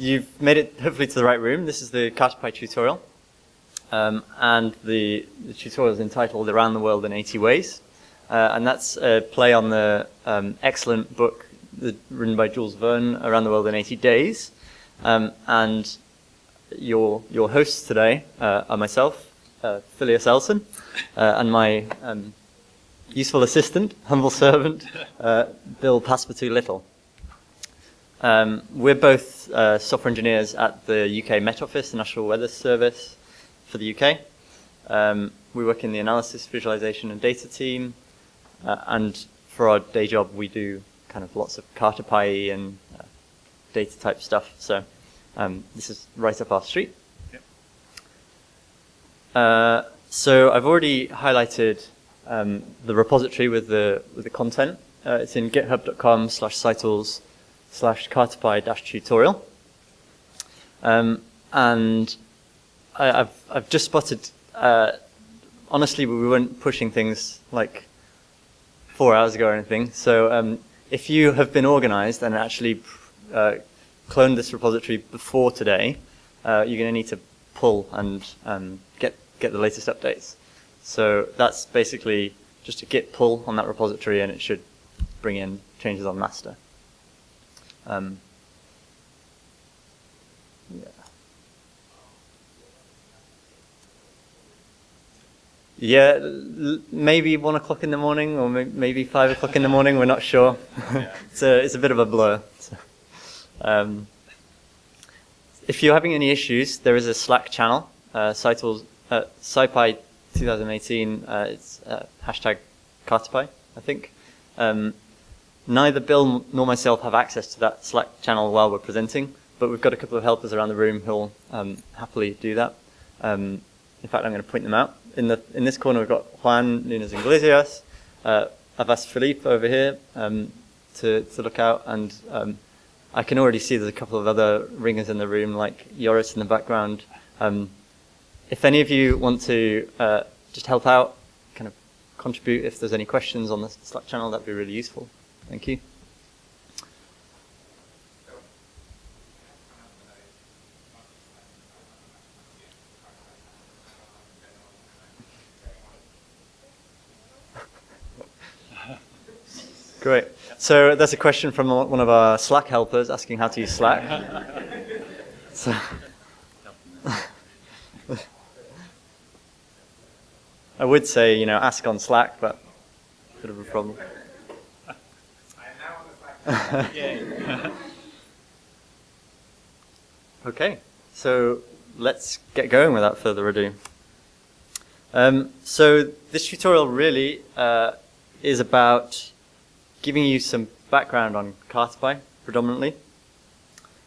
you've made it hopefully to the right room. This is the Cartopy tutorial. And the tutorial is entitled Around the World in 80 Ways. And that's a play on the excellent book written by Jules Verne, Around the World in 80 Days. And your hosts today are myself, Phileas Elson, and my useful assistant, humble servant, Bill Passepartout-Little. We're both software engineers at the UK Met Office, the National Weather Service for the UK. We work in the analysis, visualization, and data team. And for our day job, we do kind of lots of Cartopy and data type stuff. So this is right up our street. Yep. So I've already highlighted the repository with the content. It's in github.com/scitles/cartopy-tutorial. And I've just spotted, honestly, we weren't pushing things like 4 hours ago or anything. So if you have been organized and actually cloned this repository before today, you're going to need to pull and get the latest updates. So that's basically just a git pull on that repository, and it should bring in changes on master. Yeah, maybe 1 o'clock in the morning, or maybe 5 o'clock in the morning. We're not sure. Yeah. It's a bit of a blur. So, if you're having any issues, there is a Slack channel, SciPy 2018. It's hashtag Cartopy, I think. Neither Bill nor myself have access to that Slack channel while we're presenting, but we've got a couple of helpers around the room who'll happily do that. In fact, I'm going to point them out. In this corner, we've got Juan Nunes Iglesias. I've asked Philippe over here to look out, and I can already see there's a couple of other ringers in the room, like Joris in the background. If any of you want to just help out, kind of contribute if there's any questions on the Slack channel, that'd be really useful. Thank you. Great. So there's a question from one of our Slack helpers asking how to use Slack. So, I would say, ask on Slack, but a bit of a problem. I am now on the Slack. Yay. Okay, so let's get going without further ado. So this tutorial really is about giving you some background on Cartopy, predominantly.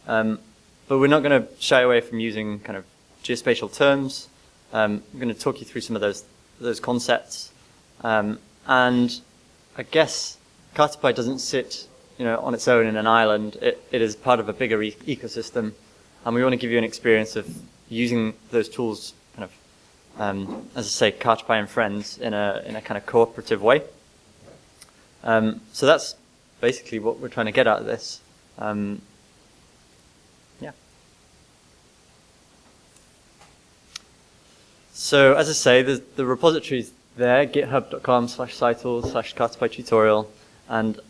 But we're not going to shy away from using kind of geospatial terms. I'm going to talk you through some of those concepts. And I guess Cartopy doesn't sit on its own in an island. It is part of a bigger ecosystem. And we want to give you an experience of using those tools kind of, as I say, Cartopy and friends in a kind of cooperative way. So that's basically what we're trying to get out of this. Yeah. So as I say, the repository's there, github.com/scitles/cartopy-tutorial. And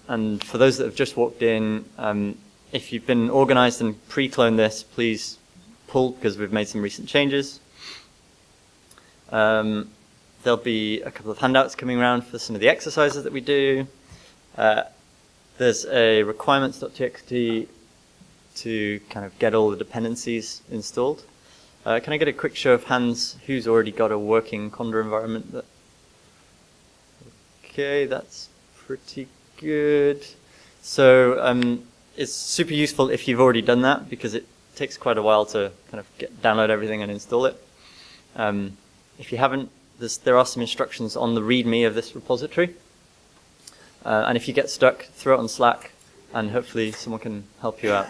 for those that have just walked in, if you've been organized and pre-cloned this, please pull, because we've made some recent changes. There'll be a couple of handouts coming around for some of the exercises that we do. There's a requirements.txt to kind of get all the dependencies installed. Can I get a quick show of hands who's already got a working Conda environment? Okay, that's pretty good. So it's super useful if you've already done that, because it takes quite a while to kind of download everything and install it. If you haven't, there are some instructions on the README of this repository. And if you get stuck, throw it on Slack, and hopefully someone can help you out.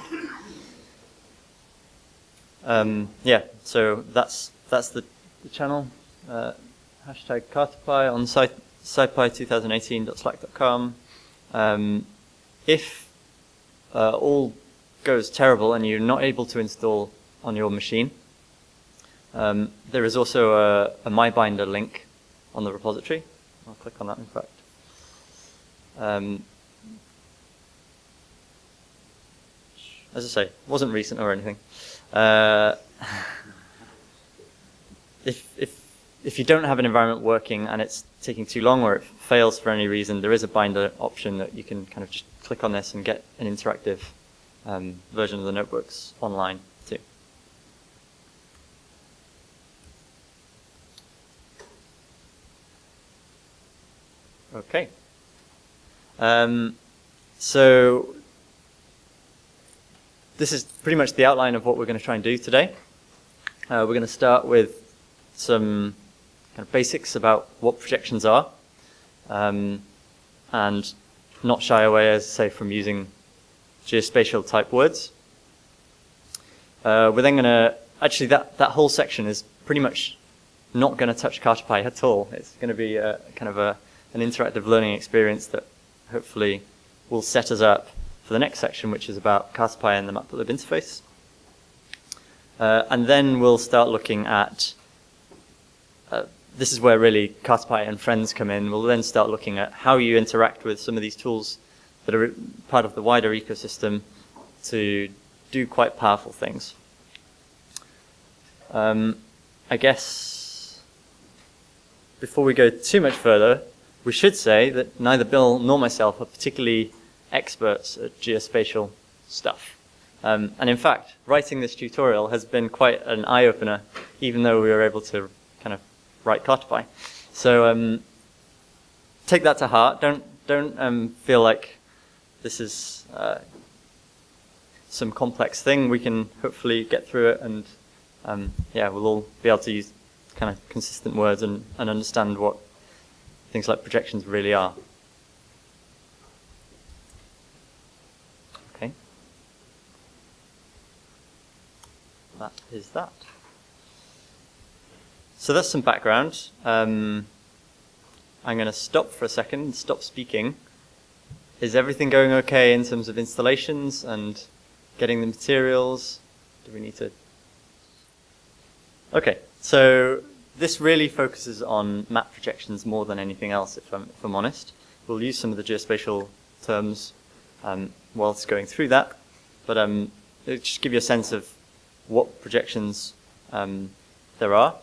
Yeah, so that's the channel. Hashtag Cartopy on SciPy2018.slack.com. If all goes terrible and you're not able to install on your machine, there is also a MyBinder link on the repository. I'll click on that, in fact. As I say, wasn't recent or anything. If you don't have an environment working and it's taking too long or it fails for any reason, there is a binder option that you can kind of just click on this and get an interactive version of the notebooks online too. Okay. So this is pretty much the outline of what we're going to try and do today. We're going to start with some kind of basics about what projections are, and not shy away, as I say, from using geospatial type words. We're then going to, actually that whole section is pretty much not going to touch Cartopy at all. It's going to be kind of an interactive learning experience that hopefully will set us up for the next section, which is about Cartopy and the Matplotlib interface. And then we'll start looking at, this is where really Cartopy and friends come in. We'll then start looking at how you interact with some of these tools that are part of the wider ecosystem to do quite powerful things. I guess before we go too much further, we should say that neither Bill nor myself are particularly experts at geospatial stuff. And in fact, writing this tutorial has been quite an eye-opener, even though we were able to kind of write Cartopy. So take that to heart. Don't feel like this is some complex thing. We can hopefully get through it, and yeah, we'll all be able to use kind of consistent words and understand what things like projections really are. Okay. That is that. So that's some background. I'm going to stop for a second, stop speaking. Is everything going okay in terms of installations and getting the materials? Do we need to? Okay, so this really focuses on map projections more than anything else, if I'm honest. We'll use some of the geospatial terms whilst going through that, but it'll just give you a sense of what projections there are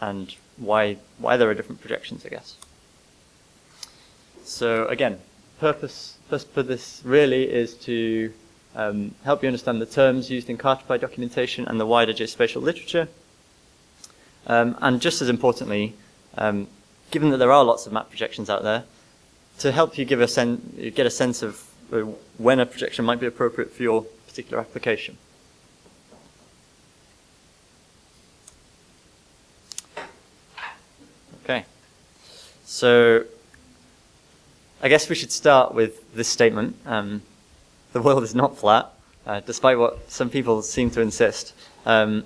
and why there are different projections, I guess. So again, purpose for this really is to help you understand the terms used in Cartopy documentation and the wider geospatial literature. And just as importantly, given that there are lots of map projections out there, to help you get a sense of when a projection might be appropriate for your particular application. Okay, so I guess we should start with this statement. The world is not flat, despite what some people seem to insist. And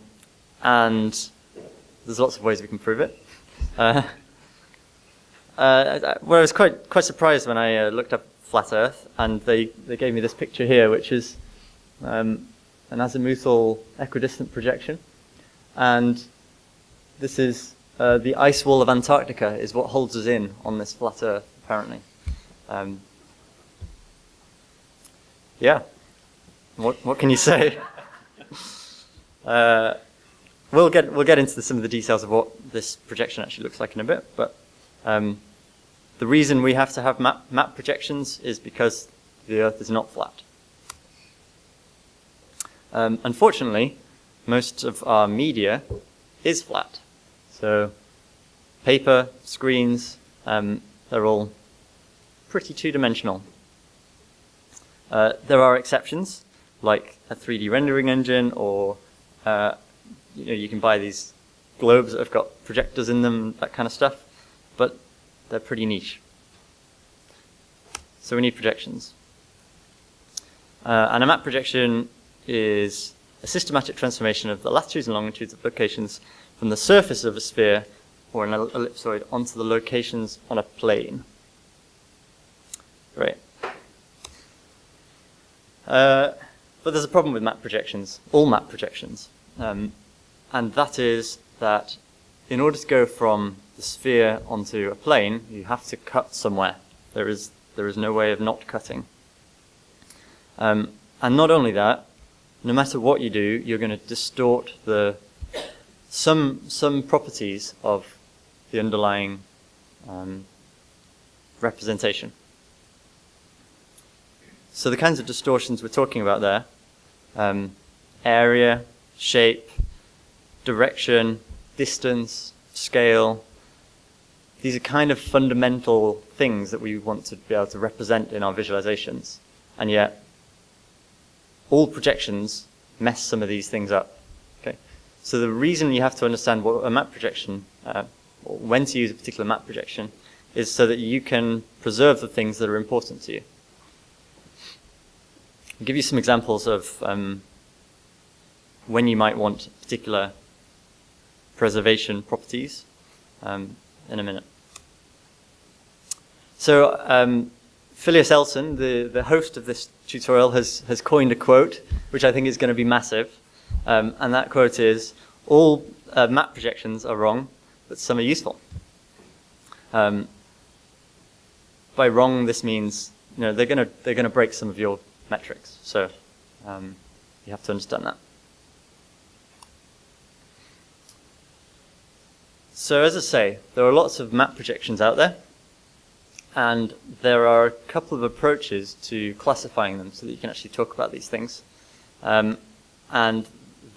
there's lots of ways we can prove it. Well, I was quite surprised when I looked up flat Earth, and they gave me this picture here, which is an Azimuthal equidistant projection. And this is the ice wall of Antarctica is what holds us in on this flat Earth, apparently. Yeah. What can you say? We'll get into some of the details of what this projection actually looks like in a bit, but the reason we have to have map projections is because the Earth is not flat. Unfortunately, most of our media is flat. So paper, screens, they're all pretty two-dimensional. There are exceptions, like a 3D rendering engine, or you can buy these globes that have got projectors in them, that kind of stuff, but they're pretty niche. So we need projections. And a map projection is a systematic transformation of the latitudes and longitudes of locations from the surface of a sphere or an ellipsoid onto the locations on a plane. Great. The But there's a problem with map projections, all map projections. And that is that in order to go from the sphere onto a plane, you have to cut somewhere. There is no way of not cutting. And not only that, no matter what you do, you're going to distort some properties of the underlying representation. So the kinds of distortions we're talking about there, area, shape, direction, distance, scale, these are kind of fundamental things that we want to be able to represent in our visualizations. And yet, all projections mess some of these things up. Okay? So the reason you have to understand what a map projection, or when to use a particular map projection, is so that you can preserve the things that are important to you. I'll give you some examples of when you might want particular preservation properties in a minute. So Phileas Elson, the host of this tutorial, has coined a quote, which I think is going to be massive. And that quote is, all map projections are wrong, but some are useful. By wrong, this means they're going to break some of your metrics. So you have to understand that. So as I say, there are lots of map projections out there, and there are a couple of approaches to classifying them so that you can actually talk about these things. And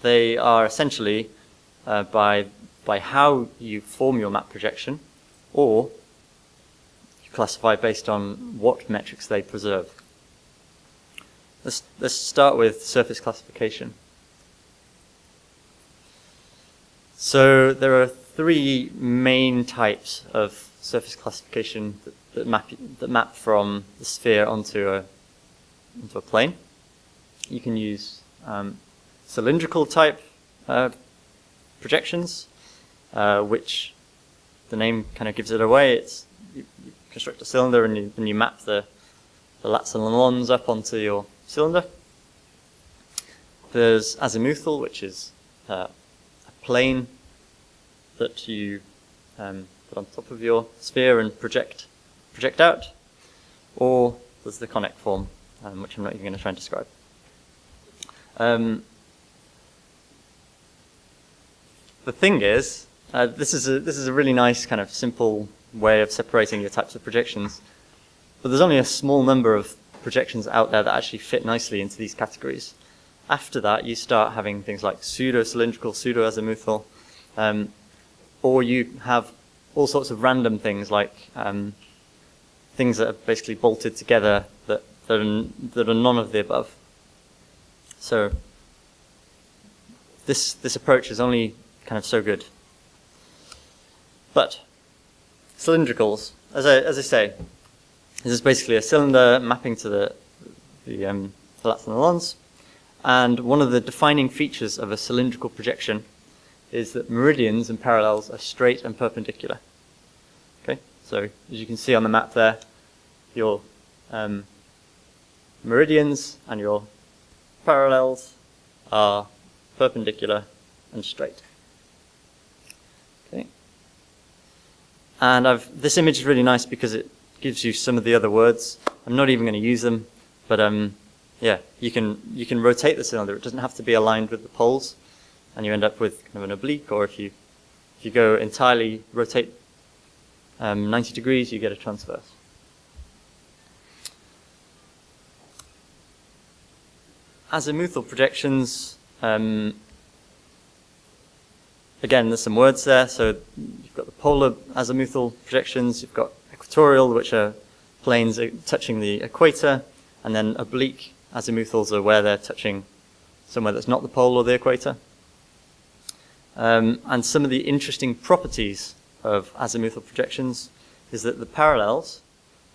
they are essentially by how you form your map projection, or you classify based on what metrics they preserve. Let's start with surface classification. So there are three main types of surface classification that map from the sphere onto a plane. You can use cylindrical type projections, which the name kind of gives it away. You construct a cylinder and you map the lats and longs up onto your cylinder. There's azimuthal, which is a plane that you put on top of your sphere and project out. Or there's the conic form, which I'm not even going to try and describe. The thing is, this is a really nice kind of simple way of separating your types of projections, but there's only a small number of projections out there that actually fit nicely into these categories. After that, you start having things like pseudo-cylindrical, pseudo-azimuthal, or you have all sorts of random things like things that are basically bolted together that are none of the above. So this approach is only kind of so good. But cylindricals, as I say, this is basically a cylinder mapping to the lats and the longs. And one of the defining features of a cylindrical projection is that meridians and parallels are straight and perpendicular. Okay, so as you can see on the map there, your meridians and your parallels are perpendicular and straight. Okay, and this image is really nice because it gives you some of the other words. I'm not even going to use them, but yeah, you can rotate the cylinder. It doesn't have to be aligned with the poles, and you end up with kind of an oblique. Or if you go entirely rotate 90 degrees, you get a transverse. Azimuthal projections. Again, there's some words there. So you've got the polar azimuthal projections. You've got equatorial, which are planes touching the equator, and then oblique azimuthals are where they're touching somewhere that's not the pole or the equator. And some of the interesting properties of azimuthal projections is that the parallels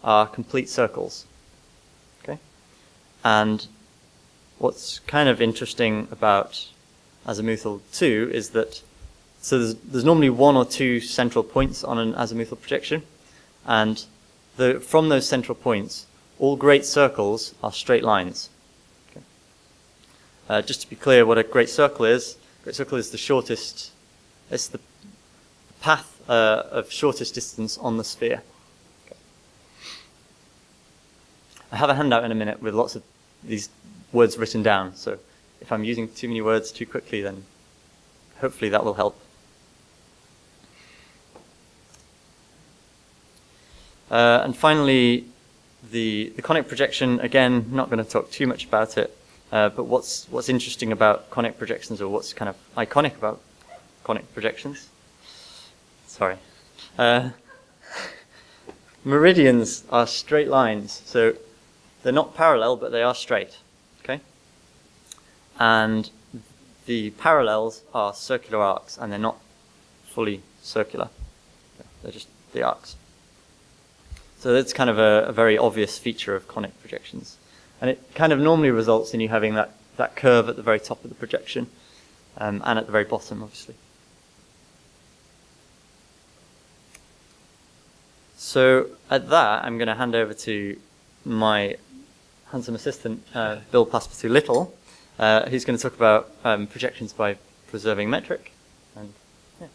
are complete circles. Okay, and what's kind of interesting about azimuthal too is that there's normally one or two central points on an azimuthal projection, and from those central points, all great circles are straight lines. Okay. Just to be clear, what a great circle is the shortest, it's the path of shortest distance on the sphere. Okay. I have a handout in a minute with lots of these words written down, so if I'm using too many words too quickly, then hopefully that will help. And finally, the conic projection, again, not going to talk too much about it, but what's interesting about conic projections, or what's kind of iconic about conic projections? Sorry. Meridians are straight lines, so they're not parallel, but they are straight. Okay? And the parallels are circular arcs, and they're not fully circular. They're just the arcs. So that's kind of a very obvious feature of conic projections. And it kind of normally results in you having that curve at the very top of the projection, and at the very bottom, obviously. So at that, I'm going to hand over to my handsome assistant, Bill Passepartout-Little, who's going to talk about projections by preserving metric. And, yeah.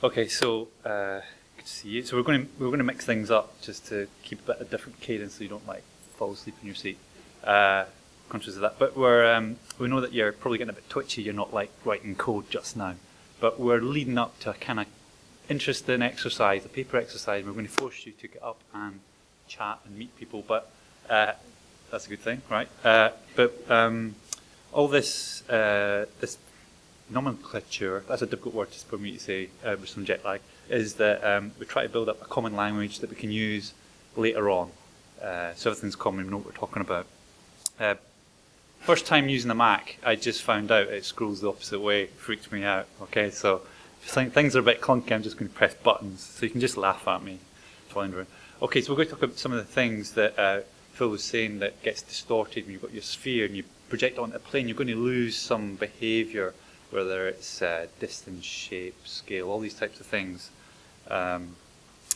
Okay, so good to see you. So we're going to mix things up just to keep a bit of different cadence, so you don't like fall asleep in your seat. Conscious of that, but we know that you're probably getting a bit twitchy. You're not like writing code just now, but we're leading up to a kind of interesting exercise, a paper exercise. We're going to force you to get up and chat and meet people, but that's a good thing, right? All this this nomenclature, that's a difficult word for me to say with some jet lag, is that we try to build up a common language that we can use later on. So everything's common, we know what we're talking about. First time using the Mac, I just found out it scrolls the opposite way. It freaked me out. Okay, so if things are a bit clunky, I'm just going to press buttons, so you can just laugh at me. Okay, so we're going to talk about some of the things that Phil was saying that gets distorted when you've got your sphere and you project it onto a plane. You're going to lose some behaviour, whether it's distance, shape, scale, all these types of things. And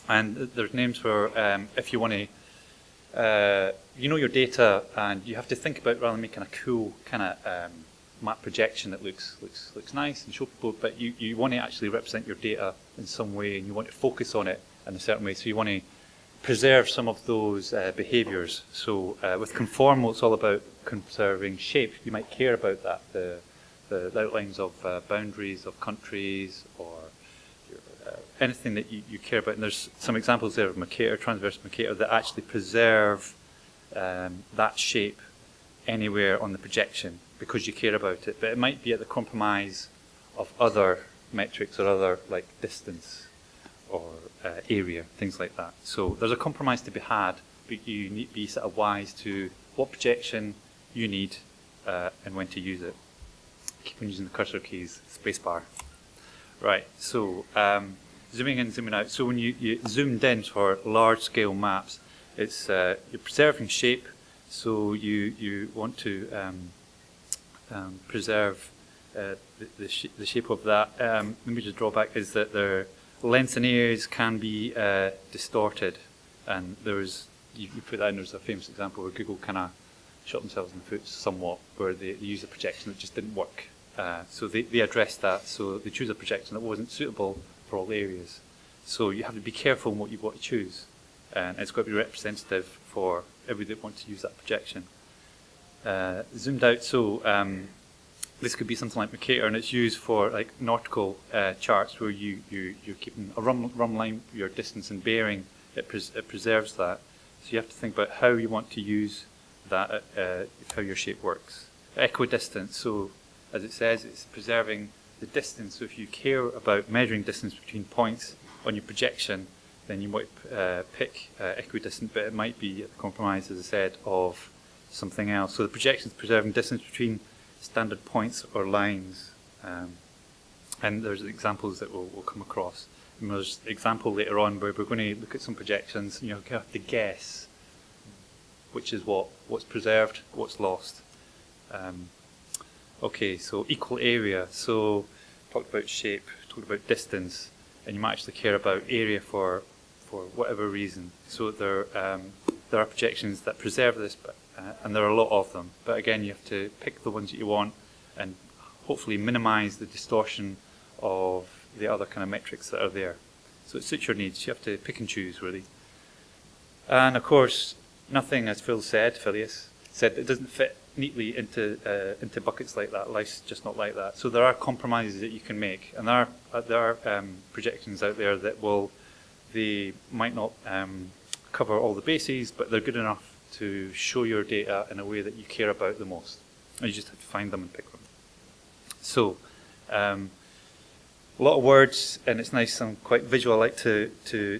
there's names for if you want to, you know your data, and you have to think about rather than making a cool kind of map projection that looks nice and show people, but you want to actually represent your data in some way, and you want to focus on it in a certain way. So you want to preserve some of those behaviours. So with conformal, it's all about conserving shape. You might care about that, the outlines of boundaries of countries, or anything that you care about. And there's some examples there of Mercator, transverse Mercator, that actually preserve that shape anywhere on the projection because you care about it. But it might be at the compromise of other metrics or other, like distance or area, things like that. So there's a compromise to be had, but you need to be sort of wise to what projection you need and when to use it. Keep on using the cursor keys, spacebar. Right, so zooming in, zooming out. So when you zoomed in for large-scale maps, it's you're preserving shape. So you want to preserve the shape of that. The major drawback is that their lengths and areas can be distorted, and there's you put that in. There's a famous example where Google kind of shot themselves in the foot somewhat, where they used a projection that just didn't work. So they addressed that. So they choose a projection that wasn't suitable for all areas. So you have to be careful in what you want to choose, and it's got to be representative for everybody that wants to use that projection. Zoomed out, so this could be something like Mercator, and it's used for like nautical charts where you're keeping a run line, your distance and bearing. It preserves that. So you have to think about how you want to use that, how your shape works. Equidistance, so as it says, it's preserving the distance. So if you care about measuring distance between points on your projection, then you might pick equidistant, but it might be at the compromise, as I said, of something else. So the projection is preserving distance between standard points or lines. And there's examples that we'll come across. And there's an example later on where we're going to look at some projections, and you have to guess which is what's preserved, what's lost. Okay, so equal area. So talked about shape, talked about distance, and you might actually care about area for whatever reason. So there are projections that preserve this, but and there are a lot of them. But again, you have to pick the ones that you want and hopefully minimize the distortion of the other kind of metrics that are there. So it suits your needs. You have to pick and choose, really. And of course, nothing, as Phileas said, it doesn't fit neatly into buckets like that. Life's just not like that. So there are compromises that you can make, and there are projections out there that they might not cover all the bases, but they're good enough to show your data in a way that you care about the most. And you just have to find them and pick them. So, a lot of words, and it's nice. I'm quite visual. I like to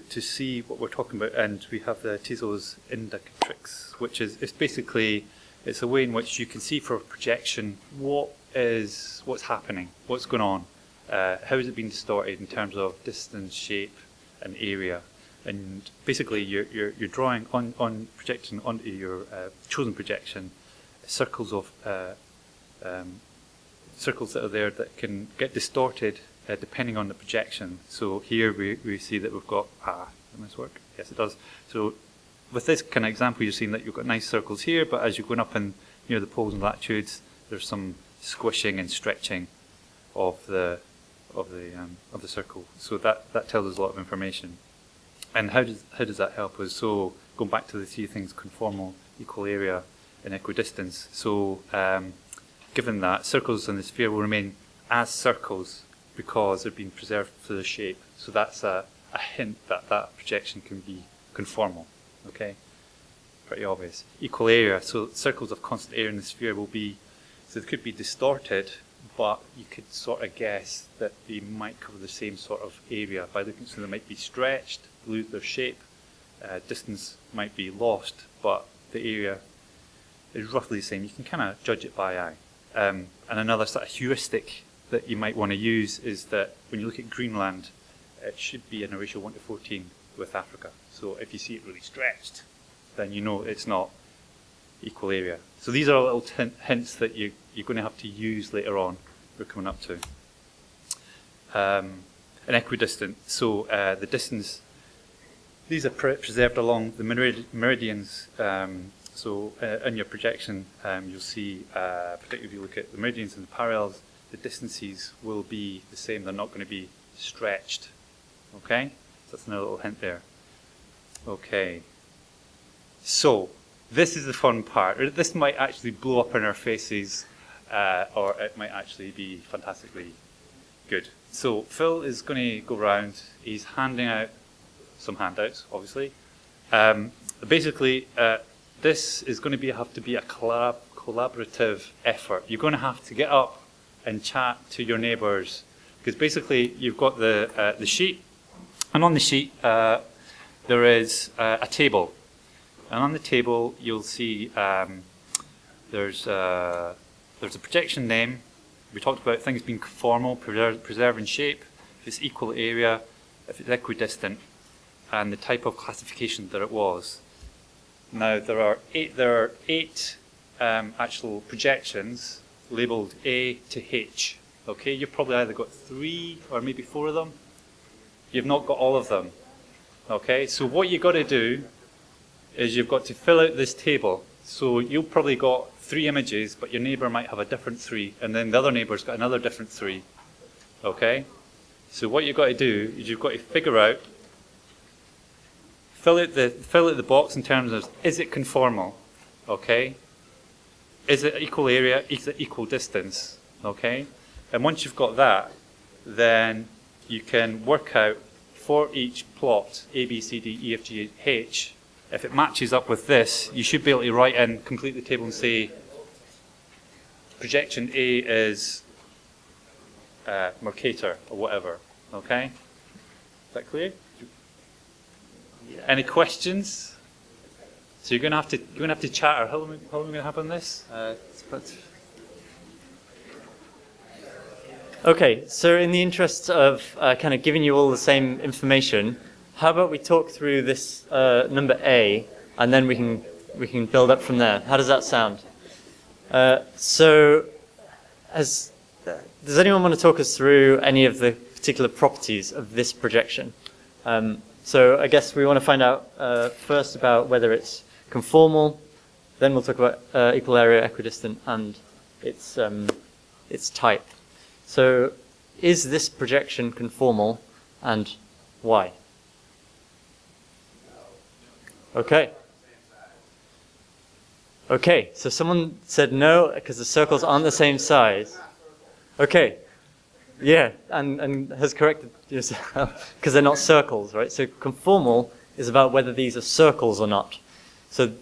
see what we're talking about, and we have the Tezos indicatrix, which is it's a way in which you can see for a projection what's happening, what's going on, how is it being distorted in terms of distance, shape, and area. And basically, you're drawing on projecting onto your chosen projection circles that are there that can get distorted depending on the projection. So here we see that we've got does this work? Yes, it does. So with this kind of example, you're seeing that you've got nice circles here, but as you're going up in near the poles and latitudes, there's some squishing and stretching of the circle. So that tells us a lot of information. And how does that help us? So going back to the three things: conformal, equal area, and equidistance. So given that, circles in the sphere will remain as circles because they're being preserved for the shape. So that's a hint that projection can be conformal. Okay, pretty obvious. Equal area. So circles of constant area in the sphere so they could be distorted, but you could sort of guess that they might cover the same sort of area by looking. So they might be stretched, lose their shape, distance might be lost, but the area is roughly the same. You can kind of judge it by eye. And another sort of heuristic that you might want to use is that when you look at Greenland, it should be in a ratio 1:14 with Africa. So if you see it really stretched, then you know it's not equal area. So these are little hints that you're going to have to use later on. We're coming up to an equidistant. So the distance, these are preserved along the meridians. So in your projection, you'll see, particularly if you look at the meridians and the parallels, the distances will be the same. They're not going to be stretched. Okay? So that's another little hint there. Okay. So this is the fun part. This might actually blow up in our faces, or it might actually be fantastically good. So Phil is going to go around. He's handing out some handouts, obviously. Basically, this is going to have to be a collaborative effort. You're going to have to get up and chat to your neighbours, because basically you've got the sheet, and on the sheet there is a table, and on the table you'll see there's a projection name. We talked about things being conformal, preserving shape, if it's equal area, if it's equidistant, and the type of classification that it was. Now there are eight actual projections labelled A to H. Okay, you've probably either got 3 or maybe 4 of them. You've not got all of them. Okay, so what you've got to do is you've got to fill out this table. So you've probably got 3 images, but your neighbour might have a different 3, and then the other neighbour's got another different 3. Okay, so what you've got to do is you've got to figure out, fill out the box in terms of, is it conformal? Okay, is it equal area? Is it equal distance? Okay, and once you've got that, then you can work out for each plot A, B, C, D, E, F, G, H. If it matches up with this, you should be able to write in, complete the table and say projection A is Mercator or whatever. Okay, is that clear? Yeah. Any questions? So you're going to have to chat. How long are we going to have on this? Okay, so in the interest of kind of giving you all the same information, how about we talk through this number A, and then we can build up from there. How does that sound? Does anyone want to talk us through any of the particular properties of this projection? So I guess we want to find out first about whether it's conformal, Then we'll talk about equal area, equidistant, and its type. So, is this projection conformal, and why? Okay. Okay, so someone said no because the circles aren't the same size. Okay. Yeah, and has corrected yourself because they're not circles, right? So conformal is about whether these are circles or not. So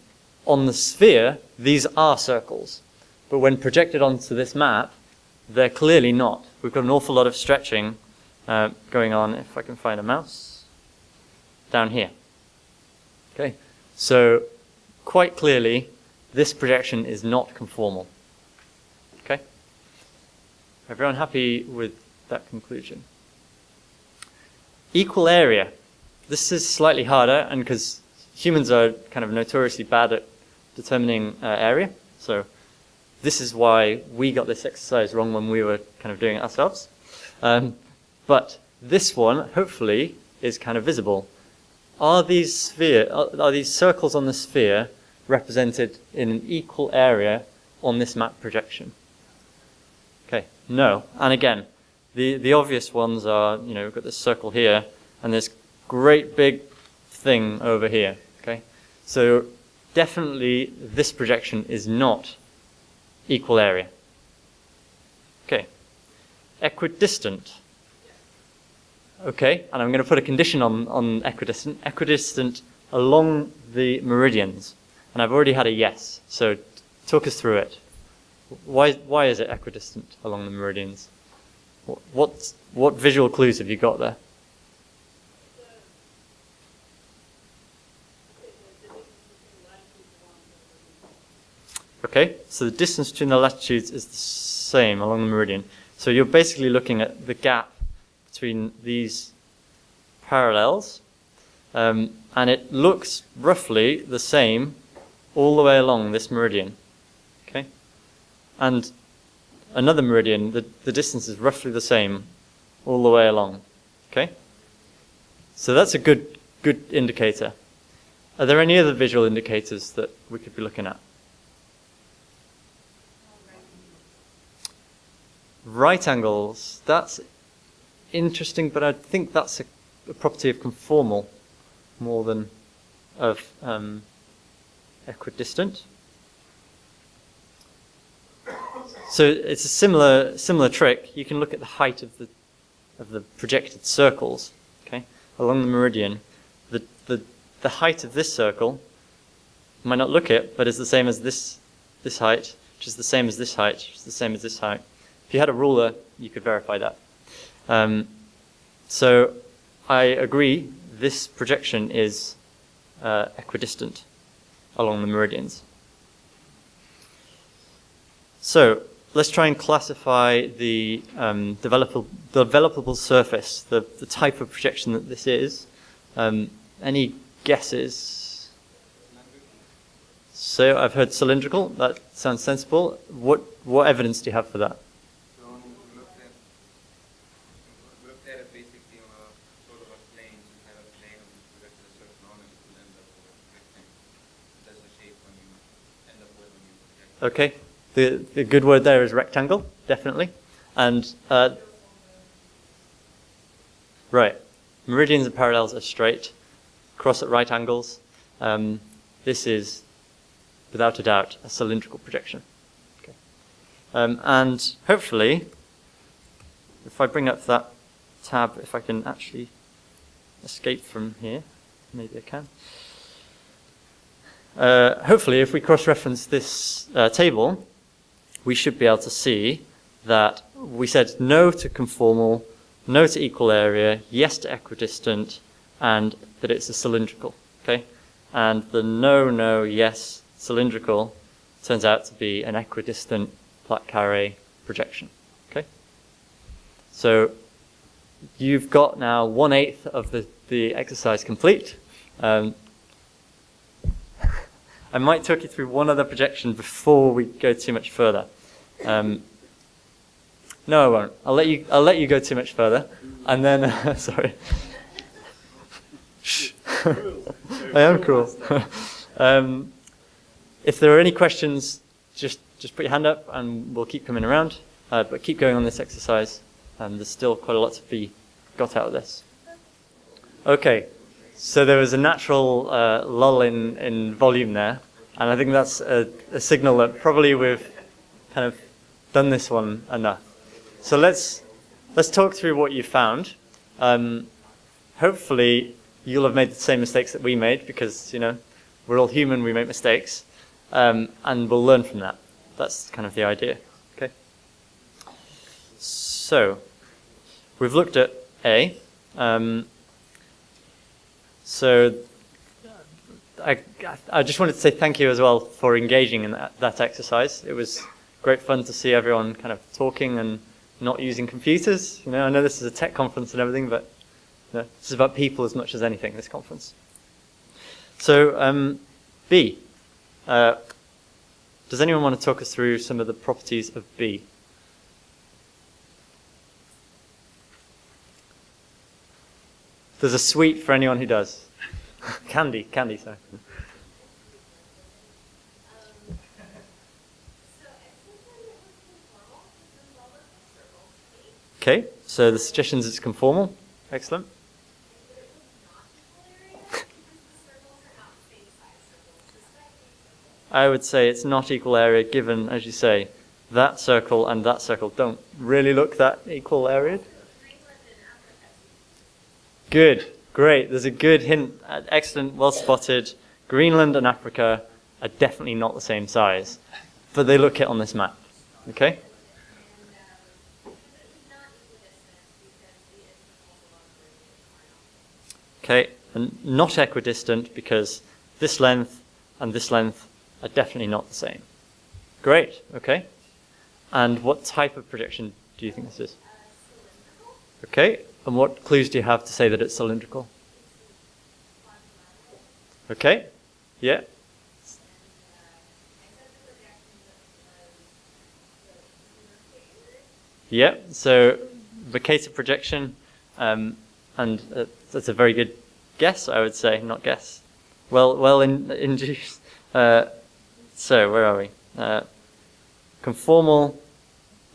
on the sphere, these are circles. But when projected onto this map, they're clearly not. We've got an awful lot of stretching going on, if I can find a mouse, down here. Okay, so quite clearly, this projection is not conformal. Okay? Everyone happy with that conclusion? Equal area. This is slightly harder, and because humans are kind of notoriously bad at determining area, so this is why we got this exercise wrong when we were kind of doing it ourselves. But this one, hopefully, is kind of visible. Are these circles on the sphere represented in an equal area on this map projection? Okay, no. And again, the obvious ones are, we've got this circle here and this great big thing over here. Okay, so definitely this projection is not equal area. Okay, equidistant. Okay, and I'm going to put a condition on equidistant. Equidistant along the meridians. And I've already had a yes, so talk us through it. Why is it equidistant along the meridians? What visual clues have you got there? Okay, so the distance between the latitudes is the same along the meridian. So you're basically looking at the gap between these parallels, and it looks roughly the same all the way along this meridian. Okay, and another meridian, the distance is roughly the same all the way along. Okay, so that's a good indicator. Are there any other visual indicators that we could be looking at? Right angles, that's interesting, but I think that's a property of conformal more than of equidistant. So it's a similar trick. You can look at the height of the projected circles, okay, along the meridian. The height of this circle might not look it, but is the same as this height, which is the same as this height, which is the same as this height. If you had a ruler, you could verify that. So I agree, this projection is equidistant along the meridians. So let's try and classify the developable surface, the type of projection that this is. Any guesses? So I've heard cylindrical. That sounds sensible. What evidence do you have for that? So we looked at it basically on a sort of a plane. So you have a plane of projected a certain longitude, you'll end up with a projecting. That's the shape when you end up with when you project. Okay. The good word there is rectangle, definitely. And right, meridians and parallels are straight, cross at right angles. This is, without a doubt, a cylindrical projection. Okay. And hopefully, if I bring up that tab, if I can actually escape from here, maybe I can. Hopefully, if we cross-reference this table, we should be able to see that we said no to conformal, no to equal area, yes to equidistant, and that it's a cylindrical. Okay, and the no, yes, cylindrical turns out to be an equidistant Plat Carré projection. Okay, so you've got now 1/8 of the exercise complete. I might talk you through one other projection before we go too much further. No, I won't. I'll let you go too much further, and then sorry. I am cruel. If there are any questions, just put your hand up and we'll keep coming around. But keep going on this exercise. There's still quite a lot to be got out of this. Okay, so there was a natural lull in volume there. And I think that's a signal that probably we've kind of done this one enough. So let's talk through what you found. Hopefully you'll have made the same mistakes that we made, because we're all human, we make mistakes, and we'll learn from that. That's kind of the idea. Okay. So we've looked at A. So I just wanted to say thank you as well for engaging in that exercise. It was great fun to see everyone kind of talking and not using computers. I know this is a tech conference and everything, but this is about people as much as anything, this conference. So B. Does anyone want to talk us through some of the properties of B? There's a sweet for anyone who does. Candy, sorry. Okay, so the suggestion is it's conformal. Excellent. I would say it's not equal area given, as you say, that circle and that circle don't really look that equal area. Good, great. There's a good hint. Excellent, well spotted. Greenland and Africa are definitely not the same size, but they look it on this map. Okay? Okay, and not equidistant because this length and this length are definitely not the same. Great, okay. And what type of projection do you think this is? Okay, and what clues do you have to say that it's cylindrical? Okay, yeah. Yeah, so Mercator projection, and that's a very good guess, I would say, not guess. Well induced. So where are we? Conformal,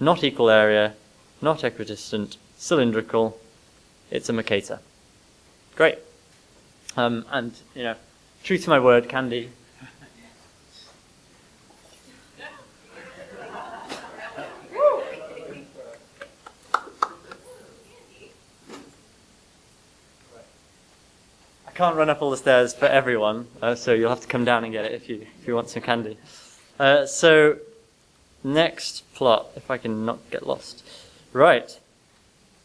not equal area, not equidistant, cylindrical. It's a Mercator. Great. And true to my word, Candy. I can't run up all the stairs for everyone, so you'll have to come down and get it if you want some candy. So next plot, if I can not get lost. Right.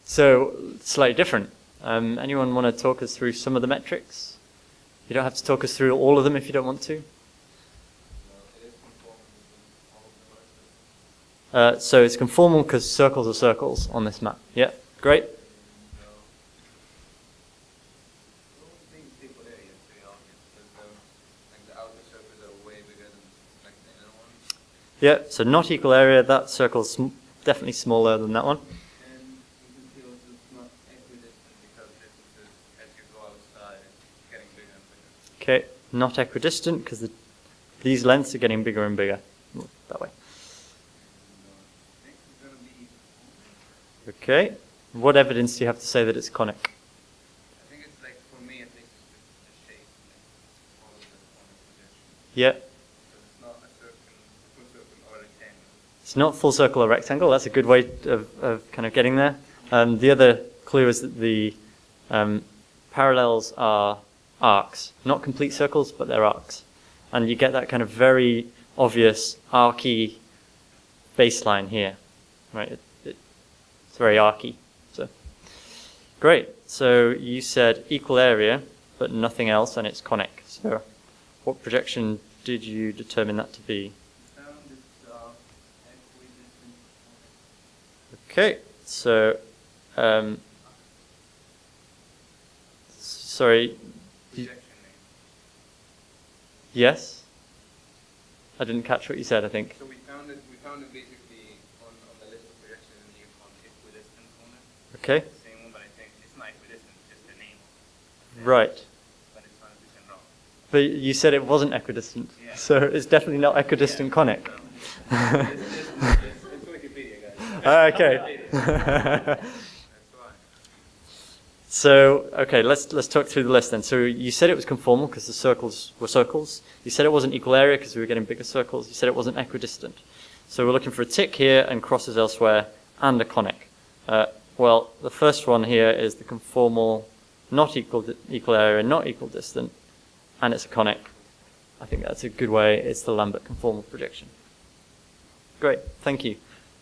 So slightly different. Anyone want to talk us through some of the metrics? You don't have to talk us through all of them if you don't want to. So it's conformal because circles are circles on this map. Yeah, great. Yeah, so not equal area, that circle's definitely smaller than that one. And you can see also it's not equidistant because distances as you go outside it's getting bigger and bigger. Okay, not equidistant because these lengths are getting bigger and bigger. That way. I think it's going to be... Okay, what evidence do you have to say that it's conic? I think it's like, for me, I think it's just the shape. Like, all of the projection. Yeah. It's not full circle or rectangle. That's a good way of kind of getting there. The other clue is that the parallels are arcs. Not complete circles, but they're arcs. And you get that kind of very obvious arcy baseline here. Right? It's very arcy. So great. So you said equal area, but nothing else, and it's conic. So what projection did you determine that to be? Okay, so, sorry. Yes? I didn't catch what you said, I think. So we found it basically on the list of projections in the on equidistant corner. Okay. It's the same one, but I think it's not equidistant, it's just the name. Right. But it's 100% wrong. But you said it wasn't equidistant, Yeah. so it's definitely not equidistant conic. It's Wikipedia, guys. Okay. That's why. So, okay, let's talk through the list then. So you said it was conformal because the circles were circles. You said it wasn't equal area because we were getting bigger circles. You said it wasn't equidistant. So we're looking for a tick here and crosses elsewhere and a conic. Well, the first one here is the conformal, not equal area, not equal distant, and it's a conic. I think that's a good way. It's the Lambert conformal projection. Great, thank you.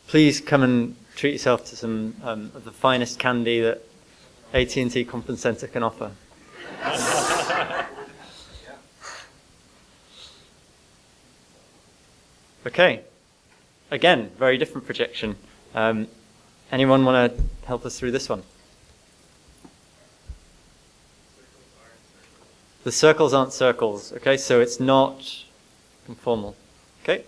Please come and treat yourself to some of the finest candy that AT&T Conference Center can offer. Okay, again, very different projection. Anyone want to help us through this one? The circles aren't circles, okay, so it's not conformal. Okay?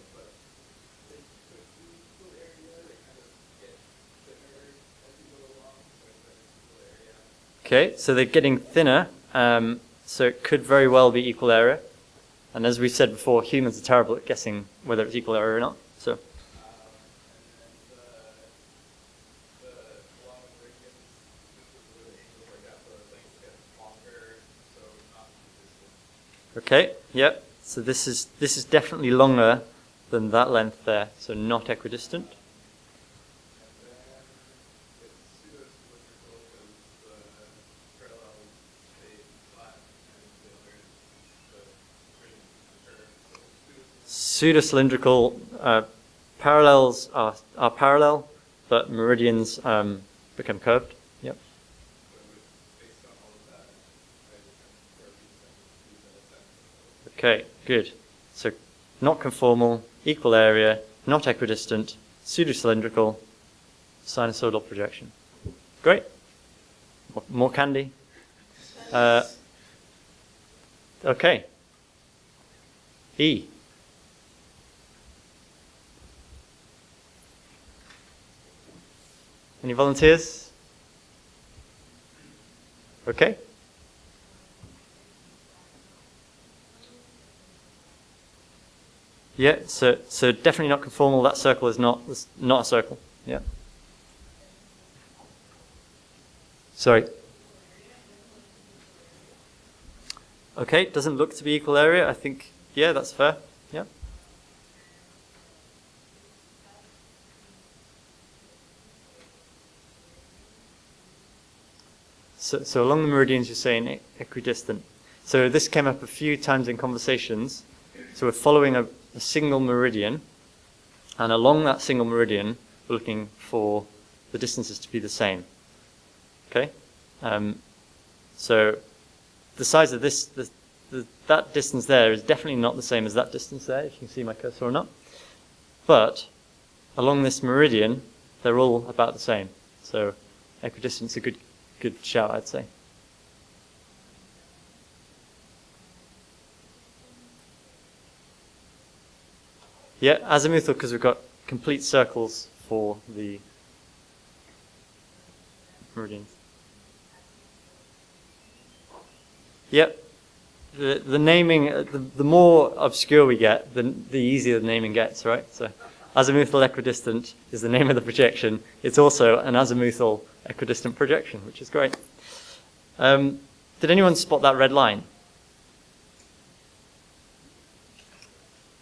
Okay, so they're getting thinner, so it could very well be equal area. And as we said before, humans are terrible at guessing whether it's equal area or not. So. Okay, yep. So this is definitely longer than that length there, so not equidistant. Pseudo-cylindrical parallels are parallel, but meridians become curved. Yep. Okay, good. So not conformal, equal area, not equidistant, pseudo-cylindrical, sinusoidal projection. Great. More candy. Okay. E. Any volunteers? Okay. Yeah, so definitely not conformal. That circle is not a circle. Yeah. Sorry. Okay, doesn't look to be equal area. I think, yeah, that's fair. Yeah. So along the meridians, you're saying equidistant. So this came up a few times in conversations. So we're following a single meridian, and along that single meridian, we're looking for the distances to be the same. Okay? So the size of that distance there is definitely not the same as that distance there, if you can see my cursor or not. But along this meridian, they're all about the same. So equidistant's a good shout, I'd say. Yeah, azimuthal because we've got complete circles for the meridians. Yep. The naming, the more obscure we get, the easier the naming gets, right? So azimuthal equidistant is the name of the projection. It's also an azimuthal equidistant projection, which is great. Did anyone spot that red line?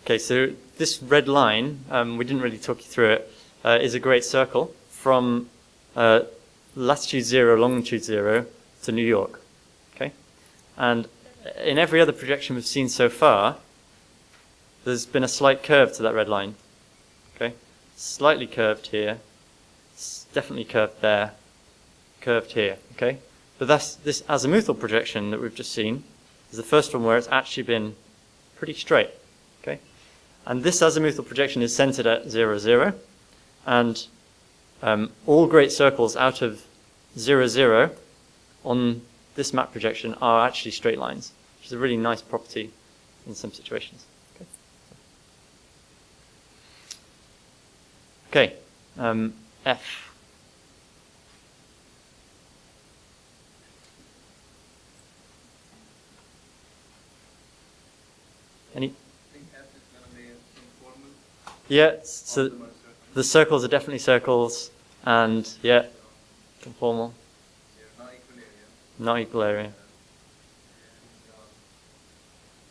Okay, so this red line, we didn't really talk you through it, is a great circle from latitude 0, longitude 0 to New York. Okay, and in every other projection we've seen so far, there's been a slight curve to that red line. Okay, slightly curved here, it's definitely curved there, curved here. Okay, but that's this azimuthal projection that we've just seen is the first one where it's actually been pretty straight. Okay, and this azimuthal projection is centered at 0, 0, and all great circles out of 0, 0 on this map projection are actually straight lines, which is a really nice property in some situations. Okay, F. Any? I think F is going to be informal. Yeah, so Optimal circle. the circles are definitely circles, and yeah, conformal, Yeah, not equal area. not equal area. And,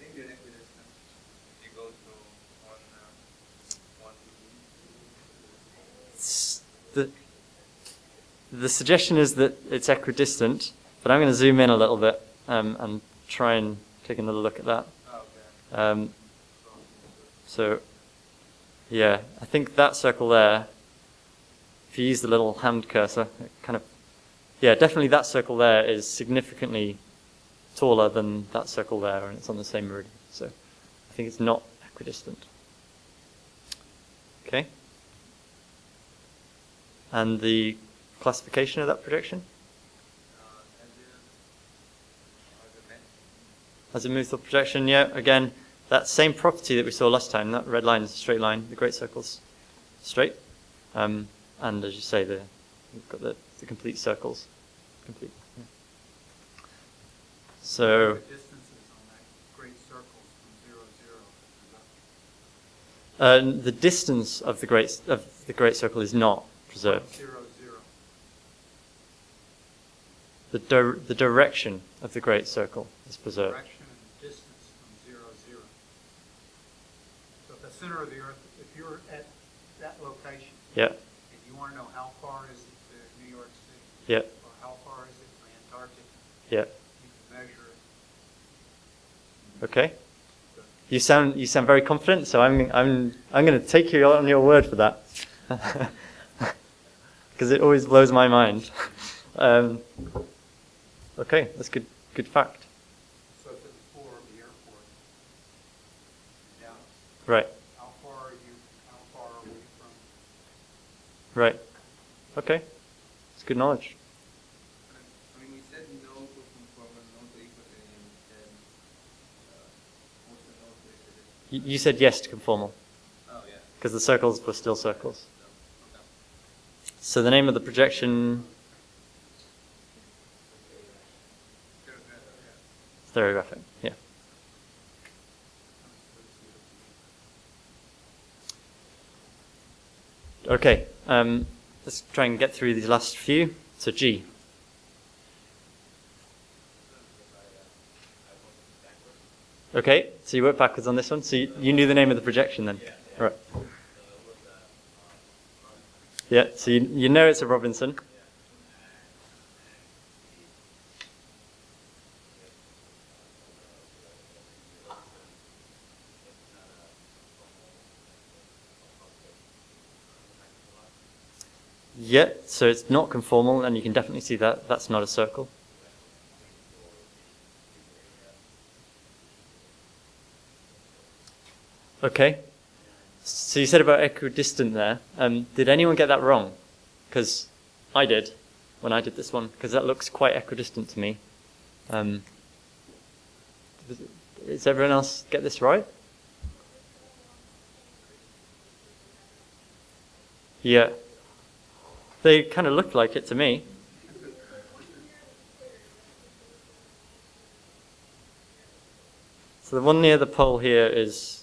I think they're equidistant. If you go to one to The suggestion is that it's equidistant, but I'm going to zoom in a little bit and try and take another look at that. okay. So, yeah, I think that circle there, if you use the little hand cursor, it kind of, yeah, definitely that circle there is significantly taller than that circle there, and it's on the same meridian. So I think it's not equidistant. Okay. And the classification of that projection? Azimuthal projection, yeah, again, that same property that we saw last time, that red line is a straight line, the great circle's straight. And as you say, we've got the complete circles. Complete. Yeah. So The distances on that great circle from 0, 0 is the distance of the great circle is not preserved. 0, 0. The direction of the great circle is preserved. Direction and distance from 0, 0. So at the center of the Earth, if you're at that location, Yeah, and you want to know how far is it to New York City, yeah, or how far is it to Antarctica, yeah. you can measure it. Okay. You sound very confident, so I'm going to take you on your word for that, because it always blows my mind. Okay, that's good fact. So to the floor of the airport, down, Right, how far are we from? right. Okay, it's good knowledge. I mean, we said no to conformal, no to equal area, we said also no to equidistant. You said yes to conformal, Oh, yeah. because the circles were still circles. Okay. So the name of the projection, stereographic, yeah. Okay, let's try and get through these last few. So G. Okay, so you worked backwards on this one. So you knew the name of the projection then? Yeah. Right. Yeah, so you know it's a Robinson. Yeah, so it's not conformal, and you can definitely see that that's not a circle. Okay, so you said about equidistant there. Did anyone get that wrong? Because I did when I did this one, because that looks quite equidistant to me. Does everyone else get this right? Yeah. They kind of looked like it to me. So the one near the pole here is...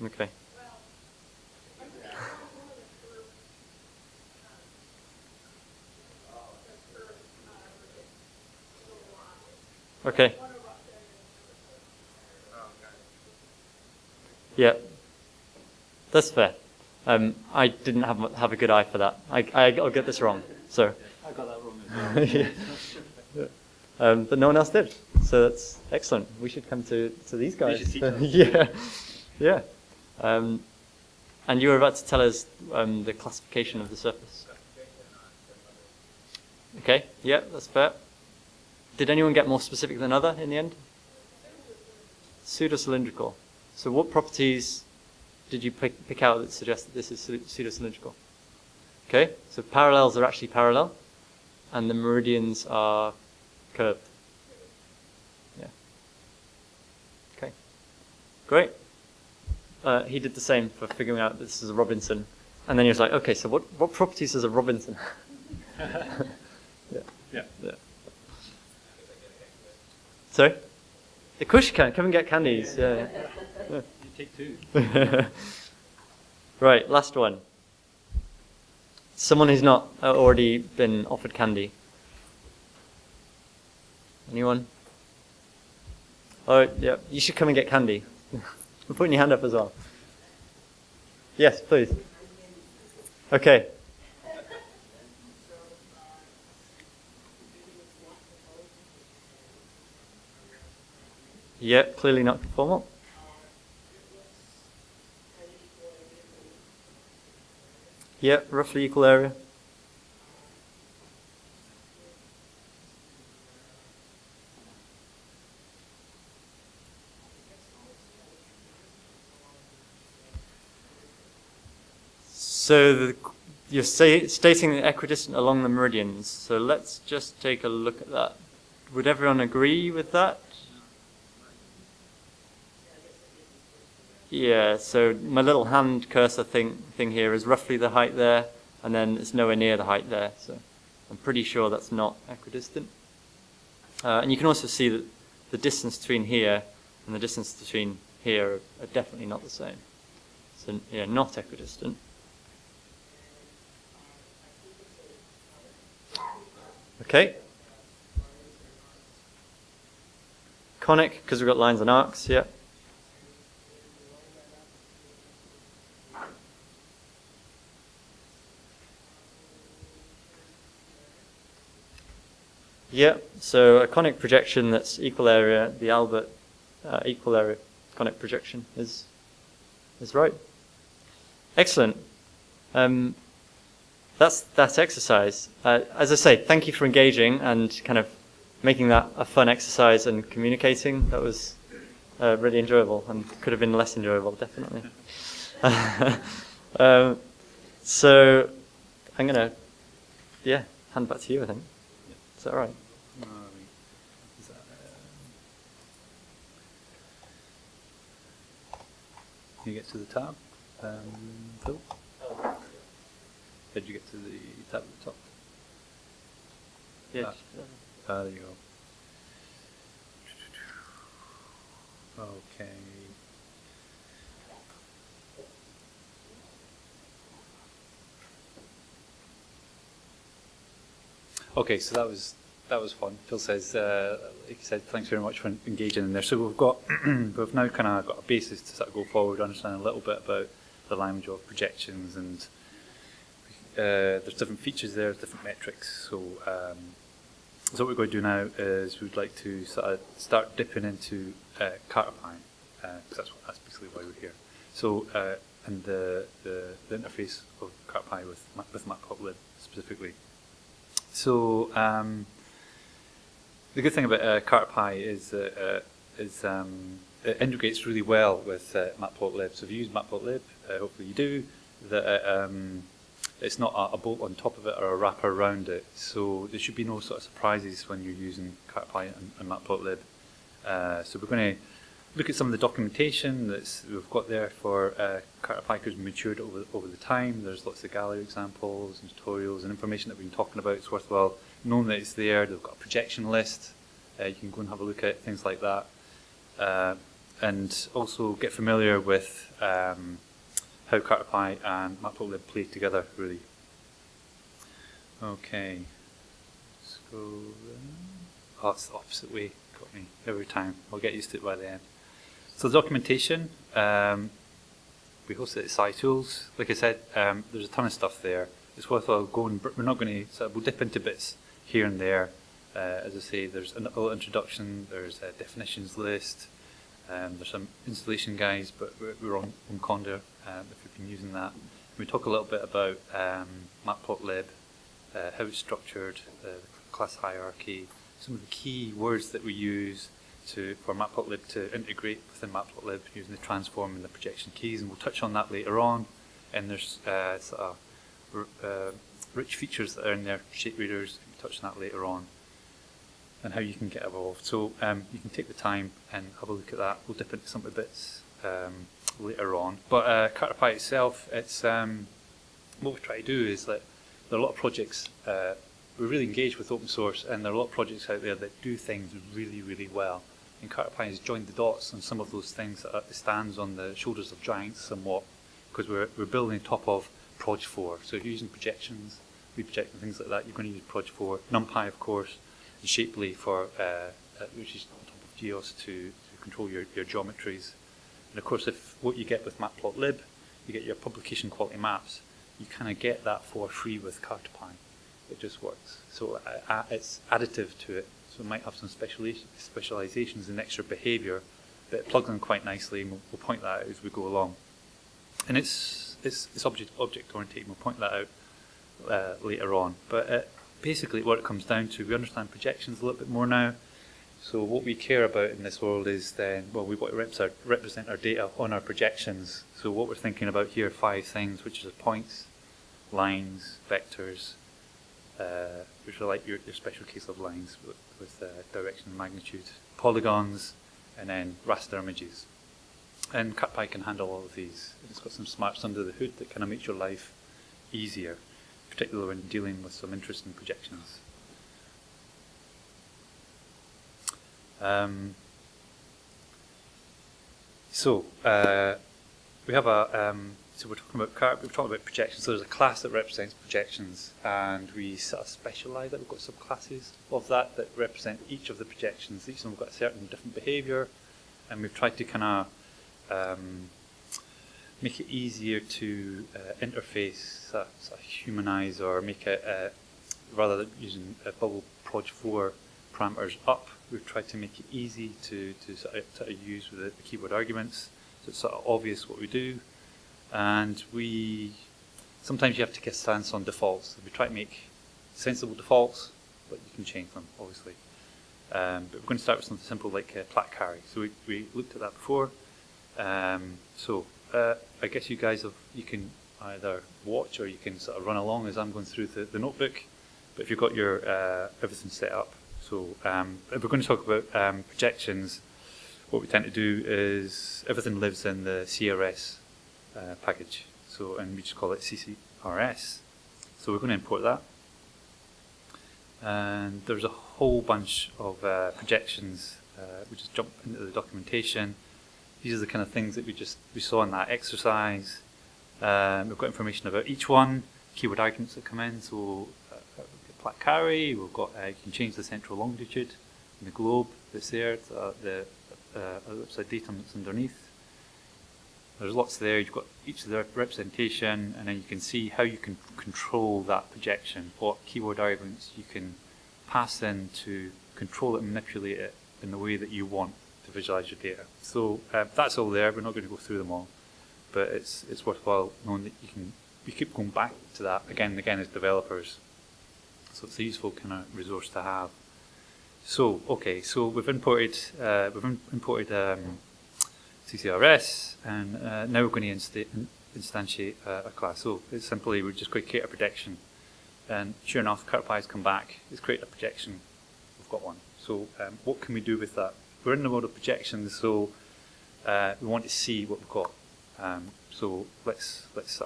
Okay. Okay. Yeah, that's fair. I didn't have a good eye for that. I'll get this wrong. So. I got that wrong as well. Yeah. But no one else did. So that's excellent. We should come to these guys. They should teach us. Yeah, yeah. And you were about to tell us the classification of the surface. Okay. Yeah, that's fair. Did anyone get more specific than other in the end? Pseudo-cylindrical. So what properties did you pick out that suggest that this is pseudo-cylindrical? Okay, so parallels are actually parallel, and the meridians are curved. Yeah. Okay. Great. He did the same for figuring out that this is a Robinson. And then he was like, okay, so what properties does a Robinson have? Yeah. Sorry? Of course you can. Come and get candies. Yeah. You take two. Right, last one. Someone who's not already been offered candy. Anyone? Oh, yeah. You should come and get candy. I'm putting your hand up as well. Yes, please. Okay. Yeah, clearly not conformal. Yeah, roughly equal area. So you're stating the equidistant along the meridians. So let's just take a look at that. Would everyone agree with that? Yeah, so my little hand cursor thing here is roughly the height there, and then it's nowhere near the height there. So I'm pretty sure that's not equidistant. And you can also see that the distance between here and the distance between here are definitely not the same. So yeah, not equidistant. Okay. Conic, because we've got lines and arcs, yeah. Yeah, so a conic projection that's equal area, the Albert equal area conic projection is right. Excellent. That's that exercise. As I say, thank you for engaging and kind of making that a fun exercise and communicating. That was really enjoyable and could have been less enjoyable, definitely. So I'm going to, hand back to you, I think. Is that all right? Can you get to the tab, Phil? Did you get to the tab at the top? Yeah. There you go. Okay. Okay, so that was fun. Phil says, like he said, thanks very much for engaging in there. So we've now kind of got a basis to sort of go forward, understand a little bit about the language of projections, and there's different features there, different metrics. So what we're going to do now is we'd like to sort of start dipping into Cartopy, because that's basically why we're here. So and the interface of Cartopy with Matplotlib specifically. So the good thing about Cartopy is that it integrates really well with Matplotlib. So if you use Matplotlib, hopefully you do, that it's not a bolt on top of it or a wrapper around it. So there should be no sort of surprises when you're using Cartopy and Matplotlib. So we're going to look at some of the documentation that we've got there for Cartopy, because we matured over the time. There's lots of gallery examples and tutorials and information that we've been talking about. It's worthwhile knowing that it's there. They've got a projection list. You can go and have a look at things like that. And also get familiar with how Cartopy and Matplotlib play together, really. Okay. Let's go there. Oh, it's the opposite way. Got me every time. I'll get used to it by the end. So the documentation, we host it at SciTools. Like I said, there's a ton of stuff there. It's worthwhile going. We're not going to, we'll dip into bits here and there. As I say, there's a little introduction, there's a definitions list, there's some installation guides, but we're on Conda if you've been using that. We talk a little bit about Matplotlib, how it's structured, the class hierarchy, some of the key words that we use for Matplotlib to integrate within Matplotlib using the transform and the projection keys, and we'll touch on that later on. And there's sort of rich features that are in there, shape readers, we'll touch on that later on, and how you can get involved. So you can take the time and have a look at that. We'll dip into some of the bits later on. But Cartopy itself, it's what we try to do is that there are a lot of projects we're really engaged with open source, and there are a lot of projects out there that do things really, really well. And Cartopy has joined the dots on some of those things that stands on the shoulders of giants somewhat, because we're building on top of Proj 4. So if you're using projections, reprojecting things like that, you're going to use Proj 4. NumPy, of course, and Shapely for which is on top of Geos to control your geometries. And of course, if what you get with Matplotlib, you get your publication quality maps, you kind of get that for free with Cartopy. It just works. So it's additive to it. So it might have some specializations in extra behavior, but it plugs in quite nicely, and we'll point that out as we go along. And it's object oriented. We'll point that out later on. But basically, what it comes down to, we understand projections a little bit more now. So what we care about in this world is then, well, we want to represent our data on our projections. So what we're thinking about here, 5 things, which is points, lines, vectors, which are like your special case of lines with direction and magnitude, polygons, and then raster images. And Cartopy can handle all of these. It's got some smarts under the hood that kind of makes your life easier, particularly when dealing with some interesting projections. We have a so we're talking about projections. So there's a class that represents projections, and we sort of specialize that. We've got subclasses of that represent each of the projections. Each of them have got a certain different behavior, and we've tried to kind of make it easier to interface, sort of humanize, or make it rather than using bubble Proj 4 parameters up. We've tried to make it easy to sort of use with the keyword arguments, so it's sort of obvious what we do. And sometimes you have to take a stance on defaults. So we try to make sensible defaults, but you can change them, obviously. But we're going to start with something simple like plat carry. So we looked at that before. I guess you guys you can either watch or you can sort of run along as I'm going through the notebook. But if you've got your everything set up, so if we're going to talk about projections, what we tend to do is everything lives in the CRS package. So, and we just call it CCRS. So we're going to import that. And there's a whole bunch of projections. We just jump into the documentation. These are the kind of things that we saw in that exercise. We've got information about each one, keyword arguments that come in. So plat carry, we've got you can change the central longitude in the globe that's there, the upside datum that's underneath. There's lots there. You've got each of the representation, and then you can see how you can control that projection, what keyword arguments you can pass in to control it and manipulate it in the way that you want to visualize your data. So that's all there. We're not going to go through them all, but it's worthwhile knowing that we keep going back to that again and again as developers. So it's a useful kind of resource to have. So okay, so we've imported CCRS, and now we're going to instantiate a class. So it's simply we're just going to create a projection, and sure enough, Cartopy has come back. It's created a projection. We've got one. So what can we do with that? We're in the world of projections, so we want to see what we've got. So let's this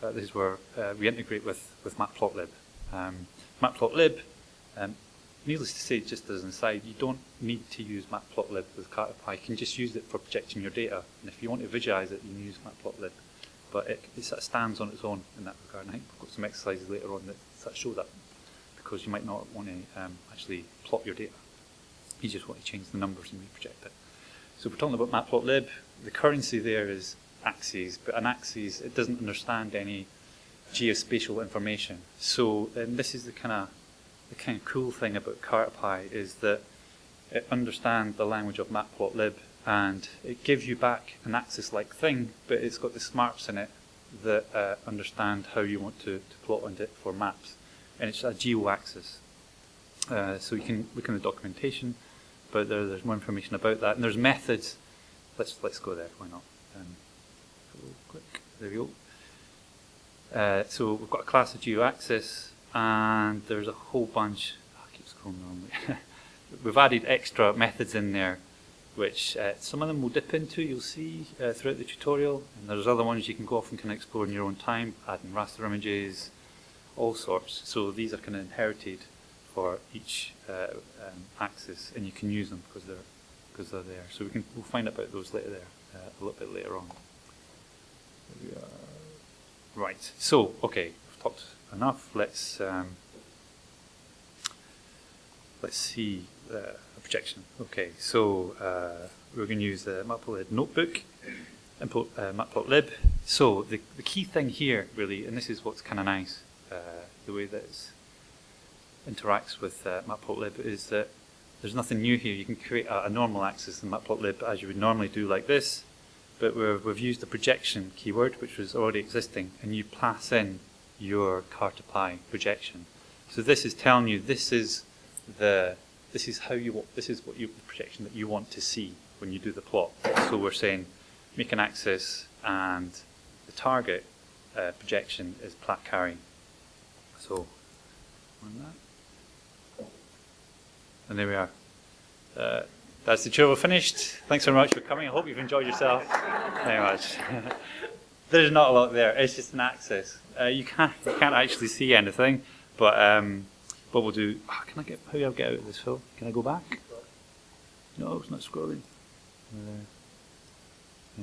is where we integrate with Matplotlib. Matplotlib, needless to say, just as an aside, you don't need to use Matplotlib with Cartopy. You can just use it for projecting your data. And if you want to visualize it, you can use Matplotlib. But it sort of stands on its own in that regard. And I think we've got some exercises later on that sort of show that, because you might not want to actually plot your data. You just want to change the numbers and reproject it. So we're talking about Matplotlib. The currency there is axes, but an axis, it doesn't understand any geospatial information. So this is the kind of cool thing about Cartopy, is that it understands the language of Matplotlib, and it gives you back an axis-like thing, but it's got the smarts in it that understand how you want to plot on it for maps. And it's a geo-axis. So you can look in the documentation, but there's more information about that. And there's methods. Let's go there, why not? Quick. There we go. So we've got a class of geo-axis, and there's a whole bunch. I keep scrolling on. We've added extra methods in there, which some of them we'll dip into, you'll see throughout the tutorial, and there's other ones you can go off and kind of explore in your own time, adding raster images, all sorts. So these are kind of inherited for each axis, and you can use them because they're there. So we'll find out about those later a little bit later on. There we are. Right. So okay, we've talked enough. Let's see a projection. Okay, so we're going to use the Matplotlib notebook, import Matplotlib. So the key thing here, really, and this is what's kind of nice, the way that it interacts with Matplotlib, is that there's nothing new here. You can create a normal axis in Matplotlib as you would normally do like this, but we've used the projection keyword, which was already existing, and you pass in your Cartopy projection. So this is telling you this is what the projection that you want to see when you do the plot. So we're saying make an axis, and the target projection is Platte Carry. So on that, and there we are. That's the tutorial finished. Thanks very much for coming. I hope you've enjoyed yourself very much. There's not a lot there. It's just an axis. You can't actually see anything, but what we'll do. Oh, how do I get out of this, Phil? Can I go back? No, it's not scrolling.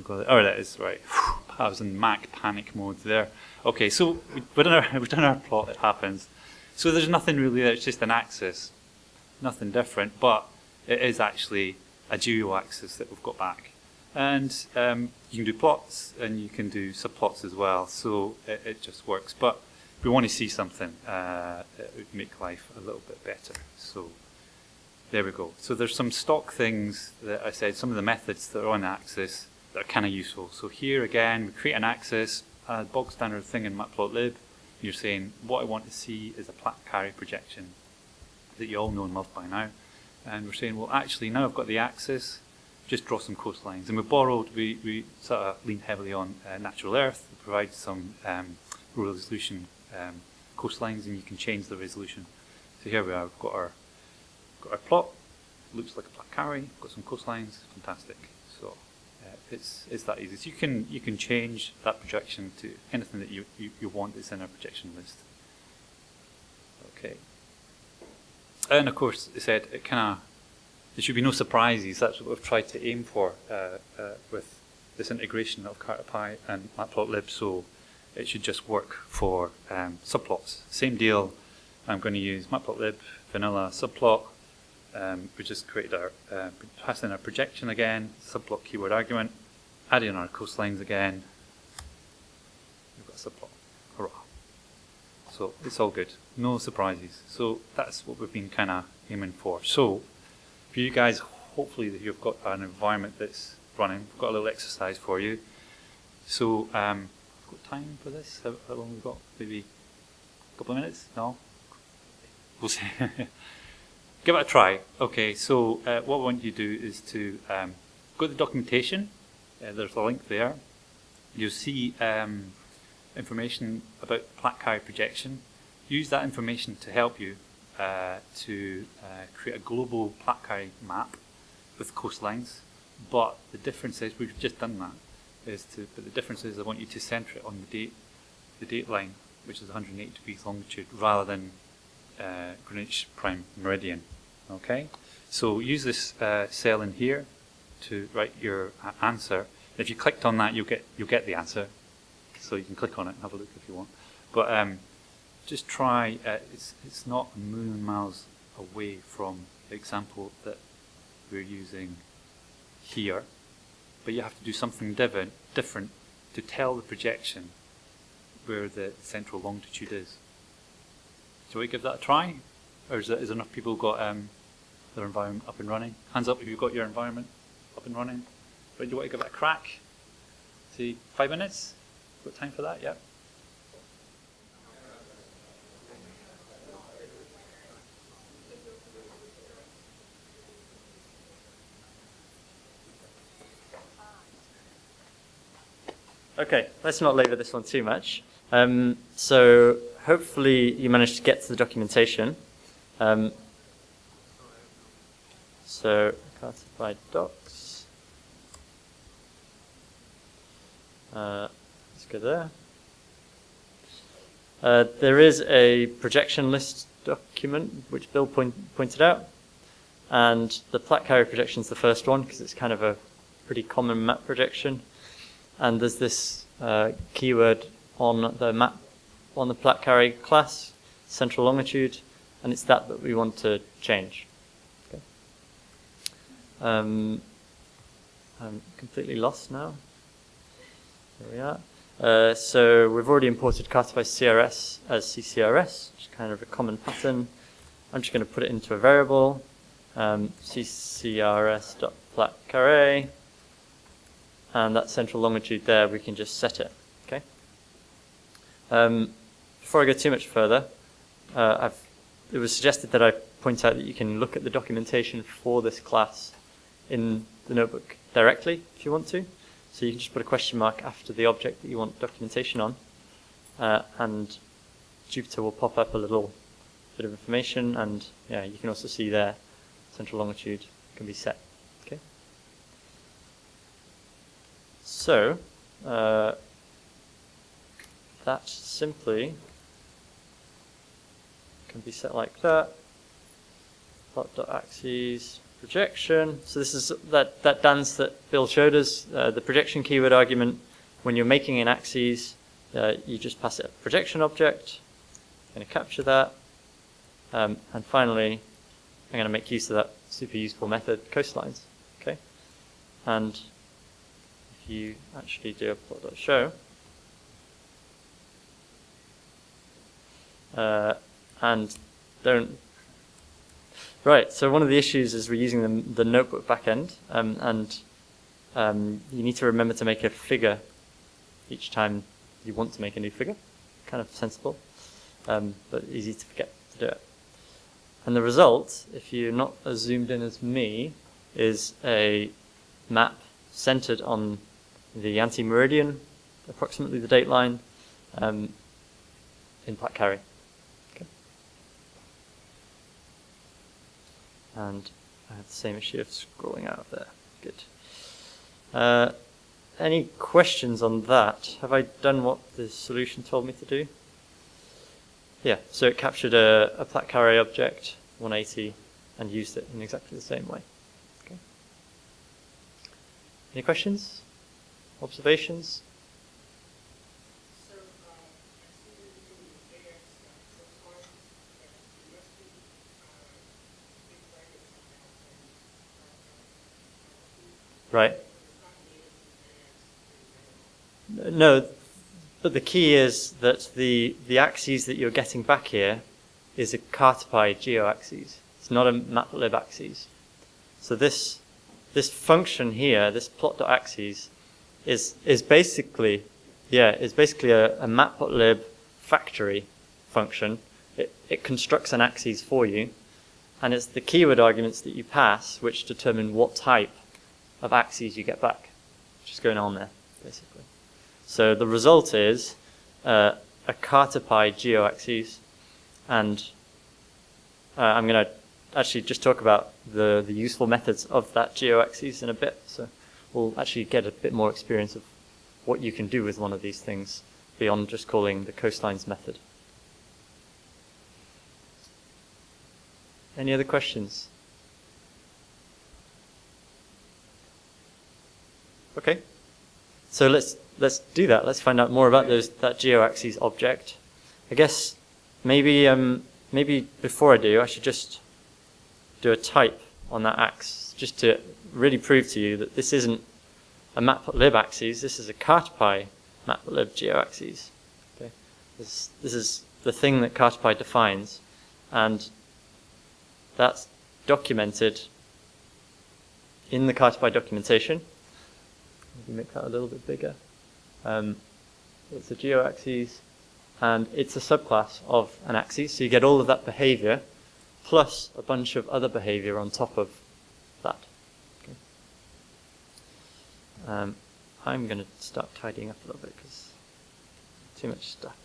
Oh, that is right. I was in Mac panic mode there. Okay, so we've done our plot. It happens. So there's nothing really there. It's just an axis, nothing different. But it is actually a geo-axis that we've got back. And you can do plots, and you can do subplots as well. So it just works. But if we want to see something, it would make life a little bit better. So there we go. So there's some stock things that I said, some of the methods that are on the axis that are kind of useful. So here again, we create an axis, a bog standard thing in Matplotlib. You're saying, what I want to see is a Platte Carry projection that you all know and love by now. And we're saying, well, actually, now I've got the axis, just draw some coastlines. And we sort of lean heavily on natural earth to provide some low resolution coastlines, and you can change the resolution. So here we are, we've got our plot, looks like a Platte Carry, got some coastlines, fantastic. So it's that easy. So you can change that projection to anything that you want that's in our projection list. Okay. And of course, it said there should be no surprises. That's what we've tried to aim for with this integration of Cartopy and Matplotlib. So it should just work for subplots. Same deal. I'm going to use Matplotlib vanilla subplot. We just created our pass in our projection again, subplot keyword argument, add in our coastlines again. We've got a subplot. Hurrah! So it's all good. No surprises. So that's what we've been kind of aiming for. So for you guys, hopefully that you've got an environment that's running. We've got a little exercise for you. So we've got time for this. How long have we got? Maybe a couple of minutes? No? We'll see. Give it a try. Okay, so what I want you to do is to go to the documentation. There's a link there. You'll see information about Platte Carry projection. Use that information to help you to create a global Platte Carry map with coastlines. But the difference is, we've just done that, but the difference is I want you to center it on the dateline, which is 180 degrees longitude, rather than Greenwich Prime meridian. Okay, so use this cell in here to write your answer. If you clicked on that, you'll get the answer. So you can click on it and have a look if you want. But just try. It's not a million miles away from the example that we're using here, but you have to do something different to tell the projection where the central longitude is. Shall we give that a try? Or is enough people got their environment up and running? Hands up if you've got your environment up and running. Right, do you want to give it a crack? See, 5 minutes? Got time for that? Yep. Okay, let's not labour this one too much. So hopefully you managed to get to the documentation. So Cartopy docs. Let's go there. There is a projection list document, which Bill pointed out. And the Platte carrier projection is the first one, because it's kind of a pretty common map projection. And there's this keyword on the map, on the Platte carrier class, central longitude, and it's that we want to change. Okay. I'm completely lost now. There we are. So we've already imported Cartopy CRS as CCRS, which is kind of a common pattern. I'm just going to put it into a variable, ccrs.platte-carré, and that central longitude there, we can just set it. Okay. Before I go too much further, it was suggested that I point out that you can look at the documentation for this class in the notebook directly if you want to. So you can just put a question mark after the object that you want documentation on, and Jupyter will pop up a little bit of information, and yeah, you can also see there central longitude can be set. Okay. So that simply can be set like that. Plot.axes projection. So this is that dance that Bill showed us. The projection keyword argument. When you're making an axis, you just pass it a projection object. I'm going to capture that, and finally, I'm going to make use of that super useful method, coastlines. Okay, and if you actually do a plot.show, and don't. Right, so one of the issues is we're using the notebook backend, and you need to remember to make a figure each time you want to make a new figure. Kind of sensible, but easy to forget to do it. And the result, if you're not as zoomed in as me, is a map centered on the antimeridian, approximately the dateline, in Platte carré. And I have the same issue of scrolling out of there. Good. Any questions on that? Have I done what the solution told me to do? Yeah, so it captured a Platte carré object, 180, and used it in exactly the same way. Okay. Any questions? Observations? Right. No, but the key is that the axes that you're getting back here is a Cartopy geo-axis. It's not a matplotlib axis. So this function here, this plot.axes, is basically a matplotlib factory function. It constructs an axis for you, and it's the keyword arguments that you pass which determine what type of axes you get back, which is going on there, basically. So the result is a Cartopy geo-axis, and I'm going to actually just talk about the useful methods of that geo-axis in a bit, so we'll actually get a bit more experience of what you can do with one of these things beyond just calling the coastlines method. Any other questions? Okay, so let's do that. Let's find out more about that geo-axis object. I guess maybe before I do, I should just do a type on that axis, just to really prove to you that this isn't a matplotlib axis. This is a Cartopy matplotlib geo-axis. Okay, this is the thing that Cartopy defines, and that's documented in the Cartopy documentation. Maybe make that a little bit bigger. It's a geo-axis, and it's a subclass of an axis, so you get all of that behavior, plus a bunch of other behavior on top of that. Okay. I'm going to start tidying up a little bit, because too much stuff.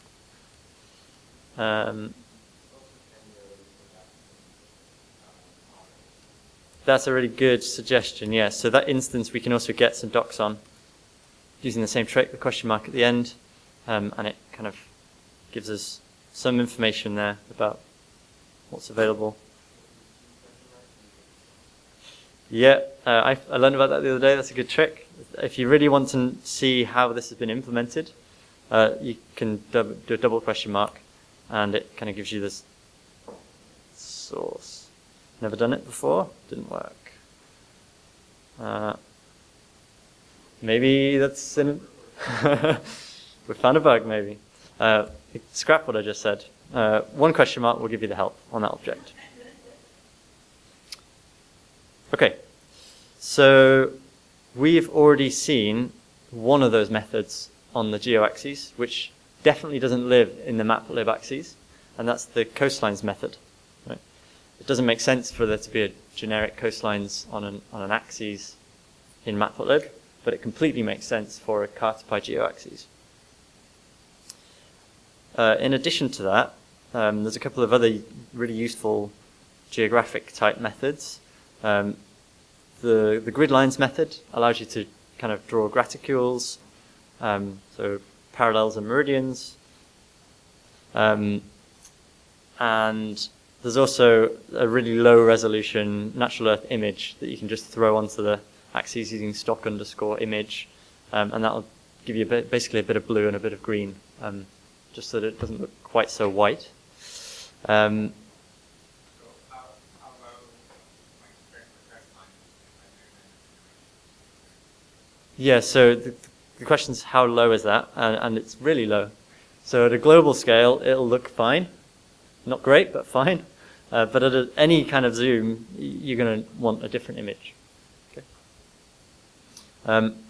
That's a really good suggestion, yes. So that instance we can also get some docs on using the same trick, the question mark at the end, and it kind of gives us some information there about what's available. Yeah, I learned about that the other day. That's a good trick. If you really want to see how this has been implemented, you can do a double question mark, and it kind of gives you this source. Never done it before, didn't work. Maybe that's in. We found a bug, maybe. Scrap what I just said. One question mark will give you the help on that object. Okay, so we've already seen one of those methods on the geo-axes, which definitely doesn't live in the matplotlib axes, and that's the coastlines method. Right? It doesn't make sense for there to be a generic coastlines on an axis in matplotlib, but it completely makes sense for a Cartopy geo-axes. In addition to that, there's a couple of other really useful geographic type methods. The grid lines method allows you to kind of draw graticules, so parallels and meridians. And there's also a really low resolution natural Earth image that you can just throw onto the axes using stock_image, and that'll give you basically a bit of blue and a bit of green, just so that it doesn't look quite so white. Yeah, so the question is how low is that? And it's really low. So at a global scale, it'll look fine. Not great, but fine. But at any kind of zoom, you're going to want a different image. Okay.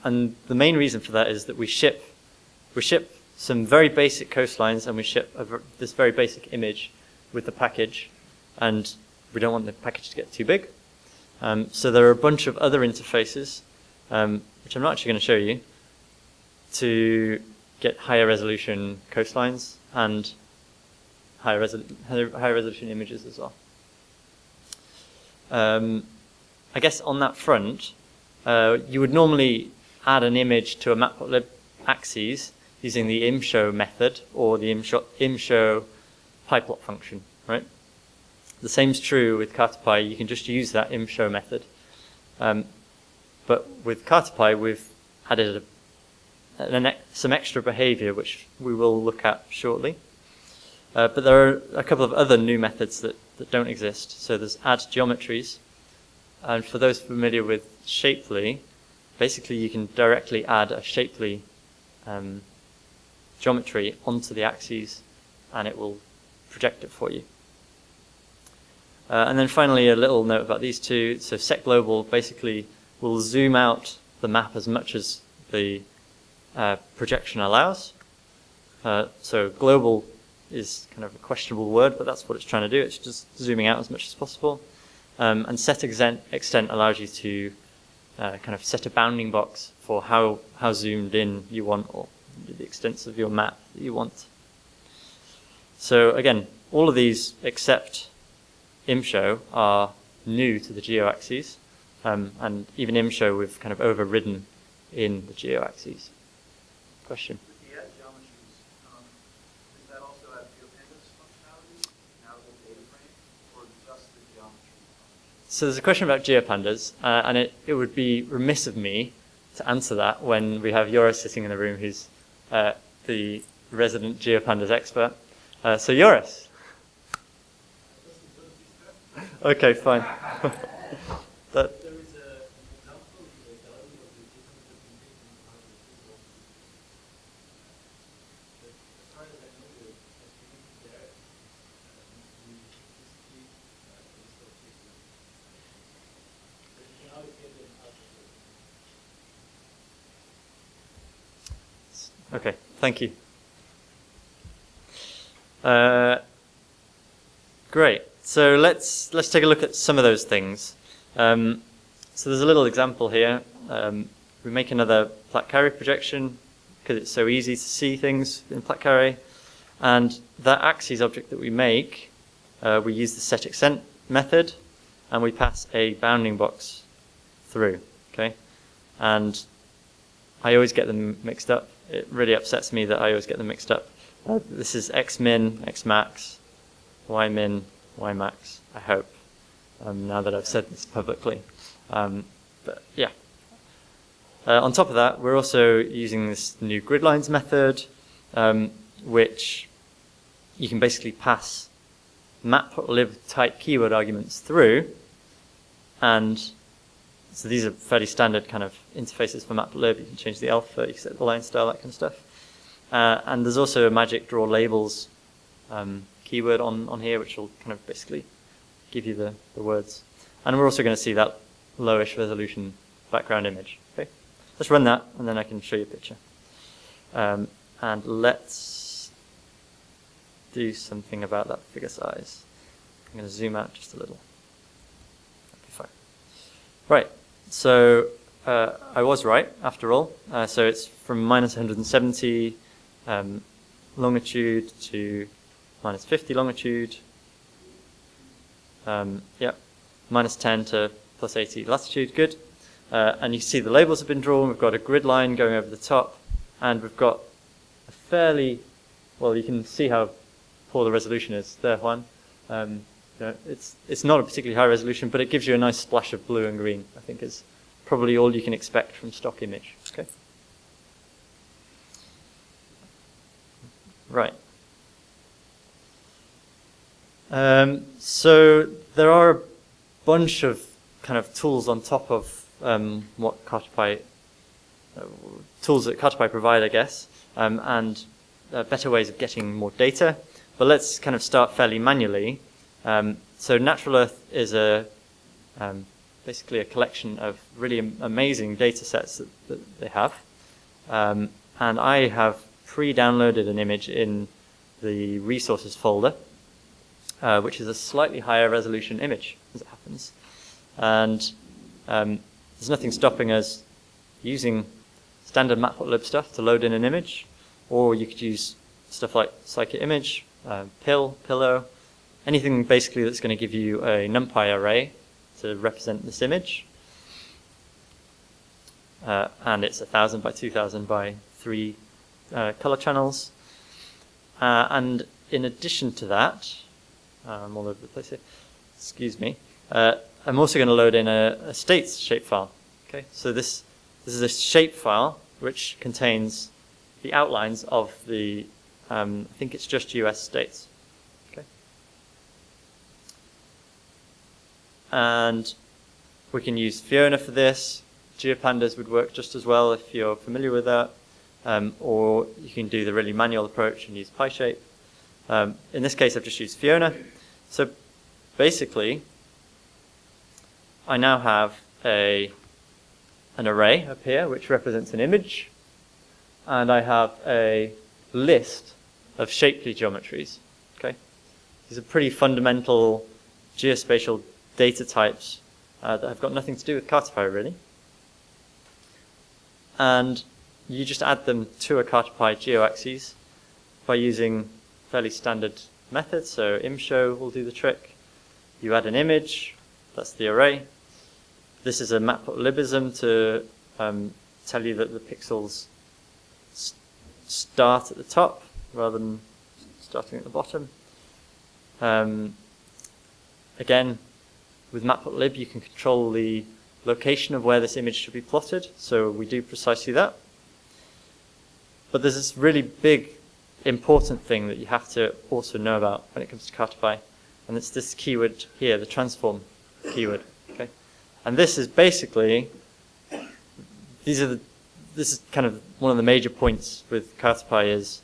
And the main reason for that is that we ship some very basic coastlines, and we ship this very basic image with the package, and we don't want the package to get too big. So there are a bunch of other interfaces, which I'm not actually going to show you, to get higher resolution coastlines and higher resolution images as well. I guess on that front, you would normally add an image to a matplotlib axes using the imshow method or the imshow pyplot function, right? The same's true with Cartopy. You can just use that imshow method. But with Cartopy, we've added some extra behavior, which we will look at shortly. But there are a couple of other new methods that don't exist. So there's add geometries. And for those familiar with Shapely, basically you can directly add a Shapely geometry onto the axes, and it will project it for you. And then finally, a little note about these two. So set global basically will zoom out the map as much as the projection allows. So global is kind of a questionable word, but that's what it's trying to do. It's just zooming out as much as possible. And set extent allows you to kind of set a bounding box for how zoomed in you want, or the extents of your map that you want. So again, all of these except imshow are new to the geo-axes, and even imshow we've kind of overridden in the geo-axes. Question? With the add geometries, does that also add geopandas functionality, navigable data frame, or just the geometry? So there's a question about geopandas, and it would be remiss of me to answer that when we have Joris sitting in the room, who's the resident geopandas expert. So Joris. Okay, fine. That, There is an example in the gallery of the different representations of the physical. But as far as I know, the activity there we basically install cases. But you can always get them out of okay, thank you. Great. So let's take a look at some of those things. So there's a little example here. We make another plat carré projection because it's so easy to see things in plat carré. And that axes object that we make, we use the set extent method, and we pass a bounding box through. Okay, and I always get them mixed up. It really upsets me that I always get them mixed up. This is xmin, xmax, ymin, ymax, I hope, now that I've said this publicly. But yeah. On top of that, we're also using this new grid lines method, which you can basically pass matplotlib type keyword arguments through. And so these are fairly standard kind of interfaces for matplotlib. You can change the alpha, you can set the line style, that kind of stuff. And there's also a magic draw labels keyword on here, which will kind of basically give you the words. And we're also going to see that lowish resolution background image. Okay, let's run that, and then I can show you a picture. And let's do something about that figure size. I'm going to zoom out just a little. That'd be fine. Right, so I was right, after all. So it's from minus 170 longitude to minus 50 longitude. Yep, minus 10 to plus 80 latitude, good. And you see the labels have been drawn. We've got a grid line going over the top, and we've got a fairly, well, you can see how poor the resolution is there, Juan. You know, it's not a particularly high resolution, but it gives you a nice splash of blue and green, I think is probably all you can expect from stock image. Okay. Right. So there are a bunch of kind of tools on top of what Cartopy, tools that Cartopy provide, I guess, and better ways of getting more data. But let's kind of start fairly manually. So Natural Earth is basically a collection of really amazing data sets that they have. And I have pre-downloaded an image in the resources folder, which is a slightly higher resolution image, as it happens. And there's nothing stopping us using standard matplotlib stuff to load in an image, or you could use stuff like scikit-image, pillow, anything basically that's going to give you a NumPy array to represent this image. And it's 1000 by 2000 by 3 color channels. And in addition to that, I'm all over the place here, excuse me, I'm also going to load in a states shapefile. Okay, so this is a shapefile which contains the outlines of the, I think it's just US states. Okay, and we can use Fiona for this. GeoPandas would work just as well if you're familiar with that, or you can do the really manual approach and use PyShape. In this case, I've just used Fiona. So basically, I now have an array up here which represents an image, and I have a list of shapely geometries. Okay, these are pretty fundamental geospatial data types that have got nothing to do with Cartopy really. And you just add them to a Cartopy geoaxis by using fairly standard methods. So imshow will do the trick. You add an image, that's the array. This is a matplotlibism to tell you that the pixels start at the top rather than starting at the bottom. Again, with matplotlib, you can control the location of where this image should be plotted, so we do precisely that. But there's this really big, important thing that you have to also know about when it comes to Cartopy, and it's this keyword here, the transform keyword. Okay, and this is basically this is kind of one of the major points with Cartopy is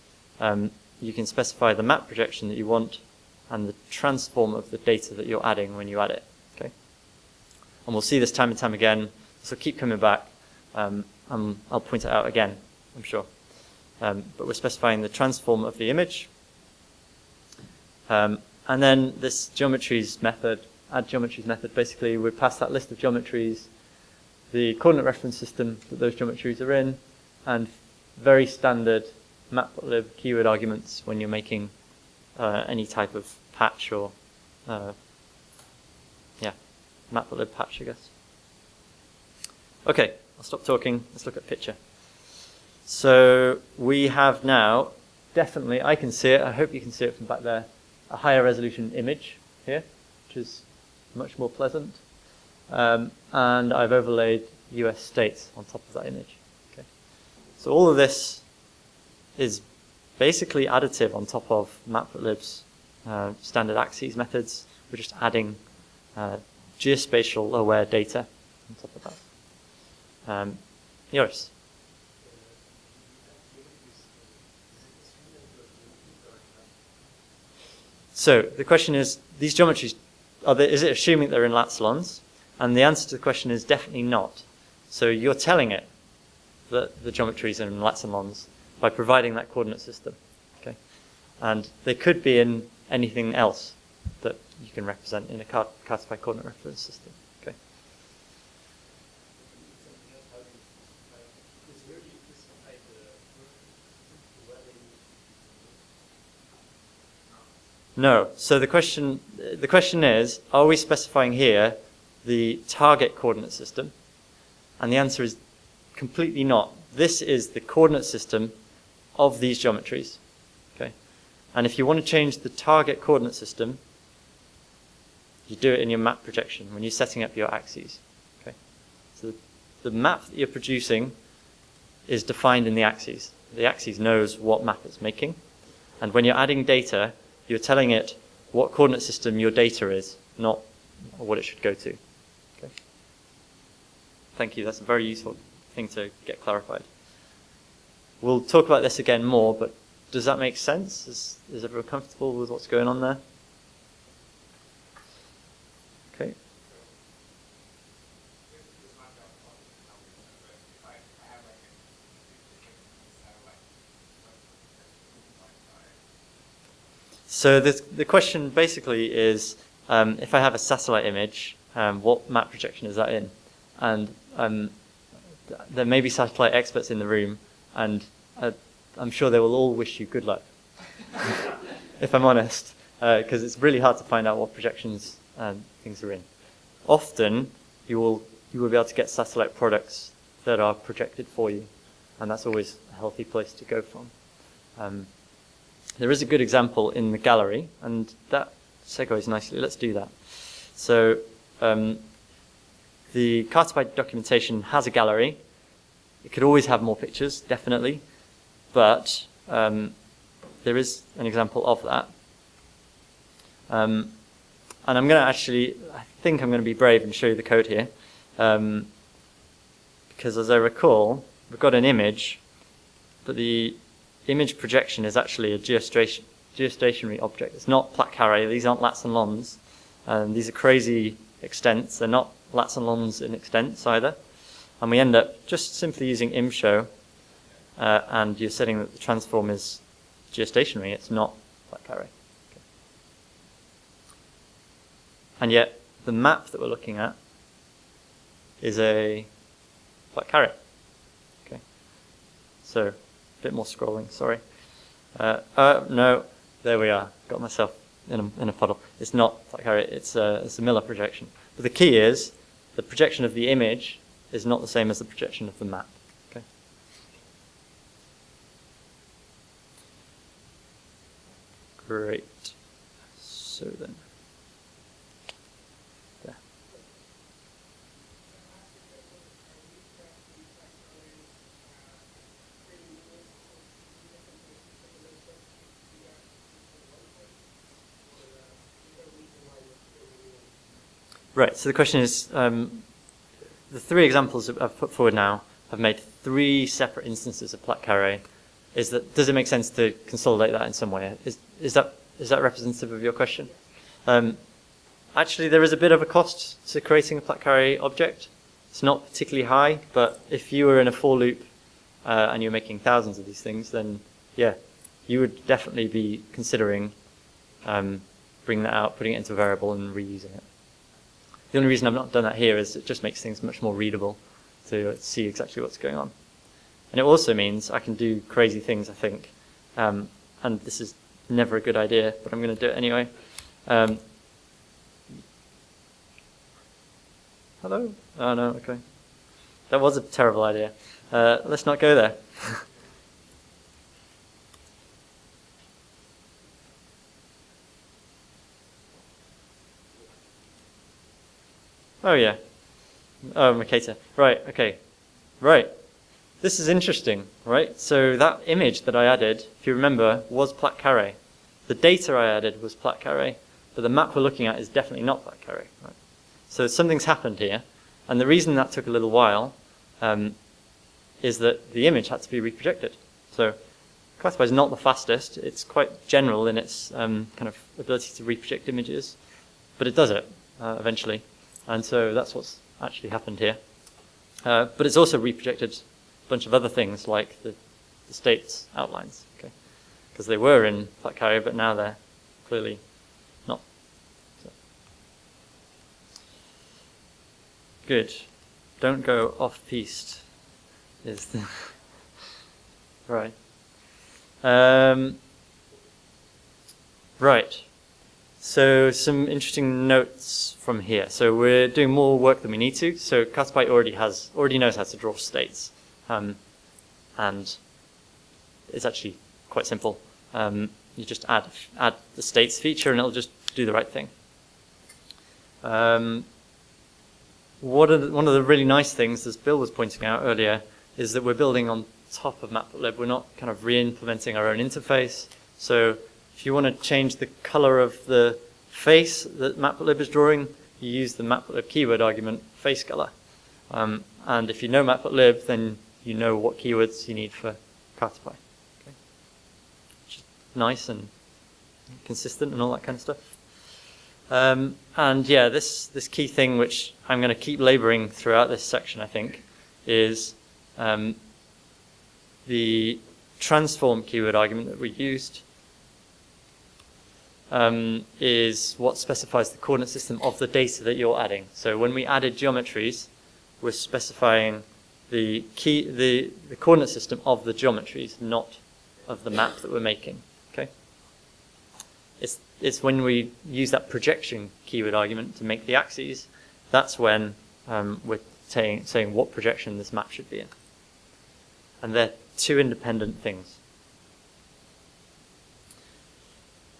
you can specify the map projection that you want and the transform of the data that you're adding when you add it. Okay, and we'll see this time and time again. So keep coming back. I'll point it out again, I'm sure. But we're specifying the transform of the image. And then this geometries method, add geometries method, basically we pass that list of geometries, the coordinate reference system that those geometries are in, and very standard matplotlib keyword arguments when you're making any type of patch or, matplotlib patch, I guess. Okay, I'll stop talking. Let's look at picture. So we have now definitely, I can see it, I hope you can see it from back there, a higher resolution image here, which is much more pleasant. And I've overlaid US states on top of that image. Okay. So all of this is basically additive on top of Matplotlib's standard axes methods. We're just adding geospatial aware data on top of that. Yours. So the question is, these geometries, is it assuming they're in lat-salons? And the answer to the question is definitely not. So you're telling it that the geometries are in lat-salons by providing that coordinate system. Okay, and they could be in anything else that you can represent in a Cartopy coordinate reference system. Okay. No. So the question is, are we specifying here the target coordinate system? And the answer is completely not. This is the coordinate system of these geometries. Okay. And if you want to change the target coordinate system, you do it in your map projection when you're setting up your axes. Okay. So the map that you're producing is defined in the axes. The axes knows what map it's making. And when you're adding data, you're telling it what coordinate system your data is, not what it should go to. Okay. Thank you. That's a very useful thing to get clarified. We'll talk about this again more, but does that make sense? Is everyone comfortable with what's going on there? Okay. So the question basically is, if I have a satellite image, what map projection is that in? And there may be satellite experts in the room, and I'm sure they will all wish you good luck, if I'm honest, because it's really hard to find out what projections things are in. Often, you will be able to get satellite products that are projected for you, and that's always a healthy place to go from. There is a good example in the gallery, and that segues nicely. Let's do that. So the Cartopy documentation has a gallery. It could always have more pictures, definitely, but there is an example of that. And I'm going to I think I'm going to be brave and show you the code here, because as I recall, we've got an image, but the image projection is actually a geostationary object. It's not plat carré. These aren't lats and lons. These are crazy extents. They're not lats and lons in extents either. And we end up just simply using imshow, and you're setting that the transform is geostationary. It's not plat carré. Okay. And yet the map that we're looking at is a plat carré. Okay. So a bit more scrolling, sorry. No, there we are. Got myself in a puddle. It's not plat carré, it's a Miller projection. But the key is the projection of the image is not the same as the projection of the map. Okay. Great. So then, there. Right, so the question is, the three examples I've put forward now have made three separate instances of plat carré. Does it make sense to consolidate that in some way? Is that representative of your question? Actually, there is a bit of a cost to creating a plat carré object. It's not particularly high, but if you were in a for loop and you're making thousands of these things, then yeah, you would definitely be considering bringing that out, putting it into a variable and reusing it. The only reason I've not done that here is it just makes things much more readable to see exactly what's going on. And it also means I can do crazy things, I think. And this is never a good idea, but I'm going to do it anyway. Hello? Oh, no, okay. That was a terrible idea. Let's not go there. Oh yeah. Oh, Mercator. Right. Okay. Right. This is interesting, right? So that image that I added, if you remember, was plat carré. The data I added was plat carré, but the map we're looking at is definitely not plat carré. Right? So something's happened here, and the reason that took a little while is that the image had to be reprojected. So Cartopy is not the fastest. It's quite general in its kind of ability to reproject images, but it does it eventually, and so that's what's actually happened here. But it's also reprojected a bunch of other things like the states outlines, okay? Because they were in plat carré, but now they're clearly not. So. Good. Don't go off-piste is the right. Right. So some interesting notes from here. So we're doing more work than we need to. So Cartopy already knows how to draw states, and it's actually quite simple. You just add the states feature, and it'll just do the right thing. One of the really nice things, as Bill was pointing out earlier, is that we're building on top of Matplotlib. We're not kind of re-implementing our own interface. So if you want to change the color of the face that Matplotlib is drawing, you use the Matplotlib keyword argument face color. And if you know Matplotlib, then you know what keywords you need for Cartopy. Okay. Which is nice and consistent and all that kind of stuff. And yeah, this key thing, which I'm going to keep laboring throughout this section, I think, is the transform keyword argument that we used is what specifies the coordinate system of the data that you're adding. So when we added geometries, we're specifying the coordinate system of the geometries, not of the map that we're making. Okay. It's when we use that projection keyword argument to make the axes, that's when we're saying what projection this map should be in. And they're two independent things.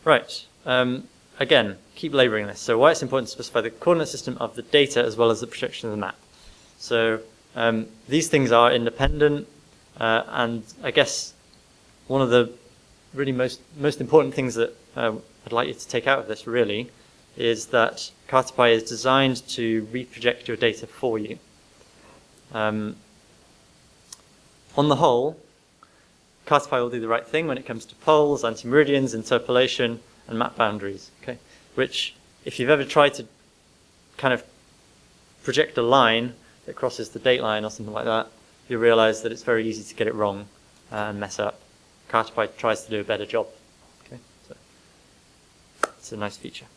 Right. Again, keep laboring this. So why it's important to specify the coordinate system of the data as well as the projection of the map. So these things are independent, and I guess one of the really most important things that I'd like you to take out of this really is that Cartopy is designed to reproject your data for you. On the whole, Cartopy will do the right thing when it comes to poles, antimeridians, interpolation, and map boundaries. Okay, which, if you've ever tried to kind of project a line that crosses the dateline or something like that, you realize that it's very easy to get it wrong and mess up. Cartopy tries to do a better job. Okay, so it's a nice feature.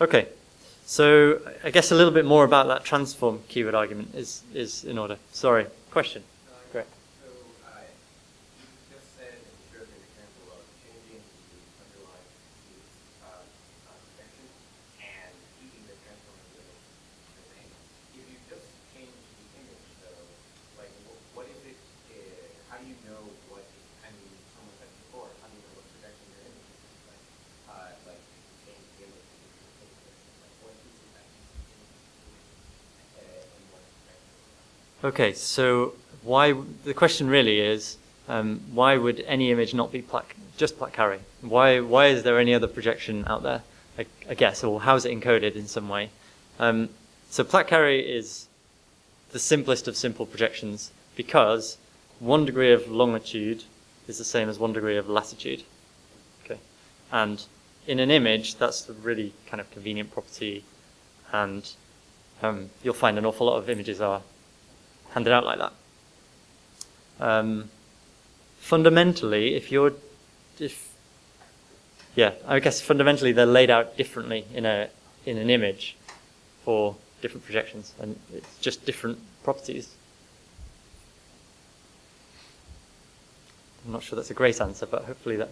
Okay, so I guess a little bit more about that transform keyword argument is in order. Sorry, question. Great. So you just said that you showed an example of changing the underlying projection and keeping the transform the same. If you just change the image, though, like what is it? How do you know what? I mean, someone said before, how do you know what projection your image is? Like if you change the image, like what is it that and what projection? Okay, so the question really is, why would any image not be just plat carré? Why is there any other projection out there? I guess, or how is it encoded in some way? So plat carré is the simplest of simple projections because 1 degree of longitude is the same as 1 degree of latitude. Okay, and in an image, that's a really kind of convenient property, and you'll find an awful lot of images are handed out like that. Fundamentally, I guess fundamentally they're laid out differently in an image for different projections, and it's just different properties. I'm not sure that's a great answer, but hopefully that.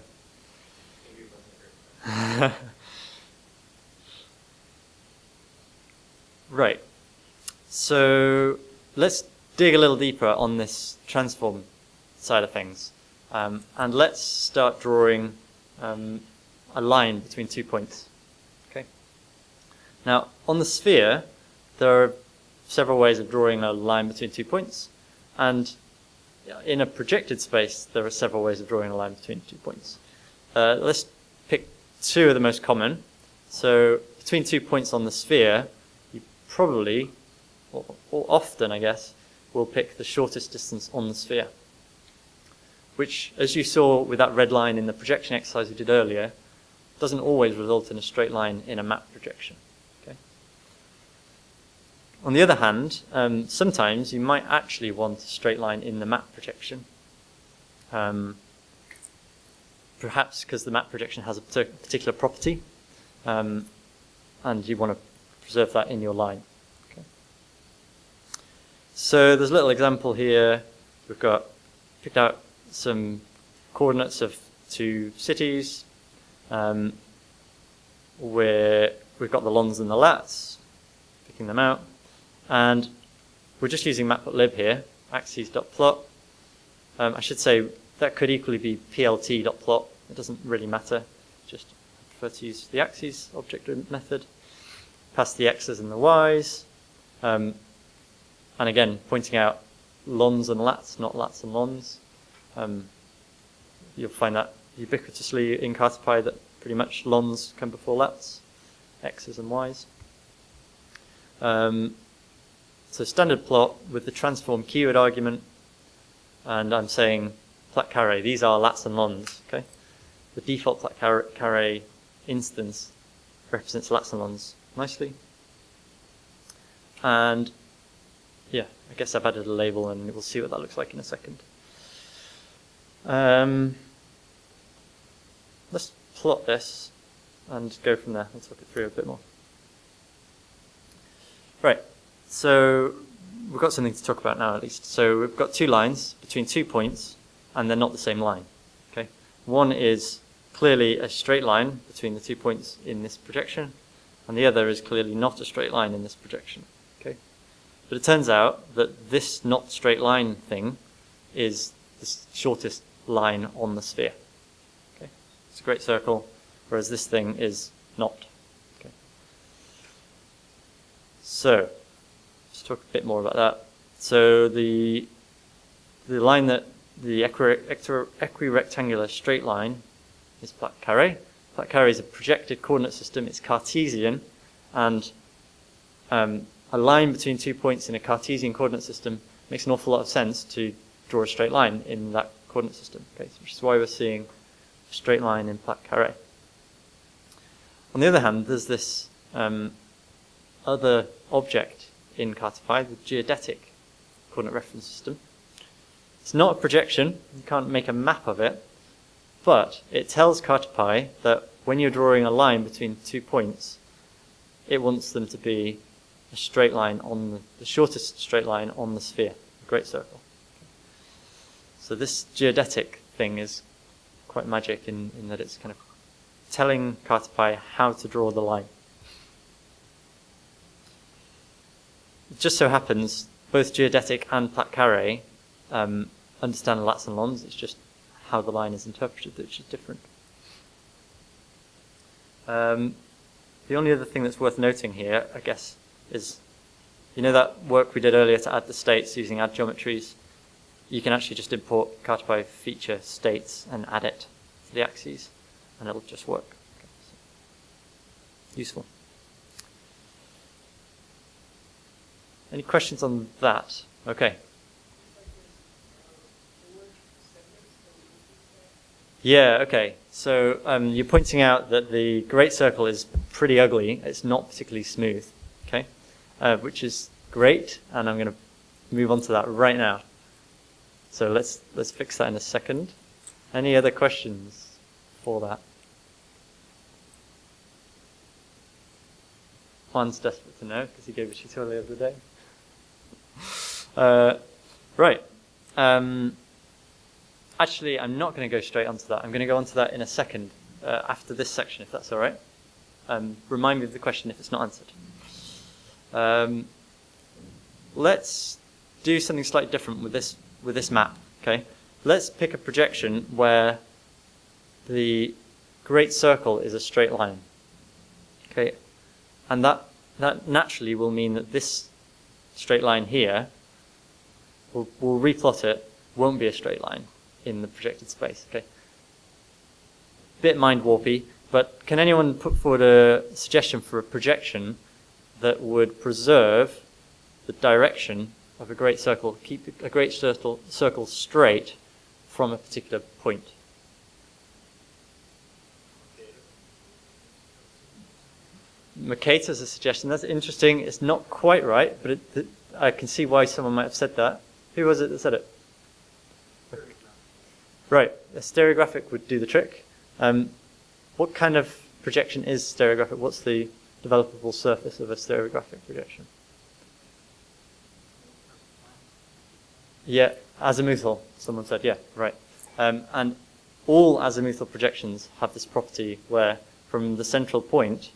Right. So let's dig a little deeper on this transform side of things. And let's start drawing a line between 2 points. Okay. Now, on the sphere, there are several ways of drawing a line between 2 points, and in a projected space, there are several ways of drawing a line between 2 points. Let's pick two of the most common. So between 2 points on the sphere, you probably, or often, I guess, will pick the shortest distance on the sphere, which, as you saw with that red line in the projection exercise we did earlier, doesn't always result in a straight line in a map projection. Okay. On the other hand, sometimes you might actually want a straight line in the map projection, perhaps because the map projection has a particular property, and you want to preserve that in your line. Okay. So there's a little example here. We've got picked out some coordinates of two cities, where we've got the longs and the lats, picking them out, and we're just using matplotlib here, axes.plot. I should say that could equally be plt.plot. It doesn't really matter, just prefer to use the axes object method, pass the x's and the y's, and again pointing out lons and lats, not lats and lons. You'll find that ubiquitously in Cartopy that pretty much lons come before lats, x's and y's. So standard plot with the transform keyword argument, and I'm saying plat carré, these are lats and lons. Okay, the default plat carré instance represents lats and lons nicely. And yeah, I guess I've added a label, and we'll see what that looks like in a second. Let's plot this and go from there. Let's look it through a bit more. Right, so we've got something to talk about now at least. So we've got two lines between 2 points, and they're not the same line. Okay, one is clearly a straight line between the 2 points in this projection, and the other is clearly not a straight line in this projection. Okay, but it turns out that this not straight line thing is the shortest line on the sphere. Okay, it's a great circle, whereas this thing is not. Okay, so let's talk a bit more about that. So the line that the equirectangular straight line is plat carré. Plat carré is a projected coordinate system. It's Cartesian, and a line between 2 points in a Cartesian coordinate system makes an awful lot of sense to draw a straight line in that coordinate system. Okay, which is why we're seeing a straight line in plat carré. On the other hand, there's this other object in Cartopy, the geodetic coordinate reference system. It's not a projection, you can't make a map of it, but it tells Cartopy that when you're drawing a line between 2 points, it wants them to be a straight line on the shortest straight line on the sphere, a great circle. So this geodetic thing is quite magic in that it's kind of telling Cartopy how to draw the line. It just so happens both geodetic and plat carré understand lats and lons. It's just how the line is interpreted which is different. The only other thing that's worth noting here, I guess, is you know that work we did earlier to add the states using add geometries? You can actually just import Cartopy feature states and add it to the axes, and it'll just work. Okay, so useful. Any questions on that? Okay. Yeah, okay. So you're pointing out that the great circle is pretty ugly. It's not particularly smooth, okay? Which is great, and I'm going to move on to that right now. So let's fix that in a second. Any other questions for that? Juan's desperate to know because he gave a tutorial the other day. Right. Actually, I'm not going to go straight onto that. I'm going to go onto that in a second after this section, if that's all right. Remind me of the question if it's not answered. Let's do something slightly different with this map. Okay. let's pick a projection where the great circle is a straight line. Okay, and that naturally will mean that this straight line here, we'll replot it, won't be a straight line in the projected space. Okay, bit mind warpy, but can anyone put forward a suggestion for a projection that would preserve the direction of a great circle, keep a great circle straight from a particular point? Mercator's a suggestion. That's interesting. It's not quite right, but I can see why someone might have said that. Who was it that said it? Right. A stereographic would do the trick. What kind of projection is stereographic? What's the developable surface of a stereographic projection? Yeah, azimuthal, someone said. Yeah, right. And all azimuthal projections have this property where from the central point,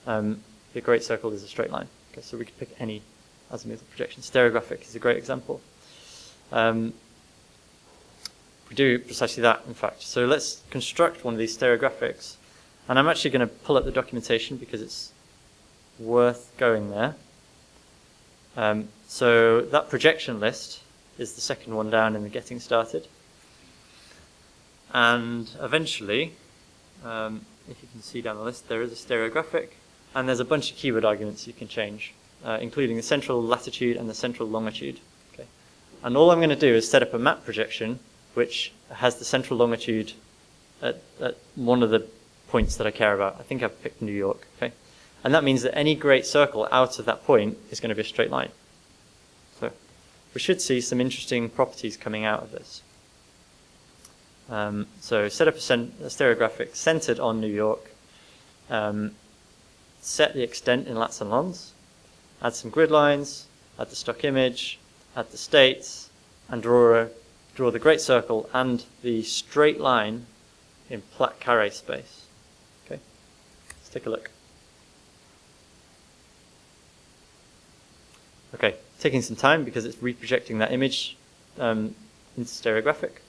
the great circle is a straight line. Okay, so we could pick any azimuthal projection. Stereographic is a great example. We do precisely that, in fact. So let's construct one of these stereographics. And I'm actually going to pull up the documentation because it's worth going there. So that projection list is the second one down in the getting started. And eventually, if you can see down the list, there is a stereographic. And there's a bunch of keyword arguments you can change, including the central latitude and the central longitude. Okay. And all I'm going to do is set up a map projection which has the central longitude at one of the points that I care about. I think I've picked New York. Okay. And that means that any great circle out of that point is going to be a straight line. So we should see some interesting properties coming out of this. So set up a stereographic centered on New York. Set the extent in lats and longs, add some grid lines, add the stock image, add the states, and draw the great circle and the straight line in Plat Carré space. Okay, let's take a look. Okay, taking some time because it's reprojecting that image into stereographic,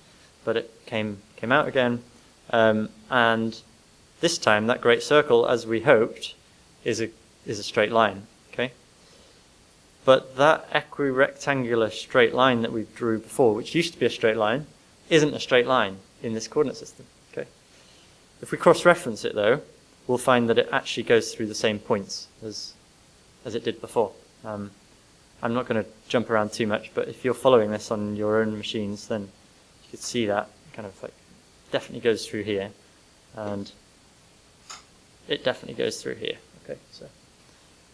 but it came out again, and this time that great circle, as we hoped, is a straight line, okay? But that equirectangular straight line that we drew before, which used to be a straight line, isn't a straight line in this coordinate system, okay? If we cross-reference it, though, we'll find that it actually goes through the same points as it did before. I'm not going to jump around too much, but if you're following this on your own machines, then you could see that kind of like definitely goes through here, and it definitely goes through here. Okay, so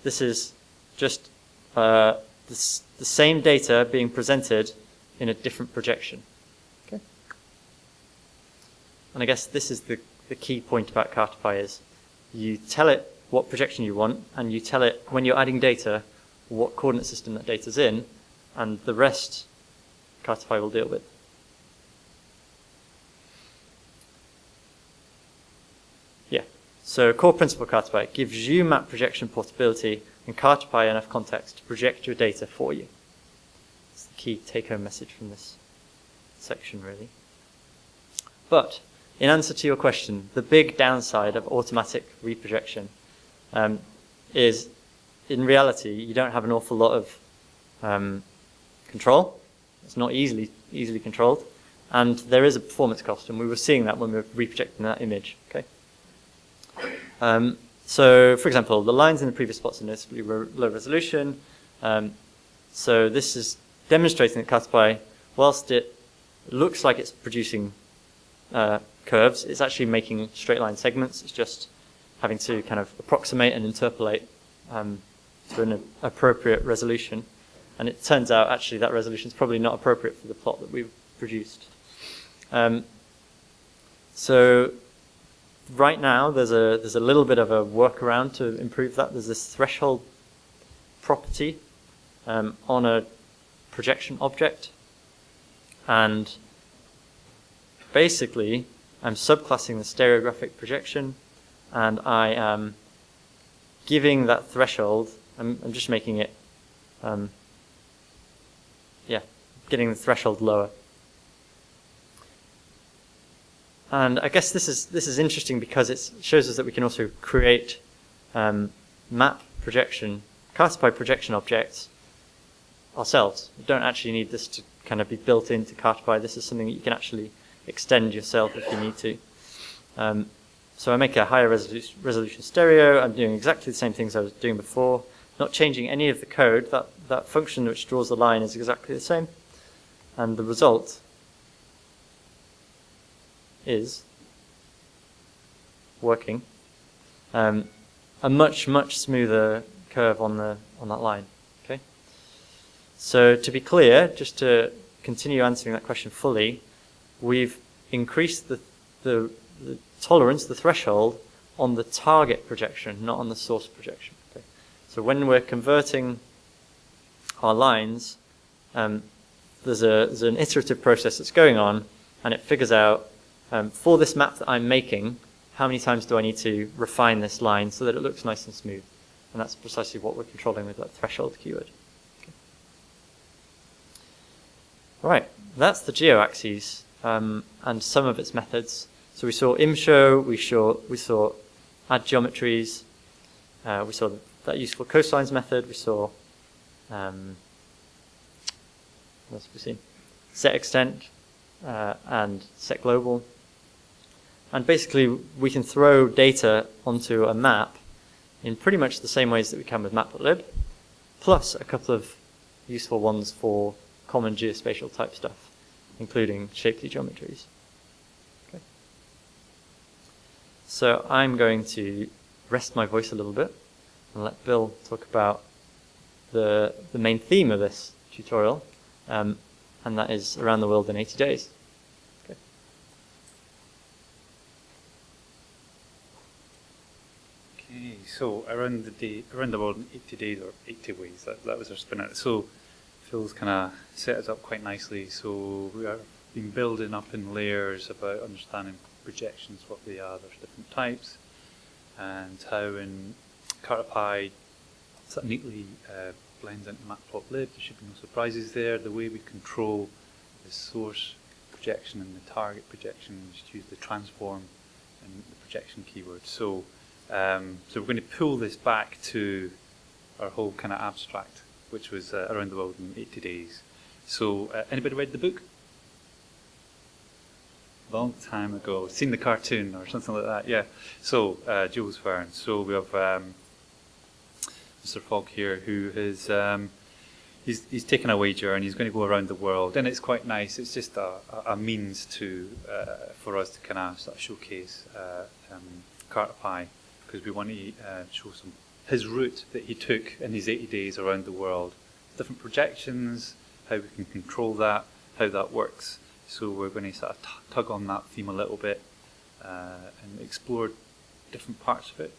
this is just the same data being presented in a different projection. Okay, and I guess this is the key point about Cartopy is you tell it what projection you want, and you tell it when you're adding data what coordinate system that data's in, and the rest Cartopy will deal with. Yeah. So core principle Cartopy gives you map projection portability and Cartopy enough context to project your data for you. That's the key take-home message from this section, really. But in answer to your question, the big downside of automatic reprojection is, in reality, you don't have an awful lot of control. It's not easily controlled, and there is a performance cost, and we were seeing that when we were reprojecting that image. Okay. So, for example, the lines in the previous spots are noticeably low resolution. So this is demonstrating that Cartopy, whilst it looks like it's producing curves, it's actually making straight line segments. It's just having to kind of approximate and interpolate to an appropriate resolution. And it turns out, actually, that resolution is probably not appropriate for the plot that we've produced. So right now, there's a little bit of a workaround to improve that. There's this threshold property on a projection object. And basically, I'm subclassing the stereographic projection, and I am giving that threshold, I'm just making it, getting the threshold lower. And I guess this is interesting because it shows us that we can also create map projection, Cartopy projection objects ourselves. You don't actually need this to kind of be built into Cartopy. This is something that you can actually extend yourself if you need to. So I make a higher resolution stereo. I'm doing exactly the same things I was doing before, not changing any of the code. That function which draws the line is exactly the same. And the result is working. A much smoother curve on that line. Okay. So to be clear, just to continue answering that question fully, we've increased the tolerance, the threshold, on the target projection, not on the source projection. Okay. So when we're converting our lines, there's an iterative process that's going on, and it figures out for this map that I'm making, how many times do I need to refine this line so that it looks nice and smooth? And that's precisely what we're controlling with that threshold keyword. Okay. Right, that's the geo-axes and some of its methods. So we saw imshow, we saw add geometries, we saw that useful coastlines method, we saw what else have we seen? Set extent and set global. And basically we can throw data onto a map in pretty much the same ways that we can with matplotlib, plus a couple of useful ones for common geospatial type stuff, including shapely geometries. Okay. So I'm going to rest my voice a little bit and let Bill talk about the main theme of this tutorial, and that is around the world in 80 days. Okay. Okay, so around the world in 80 days or 80 ways. That was our spin out. So Phil's kind of set us up quite nicely. So we have been building up in layers about understanding projections, what they are. There's different types, and how in Cartopy that neatly blends into matplotlib. There should be no surprises there. The way we control the source projection and the target projection is to use the transform and the projection keyword. So we're going to pull this back to our whole kind of abstract, which was around the world in 80 days. So anybody read the book? Long time ago. Seen the cartoon or something like that, yeah. So Jules Verne. So we have Mr. Fogg here, who is he's taken a wager and he's going to go around the world, and it's quite nice. It's just a means to for us to kind of sort of showcase Cartopy, because we want to show his route that he took in his 80 days around the world, different projections, how we can control that, how that works. So we're going to sort of tug on that theme a little bit and explore different parts of it.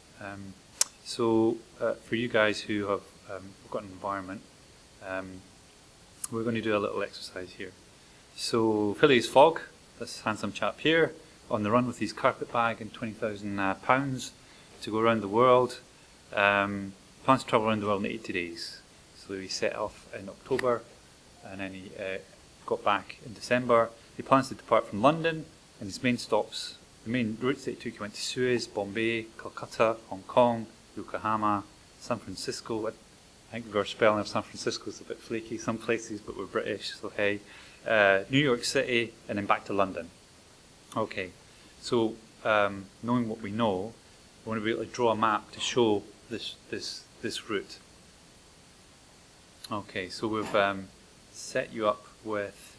So for you guys who have got an environment, we're going to do a little exercise here. So Phileas Fogg, this handsome chap here, on the run with his carpet bag and £20,000 to go around the world, plans to travel around the world in 80 days. So he set off in October, and then he got back in December. He plans to depart from London, and his main stops, the main routes that he took, he went to Suez, Bombay, Calcutta, Hong Kong, Yokohama, San Francisco. I think our spelling of San Francisco is a bit flaky some places, but we're British, so hey. New York City, and then back to London. Okay, so knowing what we know, we want to be able to draw a map to show this route. Okay, so we've set you up with,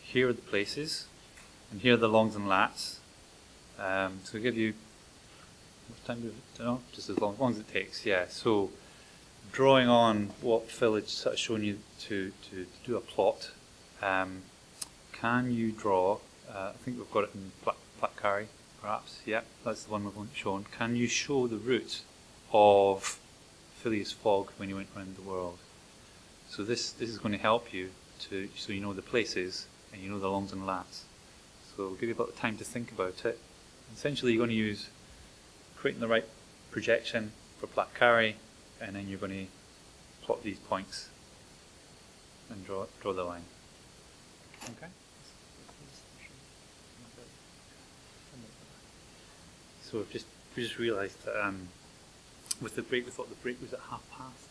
here are the places, and here are the longs and lats. So we give you, what time do you know? Just as long as it takes, yeah. So drawing on what Phil had sort of shown you to do a plot, can you draw, I think we've got it in Black Carry, perhaps, yeah, that's the one we've shown. Can you show the route of Phileas Fogg when he went around the world? So this is going to help you so you know the places and you know the longs and lats. So we'll give you a bit of time to think about it. Essentially, you're going to use creating the right projection for Black Carry, and then you're going to plot these points and draw the line. Okay. So we just realised that with the break, we thought the break was at 1/2 past,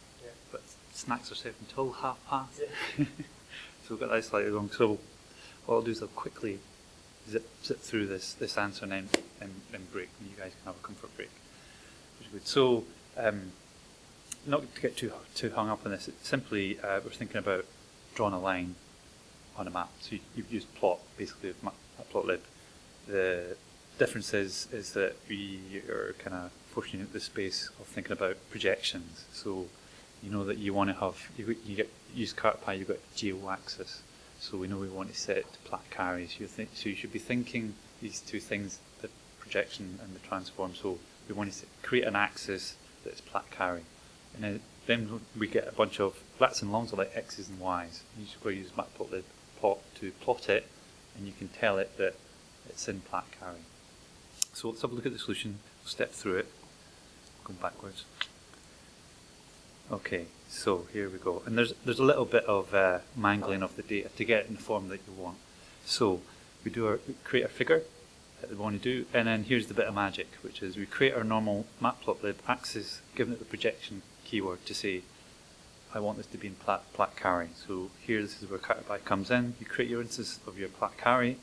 but snacks are served until 1/2 past. So we've got that slightly wrong. So what I'll do is I'll quickly zip through this answer and then break, and you guys can have a comfort break. Which is good. So not to get too hung up on this, it's simply we're thinking about drawing a line on a map. So you've used plot, basically, with Matplotlib. The difference is that we are kind of forcing out the space of thinking about projections. So you know that you want to have, use Cartopy, you've got geo-axis. So we know we want to set it to plat carries. So you should be thinking these two things, the projection and the transform. So we want to create an axis that's plat carry. And then we get a bunch of flats and longs are like x's and y's. You just go use Matplotlib to plot it, and you can tell it that it's in plat carry. So let's have a look at the solution. We'll step through it. Go backwards. Okay, so here we go. And there's a little bit of mangling of the data to get it in the form that you want. So we create our figure that we want to do, and then here's the bit of magic, which is we create our normal Matplotlib axis, given it the projection keyword to say, I want this to be in plat carry. So here, this is where Cartopy comes in. You create your instance of your plat carry,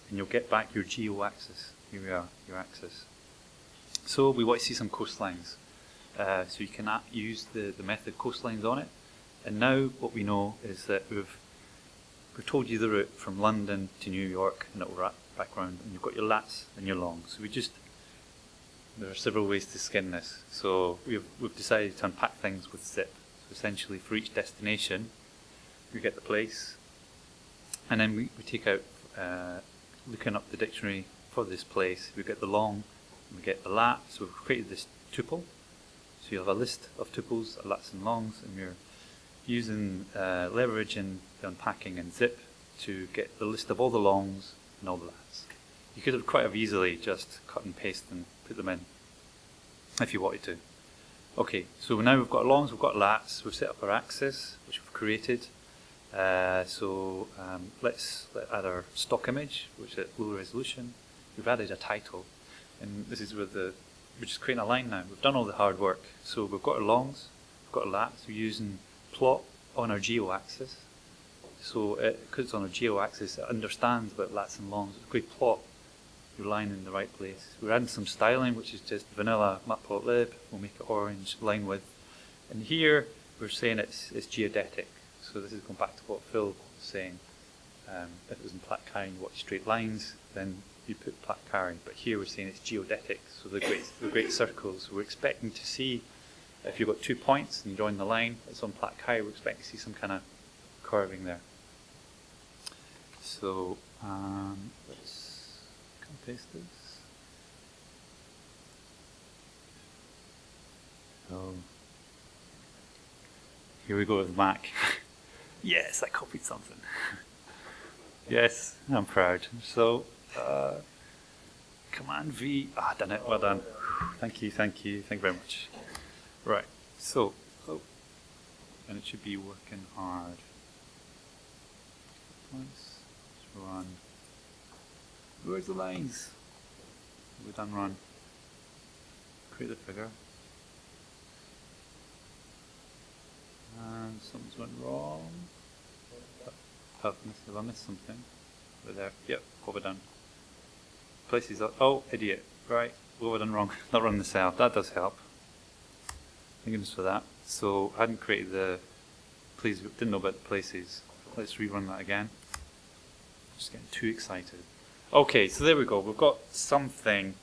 and you'll get back your geo axis. Here we are, your axis. So we want to see some coastlines. So you can use the method coastlines on it. And now what we know is that we've told you the route from London to New York, and it will wrap back around, and you've got your lats and your longs. So there are several ways to skin this. So we've decided to unpack things with zip. So essentially for each destination, we get the place, and then we take out, looking up the dictionary for this place, we get the long, and we get the lat. So we've created this tuple. So you have a list of tuples, lats and longs, and we're using leverage and the unpacking and zip to get the list of all the longs and all the lats. You could have quite have easily just cut and paste and put them in if you wanted to. Okay, so now we've got longs, we've got lats, we've set up our axis, which we've created. Let's add our stock image, which is at low resolution. We've added a title, and this is where we're just creating a line now. We've done all the hard work. So we've got our longs, we've got our lats, we're using plot on our geo axis. So because it's on our geo axis, it understands about lats and longs. If we plot your line in the right place. We're adding some styling, which is just vanilla Matplotlib. We'll make it orange line width. And here we're saying it's geodetic. So this is going back to what Phil was saying. If it was in plat carry and you watch straight lines, then you put plat carry. But here we're saying it's geodetic. So the great circles. We're expecting to see, if you've got 2 points and you join the line, it's on plat carry, we're expecting to see some kind of curving there. So let's paste this. So here we go with Mac. Yes, I copied something. Yes, I'm proud. So Command V. Done it. Well done. Thank you very much. Right. So and it should be working hard. Let's run. Where's the lines? We're done run. Create the figure. And something's went wrong. Have I missed something? Over there. Yep, what have I done? Places up. Oh, idiot. Right, what have I done wrong? Not run the cell. That does help. Thank goodness for that. So I hadn't created didn't know about the places. Let's rerun that again. Just getting too excited. Okay, so there we go. We've got something.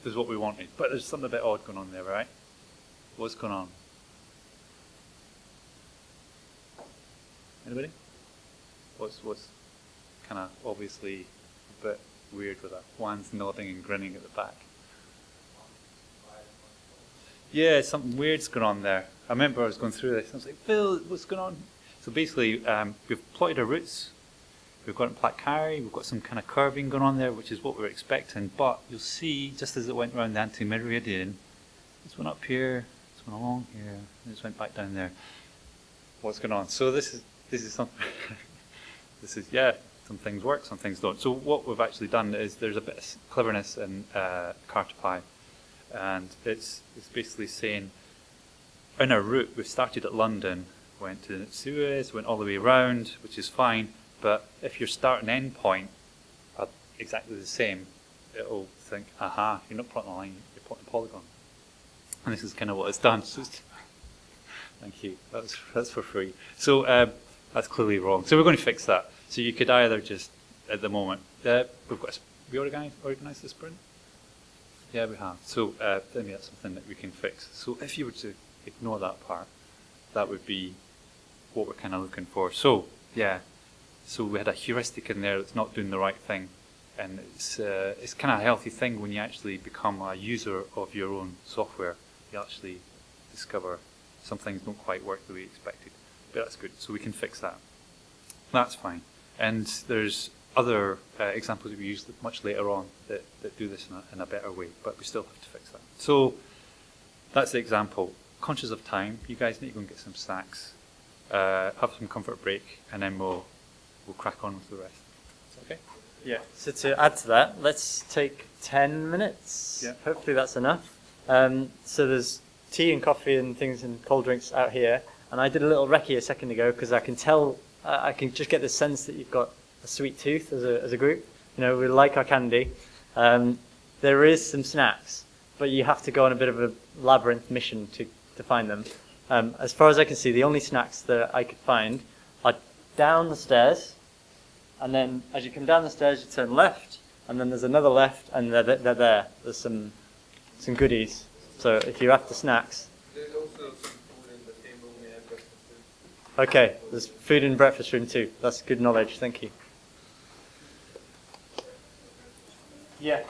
This is what we wanted. But there's something a bit odd going on there, right? What's going on? Anybody? What's kind of obviously a bit weird with that? Juan's nodding and grinning at the back. Yeah, something weird's going on there. I remember I was going through this. I was like, Phil, what's going on? So basically, we've plotted our routes. We've got in plat carry. We've got some kind of curving going on there, which is what we're expecting. But you'll see, just as it went around the antimeridian, this went up here, this went along here, and this went back down there. What's going on? So this is something. Some things work, some things don't. So what we've actually done is there's a bit of cleverness in Cartopy, and it's basically saying in our route we started at London, went to Suez, went all the way around, which is fine. But if your start and end point are exactly the same, it'll think, aha, you're not plotting a line, you're plotting a polygon. And this is kind of what it's done. So thank you. That's for free. So that's clearly wrong. So we're going to fix that. So you could either just, at the moment, we've got we organise the sprint? Yeah, we have. So maybe that's something that we can fix. So if you were to ignore that part, that would be what we're kind of looking for. So yeah, so we had a heuristic in there that's not doing the right thing, and it's kind of a healthy thing when you actually become a user of your own software. You actually discover some things don't quite work the way you expected, but that's good. So we can fix that. That's fine. And there's other examples that we use much later on that do this in a better way, but we still have to fix that. So that's the example. Conscious of time, you guys need to go and get some snacks, have some comfort break, and then we'll crack on with the rest. Is that okay? Yeah. So to add to that, let's take 10 minutes. Yeah. Hopefully that's enough. So there's tea and coffee and things and cold drinks out here. And I did a little recce a second ago because I can tell, I can just get the sense that you've got a sweet tooth as a group. You know, we like our candy. There is some snacks, but you have to go on a bit of a labyrinth mission to find them. As far as I can see, the only snacks that I could find are down the stairs, and then as you come down the stairs, you turn left, and then there's another left, and they're there. There's some goodies. So if you're after snacks, There's also some food in the same room we have breakfast in. okay, there's food in breakfast room too. That's good knowledge. Thank you. Yeah.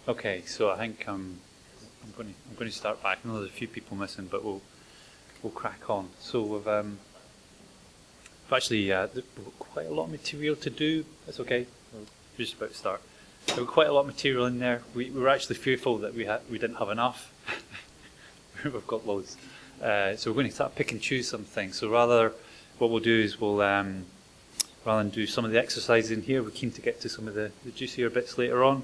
Okay, so I think I'm going to start back. I know there's a few people missing, but we'll crack on. So we've actually we've got quite a lot of material to do. That's okay. We're just about to start. We've got quite a lot of material in there. We were actually fearful that we didn't have enough. We've got loads. So we're going to start pick and choose some things. So what we'll do is we'll rather than do some of the exercises in here, we're keen to get to some of the juicier bits later on.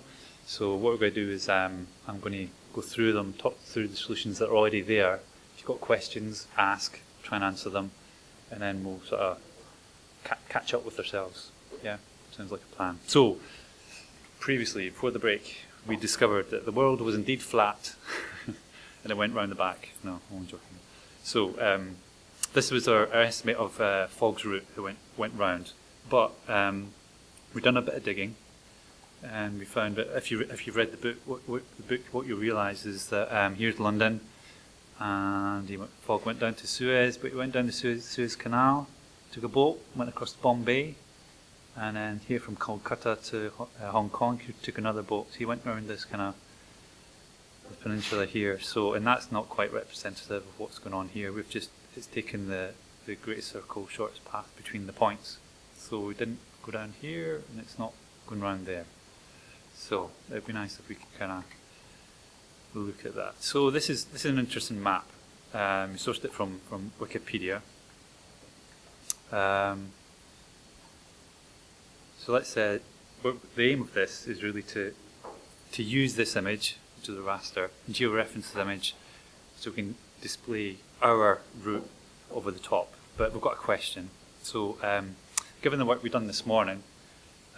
So what we're going to do is I'm going to go through them, talk through the solutions that are already there. If you've got questions, ask, try and answer them, and then we'll sort of catch up with ourselves. Yeah, sounds like a plan. So previously, before the break, we discovered that the world was indeed flat, and it went round the back. No, I'm only joking. So this was our estimate of Fogg's route that went round, but we've done a bit of digging. And we found that if you've read the book, what you realise is that here's London, and Fogg went down to Suez, but he went down the Suez Canal, took a boat, went across to Bombay, and then here from Calcutta to Hong Kong, he took another boat. So he went around this kind of peninsula here. So, and that's not quite representative of what's going on here. It's taken the greatest circle, shortest path between the points. So we didn't go down here, and it's not going round there. So it'd be nice if we could kind of look at that. So this is an interesting map. We sourced it from Wikipedia. So let's say the aim of this is really to use this image, which is a raster, georeference the image, so we can display our route over the top. But we've got a question. So given the work we've done this morning,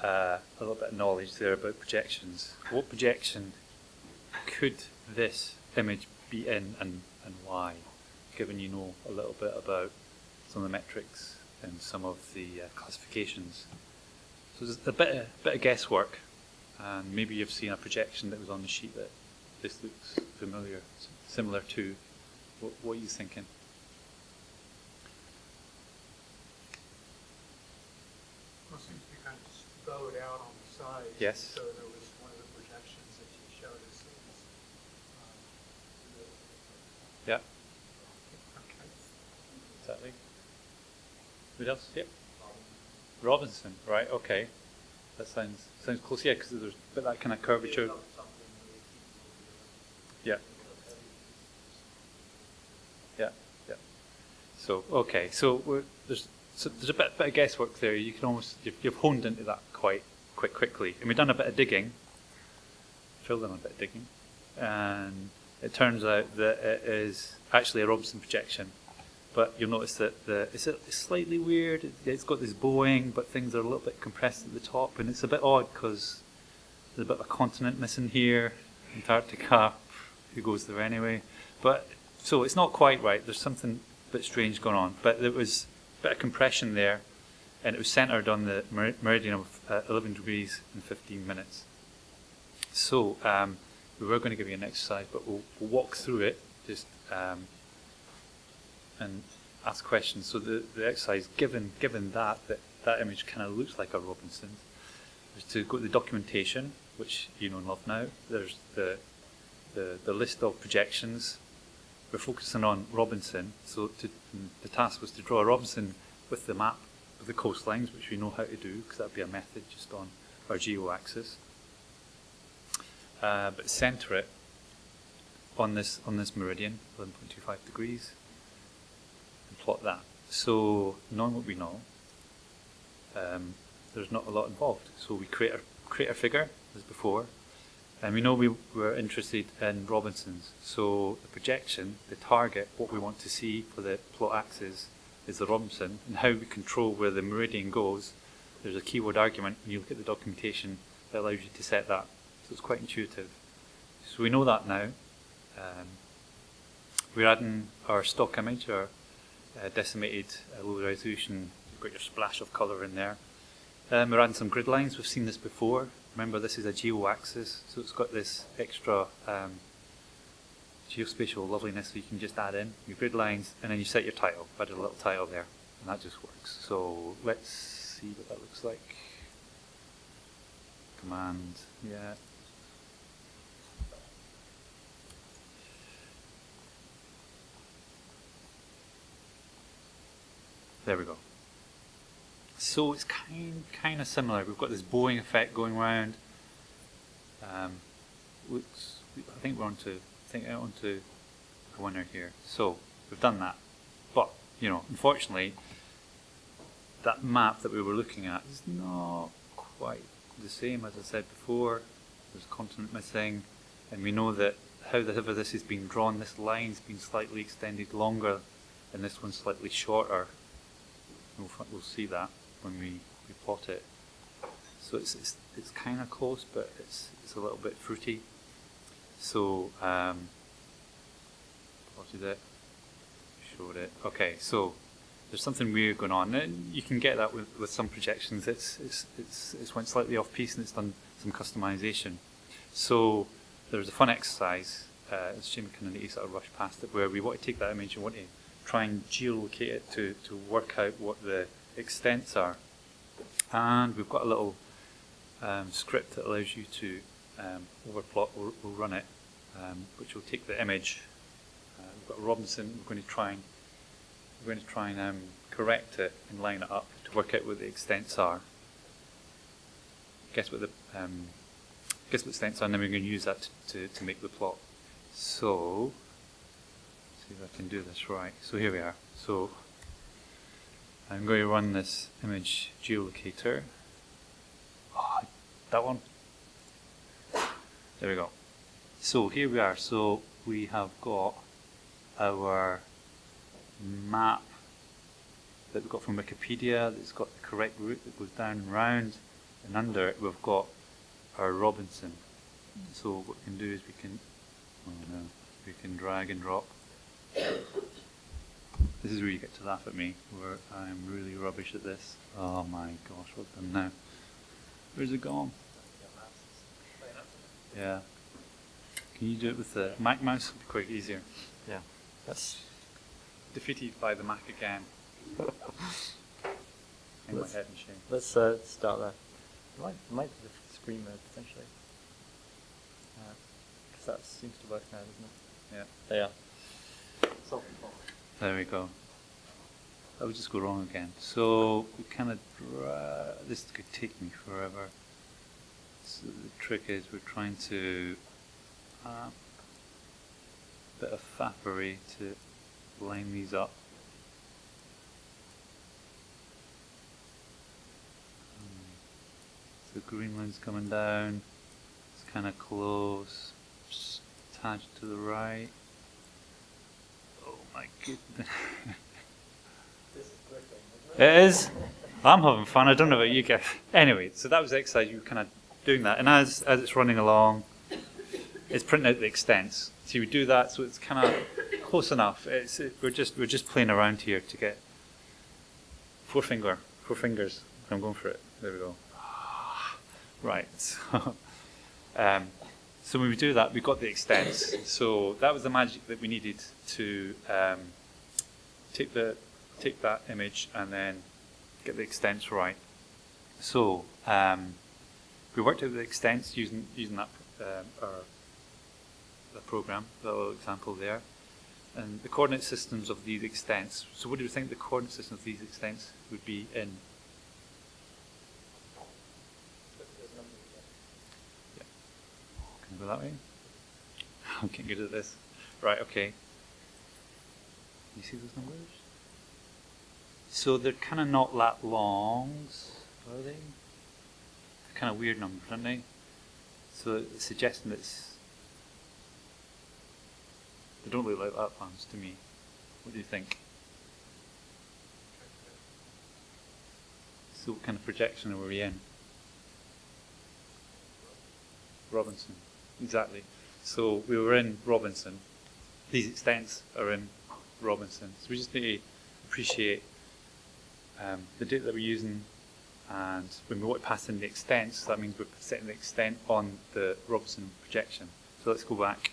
a little bit of knowledge there about projections. What projection could this image be in, and why? Given you know a little bit about some of the metrics and some of the classifications. So there's a bit of guesswork, and maybe you've seen a projection that was on the sheet that this looks familiar, similar to. What are you thinking? Well, it seems to be kind of bowed out on the side. Yes. So there was one of the projections that you showed us. Yeah. Okay. Exactly. Who else? Yep. Robinson. Right. Okay. That sounds close. Yeah, because there's a bit that kind of curvature. Yeah. Yeah, yeah. So, okay, so there's a bit of guesswork there. You can almost, you've honed into that quite quickly. And we've done a bit of digging, filled in a bit of digging, and it turns out that it is actually a Robinson projection. But you'll notice that it's slightly weird. It's got this bowing, but things are a little bit compressed at the top, and it's a bit odd because there's a bit of a continent missing here, Antarctica. Who goes there anyway? But so it's not quite right. There's something a bit strange going on. But there was a bit of compression there, and it was centered on the meridian of 11 degrees and 15 minutes. So we were going to give you an exercise, but we'll walk through it just and ask questions. So the exercise, given that image kind of looks like a Robinson, is to go to the documentation, which you know and love now. There's the list of projections. We're focusing on Robinson, so the task was to draw a Robinson with the map of the coastlines, which we know how to do, because that would be a method just on our geo-axis. But centre it on this meridian, 11.25 degrees, and plot that. So, knowing what we know, there's not a lot involved. So we create a figure, as before, and we know we were interested in Robinsons. So the projection, the target, what we want to see for the plot axis is the Robinson, and how we control where the meridian goes. There's a keyword argument when you look at the documentation that allows you to set that. So it's quite intuitive. So we know that now. We're adding our stock image, our decimated low resolution. You've got your splash of colour in there. We're adding some grid lines. We've seen this before. Remember, this is a geo-axis, so it's got this extra geospatial loveliness that you can just add in your grid lines, and then you set your title. I've added a little title there, and that just works. So let's see what that looks like. Command, yeah. There we go. So it's kind of similar. We've got this bowing effect going around. I think we're onto a winner here. So we've done that, but you know, unfortunately, that map that we were looking at is not quite the same as I said before. There's a continent missing, and we know that however this has been drawn, this line's been slightly extended longer, and this one's slightly shorter. We'll see that when we plot it. So it's kind of close, but it's a little bit fruity. So plotted it, showed it. Okay, so there's something weird going on, and you can get that with some projections. It's went slightly off piece, and it's done some customization. So there's a fun exercise. It's a shame we kind of need to sort of rush past it, where we want to take that image and want to try and geolocate it to work out what the extents are. And we've got a little script that allows you to overplot. We'll run it, which will take the image. We've got a Robinson. We're going to try and correct it and line it up to work out what the extents are. Guess what the extents are, and then we're going to use that to make the plot. So see if I can do this right. So here we are. So I'm going to run this image geolocator. Oh, that one. There we go. So here we are. So we have got our map that we got from Wikipedia that's got the correct route that goes down and round, and under it we've got our Robinson. So what we can do is we can drag and drop. This is where you get to laugh at me, where I'm really rubbish at this. Oh my gosh, what's done now? Where's it gone? Yeah. Can you do it with the Mac mouse? It'll be quite easier. Yeah. That's Defeated by the Mac again. In my head and shame. Let's start there. It might be the screen mode potentially, because that seems to work now, doesn't it? Yeah. There you are. There we go. That would just go wrong again. So we kind of this could take me forever. So the trick is we're trying to bit of fappery to line these up. So Greenland's coming down. It's kind of close. Just a tad to the right. Oh my goodness. This is gripping, isn't it? It is. I'm having fun. I don't know about you guys. Anyway, so that was the exercise. You were kind of doing that, and as it's running along, it's printing out the extents. So you do that, so it's kind of close enough. We're just playing around here to get four fingers. I'm going for it. There we go. Right. So when we do that, we got the extents. So that was the magic that we needed to take that image and then get the extents right. So we worked out the extents using that the program, the little example there, and the coordinate systems of these extents. So what do you think the coordinate system of these extents would be in? There's nothing here. Can I go that way? I'm getting good at this. Right, okay. You see those numbers? So they're kind of not that longs, are they? They're kind of weird numbers, aren't they? So it's suggesting that they don't look like that ones to me. What do you think? So what kind of projection are we in? Robinson. Exactly. So we were in Robinson. These extents are in Robinson. So we just need to appreciate the data that we're using, and when we want to pass in the extents, that means we're setting the extent on the Robinson projection. So let's go back.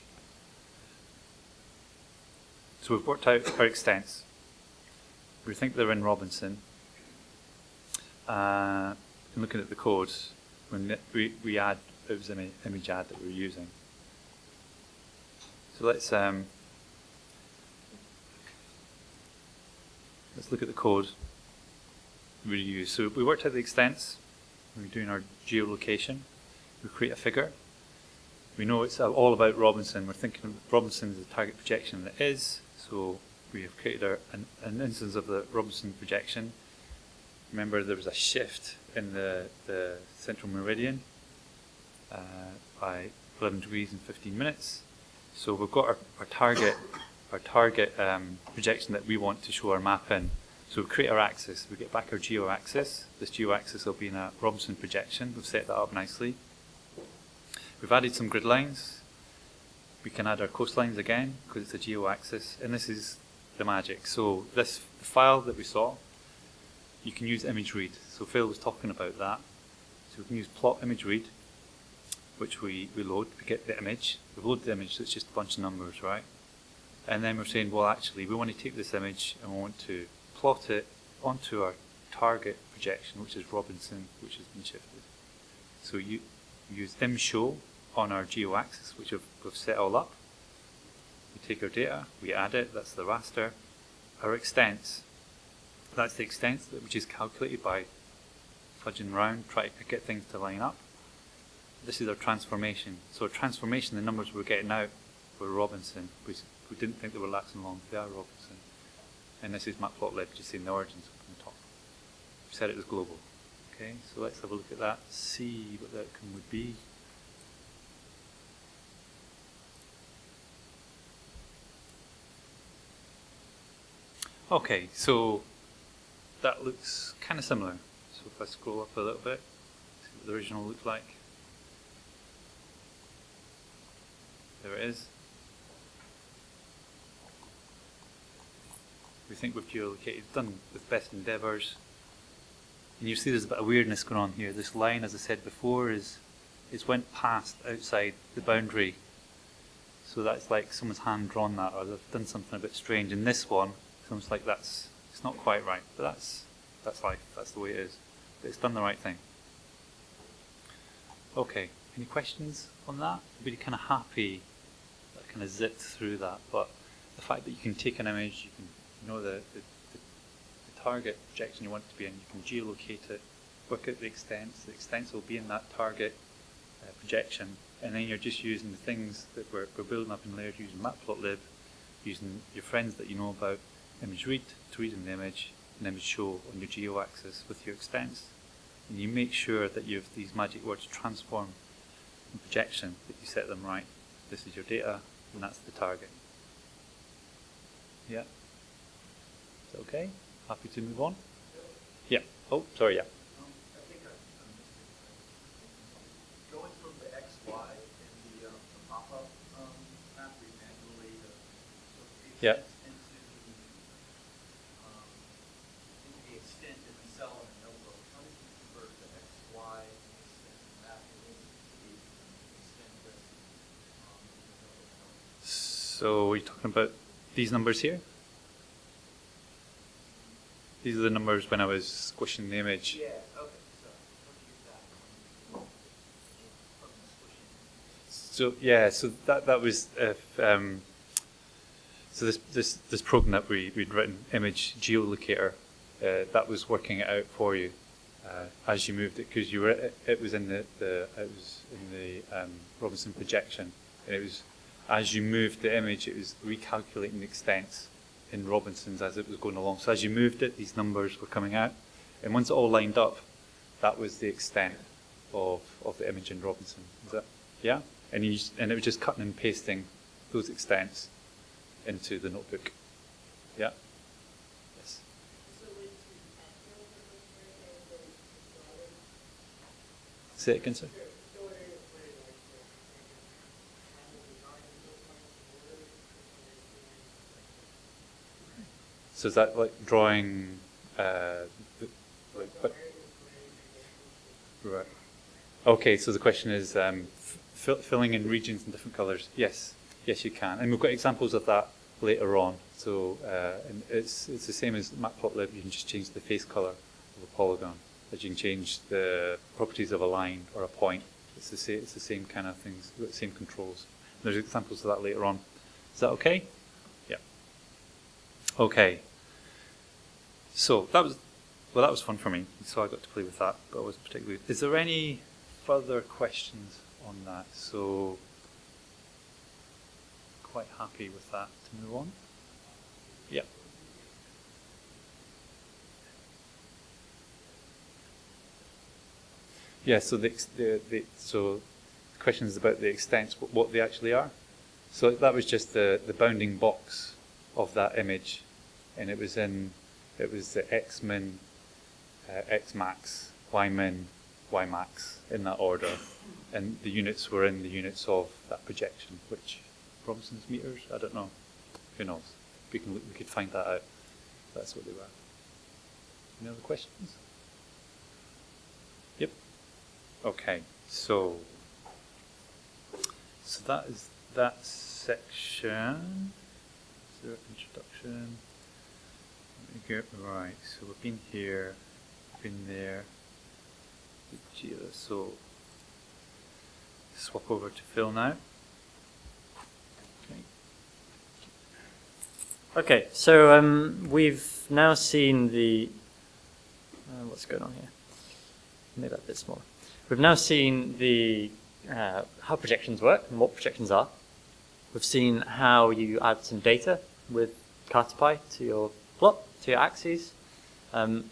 So we've worked out our extents. We think they're in Robinson. And looking at the code, when we add, it was an image add that we were using. So let's look at the code we use. So we worked out the extents. We're doing our geolocation. We create a figure. We know it's all about Robinson. We're thinking of Robinson as the target projection that is. So we have created an instance of the Robinson projection. Remember, there was a shift in the central meridian by 11 degrees and 15 minutes. So we've got our target projection that we want to show our map in. So we create our axis. We get back our geo axis. This geo axis will be in a Robinson projection. We've set that up nicely. We've added some grid lines. We can add our coastlines again because it's a geo axis, and this is the magic. So the file that we saw, you can use image read. So Phil was talking about that. So we can use plot image read, which we load. We get the image. We load the image, so it's just a bunch of numbers, right? And then we're saying, well, actually, we want to take this image and we want to plot it onto our target projection, which is Robinson, which has been shifted. So you use imshow on our geo axis, which we've set all up. We take our data, we add it, that's the raster. Our extents, that's the extents which is calculated by fudging around, trying to get things to line up. This is our transformation. So our transformation, the numbers we're getting out were Robinson. We didn't think they were latching along, they are Robinson. And this is matplotlib, just saying the origins up on the top. We said it was global. Okay, so let's have a look at that, see what the outcome would be. Okay, so that looks kind of similar. So if I scroll up a little bit, see what the original looked like. There it is. We think we've geolocated, done with best endeavours. And you see there's a bit of weirdness going on here. This line, as I said before, it's went past outside the boundary. So that's like someone's hand drawn that, or they've done something a bit strange. In this one, it's almost like it's not quite right, but that's life, that's the way it is. But it's done the right thing. Okay, any questions on that? I'd be kind of happy that I kind of zipped through that, but the fact that you can take an image, you can know the target projection you want it to be in, you can geolocate it, work out the extents will be in that target projection, and then you're just using the things that we're building up in layers using matplotlib using your friends that you know about, image read to read in the image, and image show on your geo axis with your extents. And you make sure that you have these magic words transform and projection, that you set them right. This is your data, and that's the target. Yeah? Is that okay? Happy to move on? Yeah. Oh, sorry, yeah. I think I missed it. Going from the XY in the pop-up map, we manually sort of Yeah. into the extent in the cell in the notebook. How did you convert the XY extent map into the extent list in the notebook? So you're talking about these numbers here? These are the numbers when I was squishing the image. Yeah, okay, so what do you use that from the squishing? So yeah, so that was so this program that we'd written, image geolocator, that was working it out for you as you moved it, because it was in the Robinson projection, and it was as you moved the image, it was recalculating the extents in Robinson's as it was going along. So as you moved it, these numbers were coming out, and once it all lined up, that was the extent of the image in Robinson. Is that, yeah? And it was just cutting and pasting those extents into the notebook. Yeah? Yes. Say it again, sir. So is that like drawing, right? Okay, so the question is filling in regions in different colours. Yes, yes, you can, and we've got examples of that later on. So and it's the same as Matplotlib. You can just change the face colour of a polygon, as you can change the properties of a line or a point. It's the same kind of things, the same controls. There's examples of that later on. Is that okay? Yeah. Okay. So that was fun for me. So I got to play with that, but I wasn't particularly. Is there any further questions on that? So quite happy with that to move on. Yeah. Yeah. So the question is about the extents, what they actually are. So that was just the bounding box of that image, and it was the X min, X max, Y min, Y max in that order, and the units were in the units of that projection, which Robinson's meters, I don't know, who knows? We could find that out. That's what they were. Any other questions? Yep. Okay, so that is that section. Is there an introduction? Right, so we've been here, been there. So swap over to Phil now. Okay, so we've now seen the what's going on here? Make that a bit smaller. We've now seen the how projections work and what projections are. We've seen how you add some data with Cartopy to your plot, to your axes, and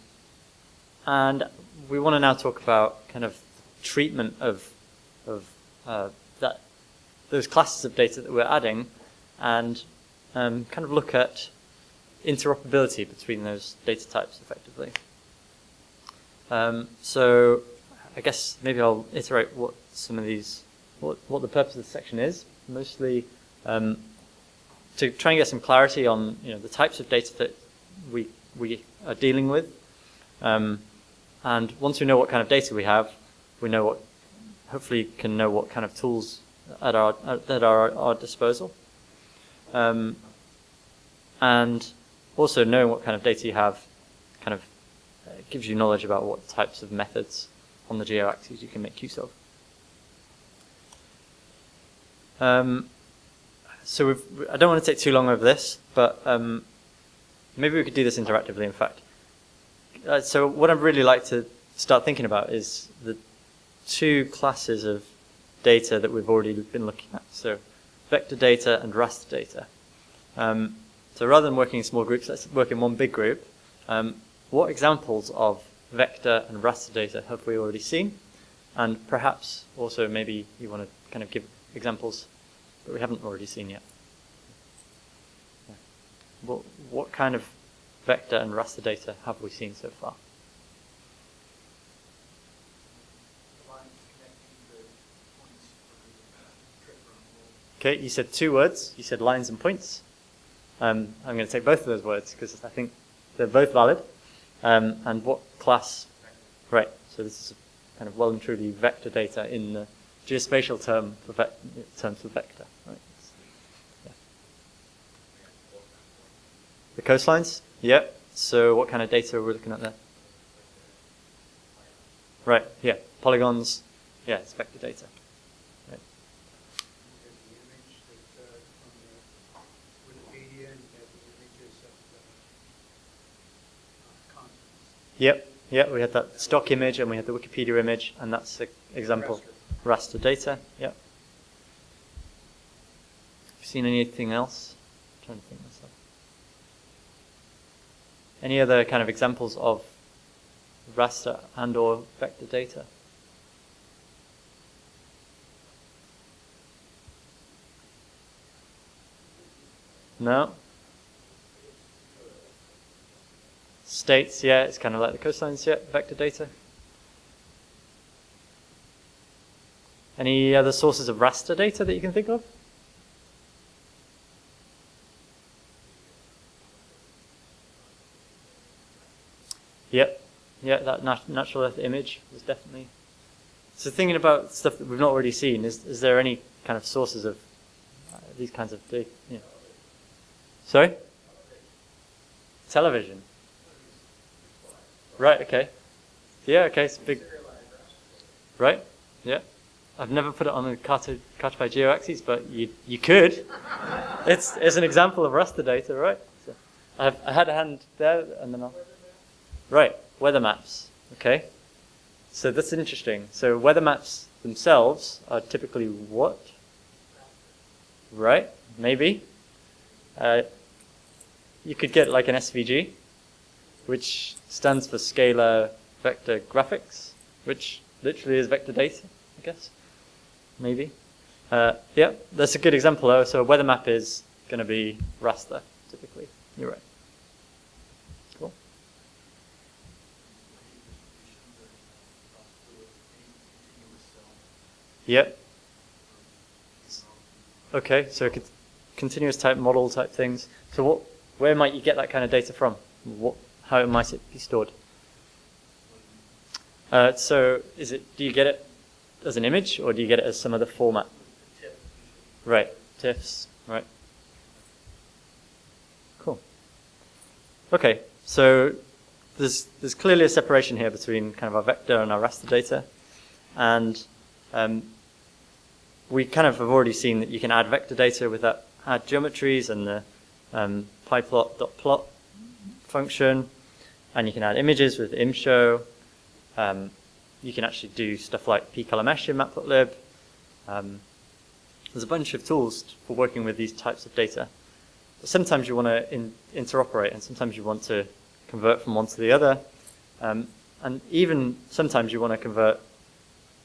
we want to now talk about kind of treatment of those classes of data that we're adding, and kind of look at interoperability between those data types effectively. So I guess maybe I'll iterate what some of these, what the purpose of this section is, mostly to try and get some clarity on the types of data that we are dealing with, and once we know what kind of data we have, we know what, hopefully can know what kind of tools that are at our disposal, and also knowing what kind of data you have kind of gives you knowledge about what types of methods on the geo-axes you can make use of. So I don't want to take too long over this, but maybe we could do this interactively, in fact. So what I'd really like to start thinking about is the two classes of data that we've already been looking at. So vector data and raster data. So rather than working in small groups, let's work in one big group. What examples of vector and raster data have we already seen? And perhaps also maybe you want to kind of give examples that we haven't already seen yet. Yeah. What kind of vector and raster data have we seen so far? Okay, you said 2 words. You said lines and points. I'm going to take both of those words because I think they're both valid. And what class? Right, so this is kind of well and truly vector data in the geospatial terms for vector. Right. Yeah. The coastlines? Yep. So what kind of data are we looking at there? Right, yeah. Polygons. Yeah, it's vector data. Right. There's the image that from the Wikipedia, and you have the images of continents. Yep. Yeah, we had that stock image and we had the Wikipedia image, and that's an example. Raster data. Yep. Have you seen anything else? I'm trying to think myself. Any other kind of examples of raster and or vector data? No? States, yeah, it's kind of like the coastlines, yeah, vector data. Any other sources of raster data that you can think of? Yep, yeah, that natural Earth image was definitely. So thinking about stuff that we've not already seen, is there any kind of sources of these kinds of data? Yeah. Sorry? Television. Right, okay. Yeah, okay, it's big. Right, yeah. I've never put it on a Cartopy GeoAxis, but you could. It's an example of raster data, right? So I had a hand there, and then I'll... Right, weather maps, okay. So that's interesting. So weather maps themselves are typically what? Right, maybe. You could get like an SVG, which stands for scalar vector graphics, which literally is vector data, I guess. Maybe. Yeah, that's a good example though. So a weather map is going to be raster, typically. You're right. Cool. Yep. Okay, so continuous type model type things. So where might you get that kind of data from? How might it be stored? So do you get it as an image, or do you get it as some other format? Right, TIFFs, right. Cool. Okay, so there's clearly a separation here between kind of our vector and our raster data, and we kind of have already seen that you can add vector data with that add geometries and the pyplot.plot function, and you can add images with imshow. You can actually do stuff like p-color mesh in matplotlib. There's a bunch of tools for working with these types of data. But sometimes you want to interoperate, and sometimes you want to convert from one to the other. And even sometimes you want to convert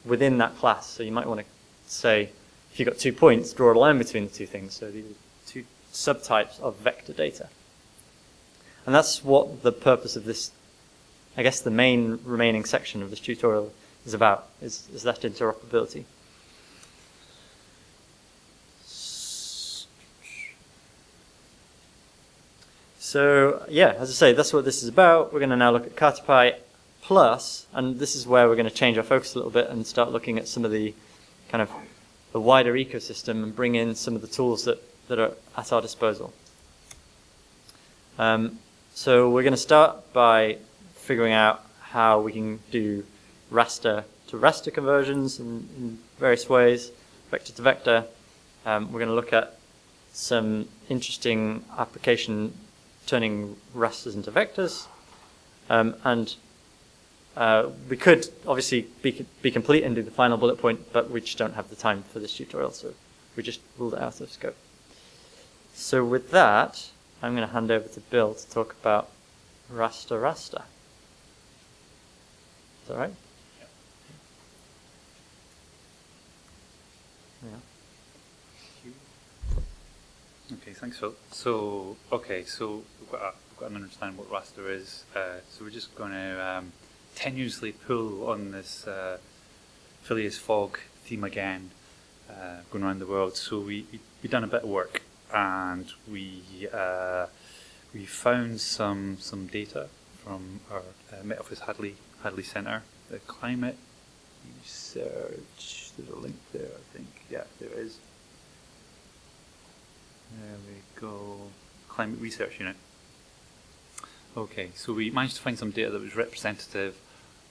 within that class. So you might want to say, if you've got 2 points, draw a line between the two things. So these are 2 subtypes of vector data. And that's what the purpose of this, I guess the main remaining section of this tutorial is about, is that interoperability. So yeah, as I say, that's what this is about. We're going to now look at Cartopy plus, and this is where we're going to change our focus a little bit and start looking at some of the kind of the wider ecosystem and bring in some of the tools that are at our disposal. So we're going to start by figuring out how we can do raster to raster conversions in various ways, vector to vector. We're going to look at some interesting application turning rasters into vectors. And we could obviously be complete and do the final bullet point, but we just don't have the time for this tutorial, so we just ruled it out of scope. So with that, I'm going to hand over to Bill to talk about raster. Is that right? Yeah. Okay, thanks, Phil. So we've got an understanding what raster is. So we're just going to tenuously pull on this Phileas Fogg theme again, going around the world. So we've done a bit of work, and we found some data from our Met Office Hadley Centre, the climate research. There's a link there, I think. Yeah, there is. There we go. Climate Research Unit. Okay, so we managed to find some data that was representative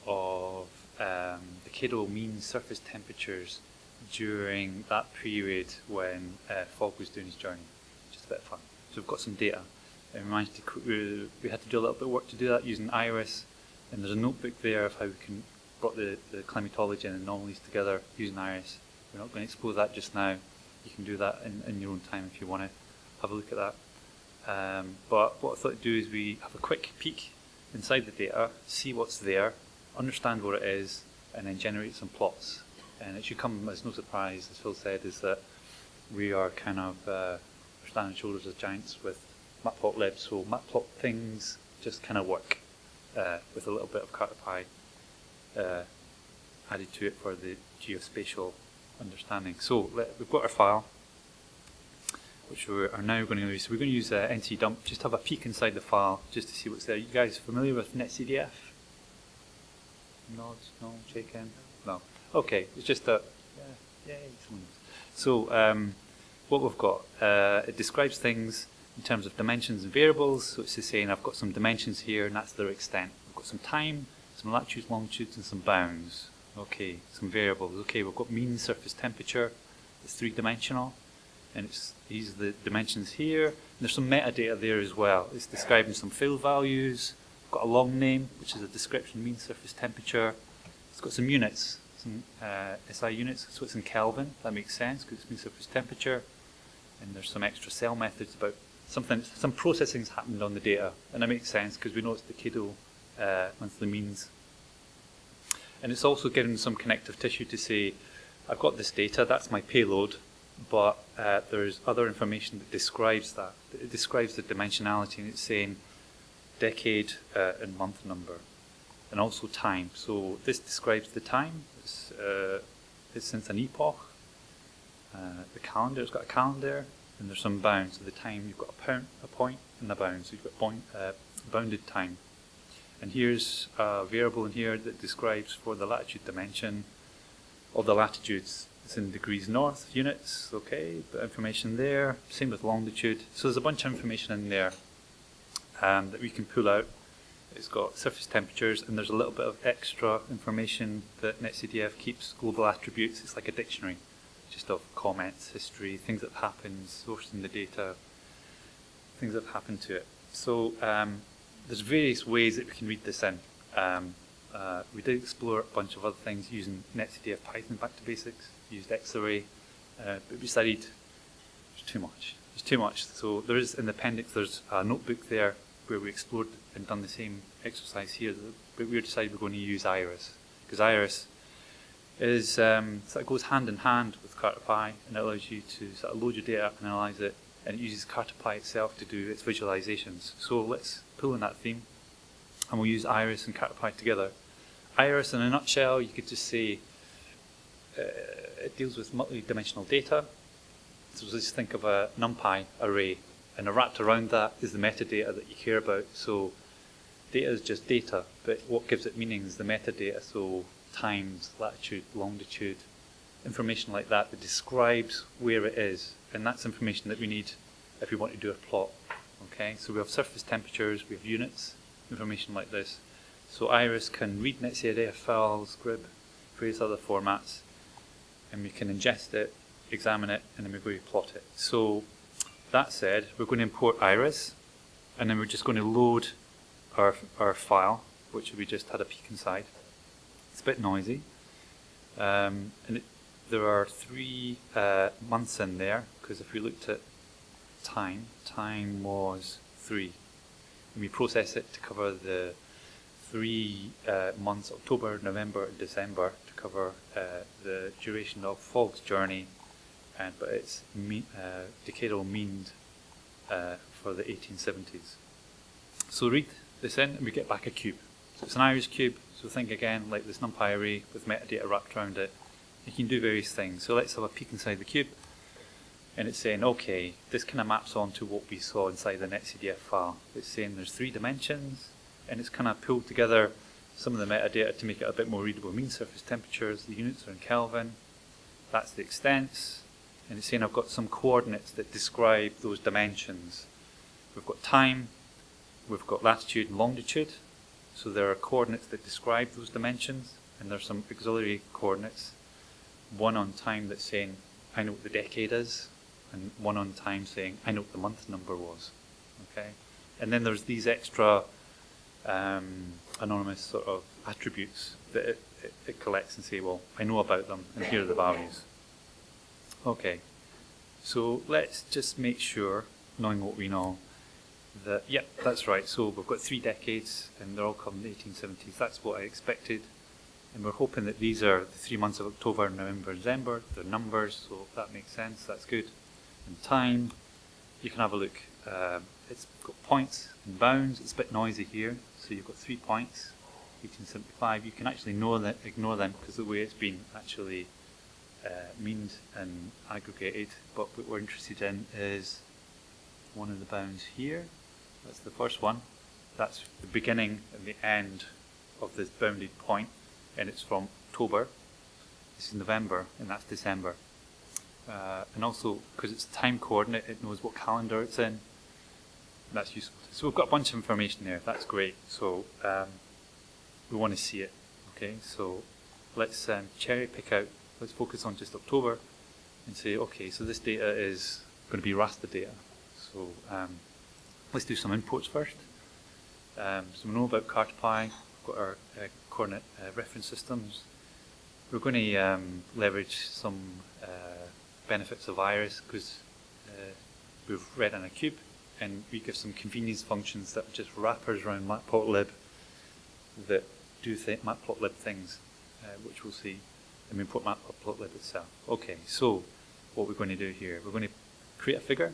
of the decadal mean surface temperatures during that period when Fogg was doing his journey. Just a bit of fun. So we've got some data, and we managed to we had to do a little bit of work to do that using IRIS, and there's a notebook there of how we can brought the climatology and anomalies together using IRIS. We're not going to explore that just now. You can do that in your own time if you want to have a look at that. But what I thought to do is we have a quick peek inside the data, see what's there, understand what it is, and then generate some plots. And it should come as no surprise, as Phil said, is that we are kind of we're standing shoulders as giants with matplotlib, so matplot things just kind of work with a little bit of Cartopy added to it for the geospatial understanding. So we've got our file, which we are now going to use. So we're going to use ncdump, just have a peek inside the file, just to see what's there. You guys familiar with netcdf? Nods? No? Shaken? No. Okay, it's just a... Yeah, yay, someone knows. So what we've got, it describes things in terms of dimensions and variables. So it's just saying I've got some dimensions here, and that's their extent. We've got some time, some latitudes, longitudes, and some bounds. Okay, some variables. Okay, we've got mean surface temperature. It's three-dimensional, and these are the dimensions here. And there's some metadata there as well. It's describing some field values. We've got a long name, which is a description of mean surface temperature. It's got some units, some SI units, so it's in Kelvin. That makes sense because it's mean surface temperature. And there's some extra cell methods about some processing's happened on the data, and that makes sense because we know it's decadal monthly means. And it's also given some connective tissue to say, I've got this data, that's my payload, but there's other information that describes that. It describes the dimensionality, and it's saying decade and month number, and also time. So this describes the time. It's since an epoch. The calendar, it's got a calendar, and there's some bounds. So the time, you've got a point and a bound. So you've got bounded time. And here's a variable in here that describes for the latitude dimension of the latitudes. It's in degrees north units, okay, but information there. Same with longitude. So there's a bunch of information in there that we can pull out. It's got surface temperatures, and there's a little bit of extra information that netcdf keeps, global attributes. It's like a dictionary, just of comments, history, things that have happened, sourcing the data, things that have happened to it. So there's various ways that we can read this in. We did explore a bunch of other things using netcdf Python back to basics, used Xarray, but we decided there's too much. There's too much. So there is in the appendix, there's a notebook there where we explored and done the same exercise here, but we decided we're going to use IRIS, because IRIS is sort of goes hand in hand with Cartopy, and it allows you to sort of load your data, analyze it, and it uses Cartopy itself to do its visualizations. So let's pull in that theme, and we'll use IRIS and Cartopy together. IRIS, in a nutshell, you could just say it deals with multi-dimensional data. So just think of a NumPy array, and wrapped around that is the metadata that you care about. So data is just data, but what gives it meaning is the metadata. So times, latitude, longitude, information like that that describes where it is, and that's information that we need if we want to do a plot. Okay, so we have surface temperatures, we have units, information like this. So IRIS can read netcdf files, GRIB, various other formats, and we can ingest it, examine it, and then we're going to plot it. So that said, we're going to import IRIS, and then we're just going to load our file, which we just had a peek inside. It's a bit noisy, and there are 3 months in there, because if we looked at time. Time was 3. And we process it to cover the 3 months, October, November, and December, to cover the duration of Fogg's journey, but it's decadal mean for the 1870s. So read this in and we get back a cube. So it's an iris cube, so think again like this NumPy array with metadata wrapped around it. You can do various things. So let's have a peek inside the cube. And it's saying, okay, this kind of maps onto what we saw inside the netcdf file. It's saying there's 3 dimensions, and it's kind of pulled together some of the metadata to make it a bit more readable. Mean surface temperatures, the units are in Kelvin, that's the extents, and it's saying I've got some coordinates that describe those dimensions. We've got time, we've got latitude and longitude, so there are coordinates that describe those dimensions, and there's some auxiliary coordinates. One on time that's saying, I know what the decade is, and one on time saying, I know what the month number was. Okay, and then there's these extra anonymous sort of attributes that it collects and say, well, I know about them, and here are the values. Okay, so let's just make sure, knowing what we know, that, yep, that's right. So we've got 3 decades, and they're all come in the 1870s. That's what I expected. And we're hoping that these are the 3 months of October, November, December. They're numbers, so if that makes sense, that's good. And time, you can have a look. It's got points and bounds. It's a bit noisy here. So you've got 3 points, 1875. You can actually ignore them because the way it's been actually meaned and aggregated. But what we're interested in is one of the bounds here. That's the first one. That's the beginning and the end of this bounded point. And it's from October, this is November, and that's December. And also, because it's a time coordinate, it knows what calendar it's in. That's useful. So we've got a bunch of information there, that's great. So we want to see it. Okay, so let's cherry pick out, let's focus on just October and say, okay, so this data is going to be raster data. So let's do some imports first. So we know about Cartopy. Got our coordinate reference systems. We're going to leverage some benefits of iris because we've read in a cube, and we give some convenience functions that are just wrappers around matplotlib that do matplotlib things, which we'll see, and we import matplotlib itself. Okay, so what we're going to do here, we're going to create a figure,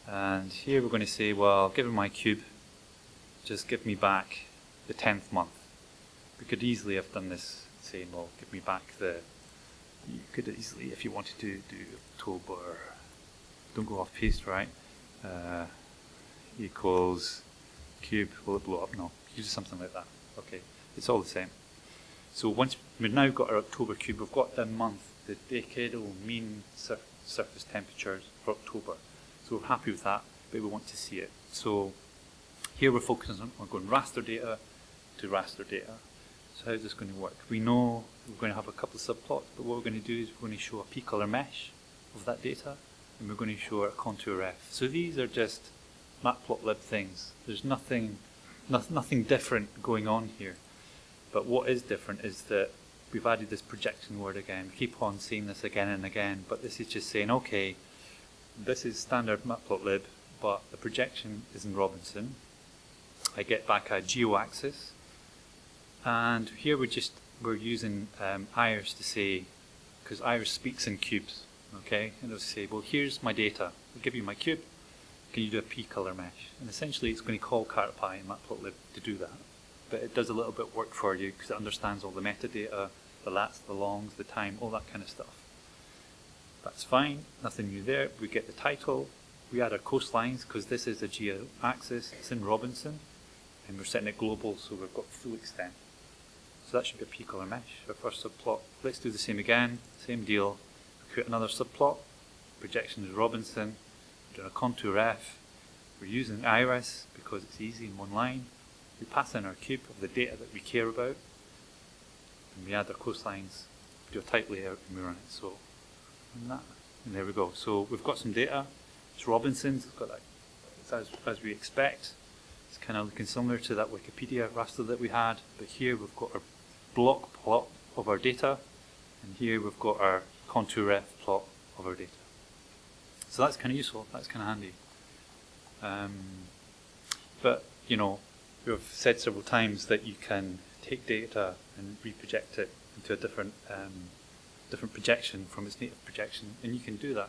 and here we're going to say, well, given my cube, just give me back the 10th month. We could easily have done this, saying, well, give me back you could easily, if you wanted to, do October, don't go off paste, right? Equals cube, will it blow up? No, use something like that. Okay, it's all the same. So once we've now got our October cube, we've got the month, the decadal mean surface temperatures for October. So we're happy with that, but we want to see it. So here we're focusing on going raster data to raster data. So how's this going to work? We know we're going to have a couple of subplots, but what we're going to do is we're going to show a p-color mesh of that data, and we're going to show a contour ref. So these are just matplotlib things. There's nothing different going on here. But what is different is that we've added this projection word again. We keep on seeing this again and again, but this is just saying, okay, this is standard matplotlib, but the projection is in Robinson. I get back a geo-axis, and here we're using iris to say, because iris speaks in cubes, okay, and it'll say, well, here's my data, I'll give you my cube, can you do a p-color mesh? And essentially it's going to call Cartopy and matplotlib to do that, but it does a little bit of work for you because it understands all the metadata, the lats, the longs, the time, all that kind of stuff. That's fine, nothing new there. We get the title, we add our coastlines because this is a geo-axis, it's in Robinson, and we're setting it global, so we've got full extent. So that should be a p-color mesh, our first subplot. Let's do the same again, same deal. Create another subplot, projection is Robinson, we're doing a contour ref, we're using iris because it's easy in one line. We pass in our cube of the data that we care about, and we add our coastlines, do a type layout, and we run it. So, and there we go. So we've got some data, it's Robinson's, it's got that, it's as we expect. It's kind of looking similar to that Wikipedia raster that we had, but here we've got our block plot of our data, and here we've got our contour ref plot of our data. So that's kind of useful. That's kind of handy. But you know, we've said several times that you can take data and reproject it into a different projection from its native projection, and you can do that.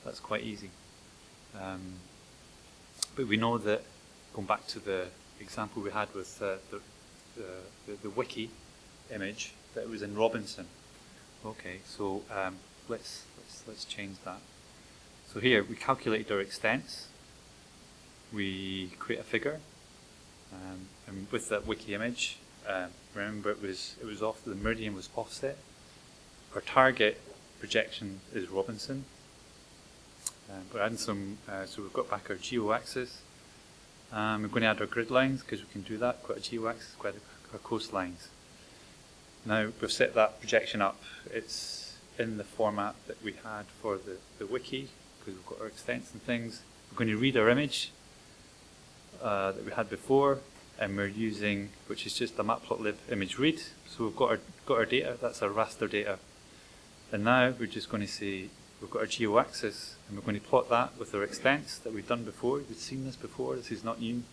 That's quite easy. But we know that, going back to the example we had with the wiki image, that it was in Robinson. Okay, so let's change that. So here we calculated our extents. We create a figure, and with that wiki image, remember it was off. The meridian was offset. Our target projection is Robinson. We're adding some, so we've got back our geo-axis. We're going to add our grid lines because we can do that. Quite a geo-axis, quite our coastlines. Now we've set that projection up. It's in the format that we had for the wiki because we've got our extents and things. We're going to read our image that we had before, and we're using, which is just a matplotlib image read. So we've got our data. That's our raster data. And now we're just going to say we've got our geo-axis, and we're going to plot that with our extents that we've done before. We've seen this before. This is not new.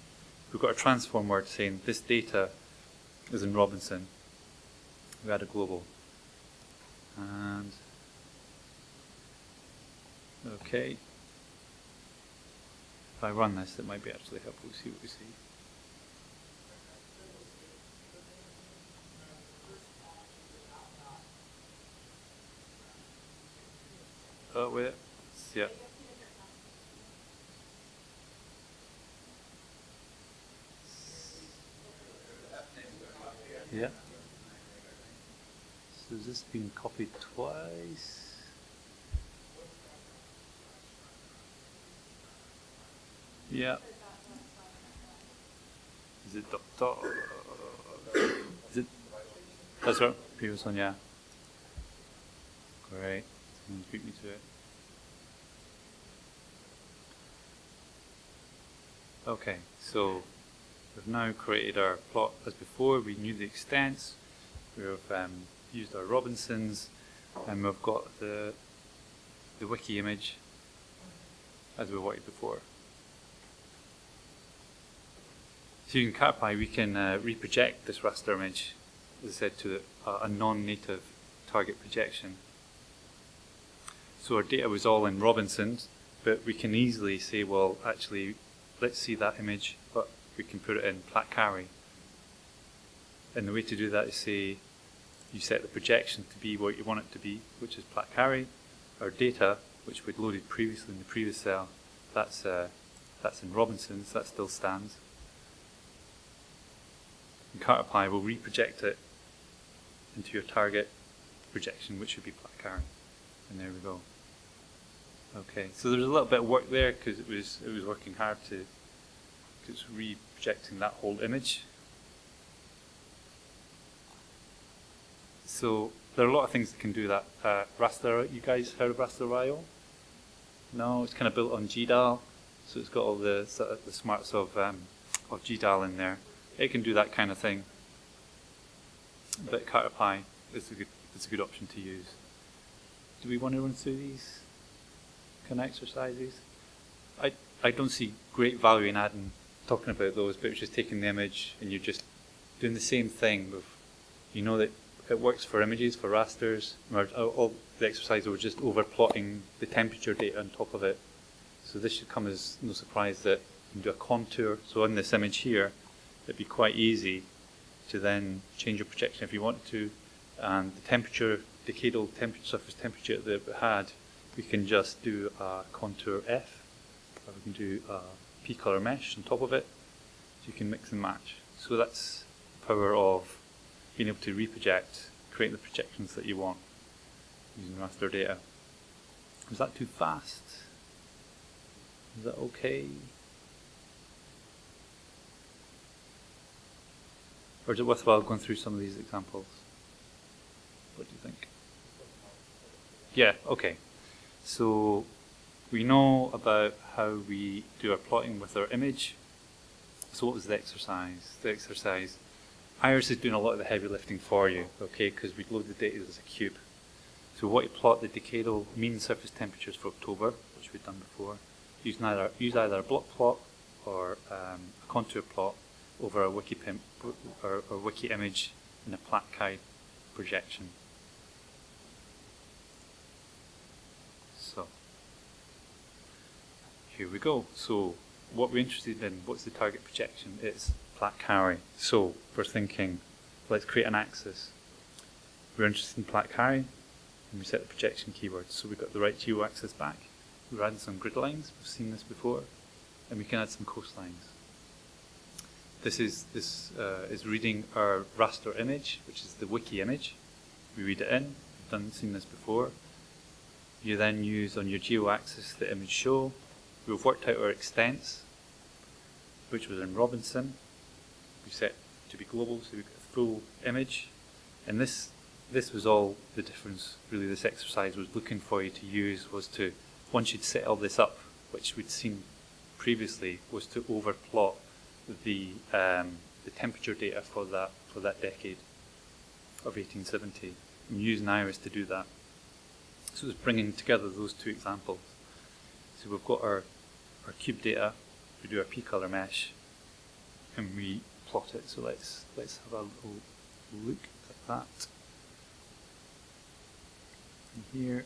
We've got a transform word saying this data is in Robinson. We add a global. And okay. If I run this, it might be actually helpful to see what we see. Oh, wait. Yeah. Yeah. So has this been copied twice? Yeah. Is it dot? Is it? That's right. Previous one, yeah. Great. Beat me to it. Okay, so we've now created our plot as before. We knew the extents. We've used our Robinsons, and we've got the wiki image as we wanted before. So using Cartopy, we can reproject this raster image, as I said, to a non-native target projection. So our data was all in Robinsons, but we can easily say, well, actually, let's see that image, but we can put it in Platcarry. And the way to do that is say, you set the projection to be what you want it to be, which is Platcarry. Our data, which we'd loaded previously in the previous cell, that's in Robinsons, that still stands. And Cartopy will reproject it into your target projection, which should be Platcarry. And there we go. Okay, so there's a little bit of work there because it was working hard to, because it's reprojecting that whole image. So there are a lot of things that can do that. Raster, you guys heard of raster.io? No, it's kind of built on GDAL, so it's got all the smarts of GDAL in there. It can do that kind of thing. But Cartopy is a good option to use. Do we want to run through these kind of exercises? I don't see great value in talking about those, but it's just taking the image and you're just doing the same thing. You know that it works for images, for rasters. All the exercises were just overplotting the temperature data on top of it. So this should come as no surprise that you can do a contour. So on this image here, it'd be quite easy to then change your projection if you want to. And the temperature, decadal surface temperature that we had, we can just do a contour F, or we can do a p-color mesh on top of it, so you can mix and match. So that's the power of being able to reproject, create the projections that you want using raster data. Was that too fast? Is that okay? Or is it worthwhile going through some of these examples? What do you think? Yeah, okay. So we know about how we do our plotting with our image. So what was the exercise? The exercise, Iris is doing a lot of the heavy lifting for you, okay, because we load the data as a cube. So what you plot the decadal mean surface temperatures for October, which we've done before. Use either a block plot or a contour plot over a wiki image in a Platt-Kite projection. So here we go. So what we're interested in, what's the target projection? It's Platt-Kite. So we're thinking, let's create an axis. We're interested in Platt-Kite, and we set the projection keywords. So we've got the right geo-axis back. We're adding some grid lines. We've seen this before, and we can add some coastlines. This is reading our raster image, which is the wiki image. We read it in. We've seen this before. You then use on your geo-axis the image show. We've worked out our extents, which was in Robinson. We set to be global, so we've got a full image. And this was all the difference, really, this exercise was looking for you to use, was to, once you'd set all this up, which we'd seen previously, was to overplot the temperature data for that decade of 1870, and using Iris to do that. So it's bringing together those two examples. So we've got our cube data, we do our p-color mesh, and we plot it. So let's have a little look at that. And here.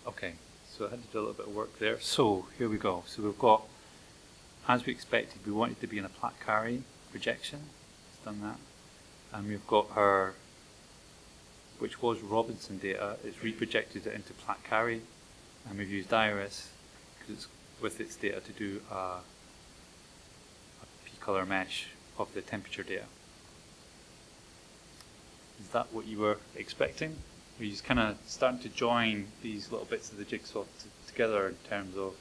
Okay, so I had to do a little bit of work there. So here we go. So we've got, as we expected, we wanted to be in a Platt-Kite projection. It's done that. And we've got our, which was Robinson data, it's reprojected it into Platt-Kite, and we've used Iris with its data to do a p-color mesh of the temperature data. Is that what you were expecting? Were you kind of starting to join these little bits of the jigsaw together in terms of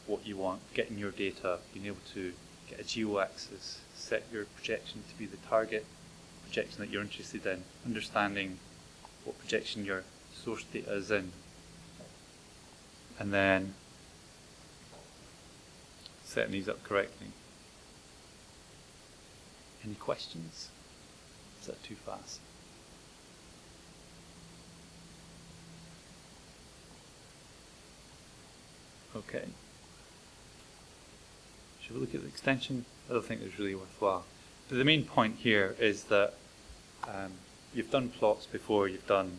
what you want, getting your data, being able to get a geo-axis, set your projection to be the target projection that you're interested in, understanding what projection your source data is in, and then setting these up correctly. Any questions? Is that too fast? Okay. Should we look at the extension? I don't think it's really worthwhile. But the main point here is that you've done plots before, you've done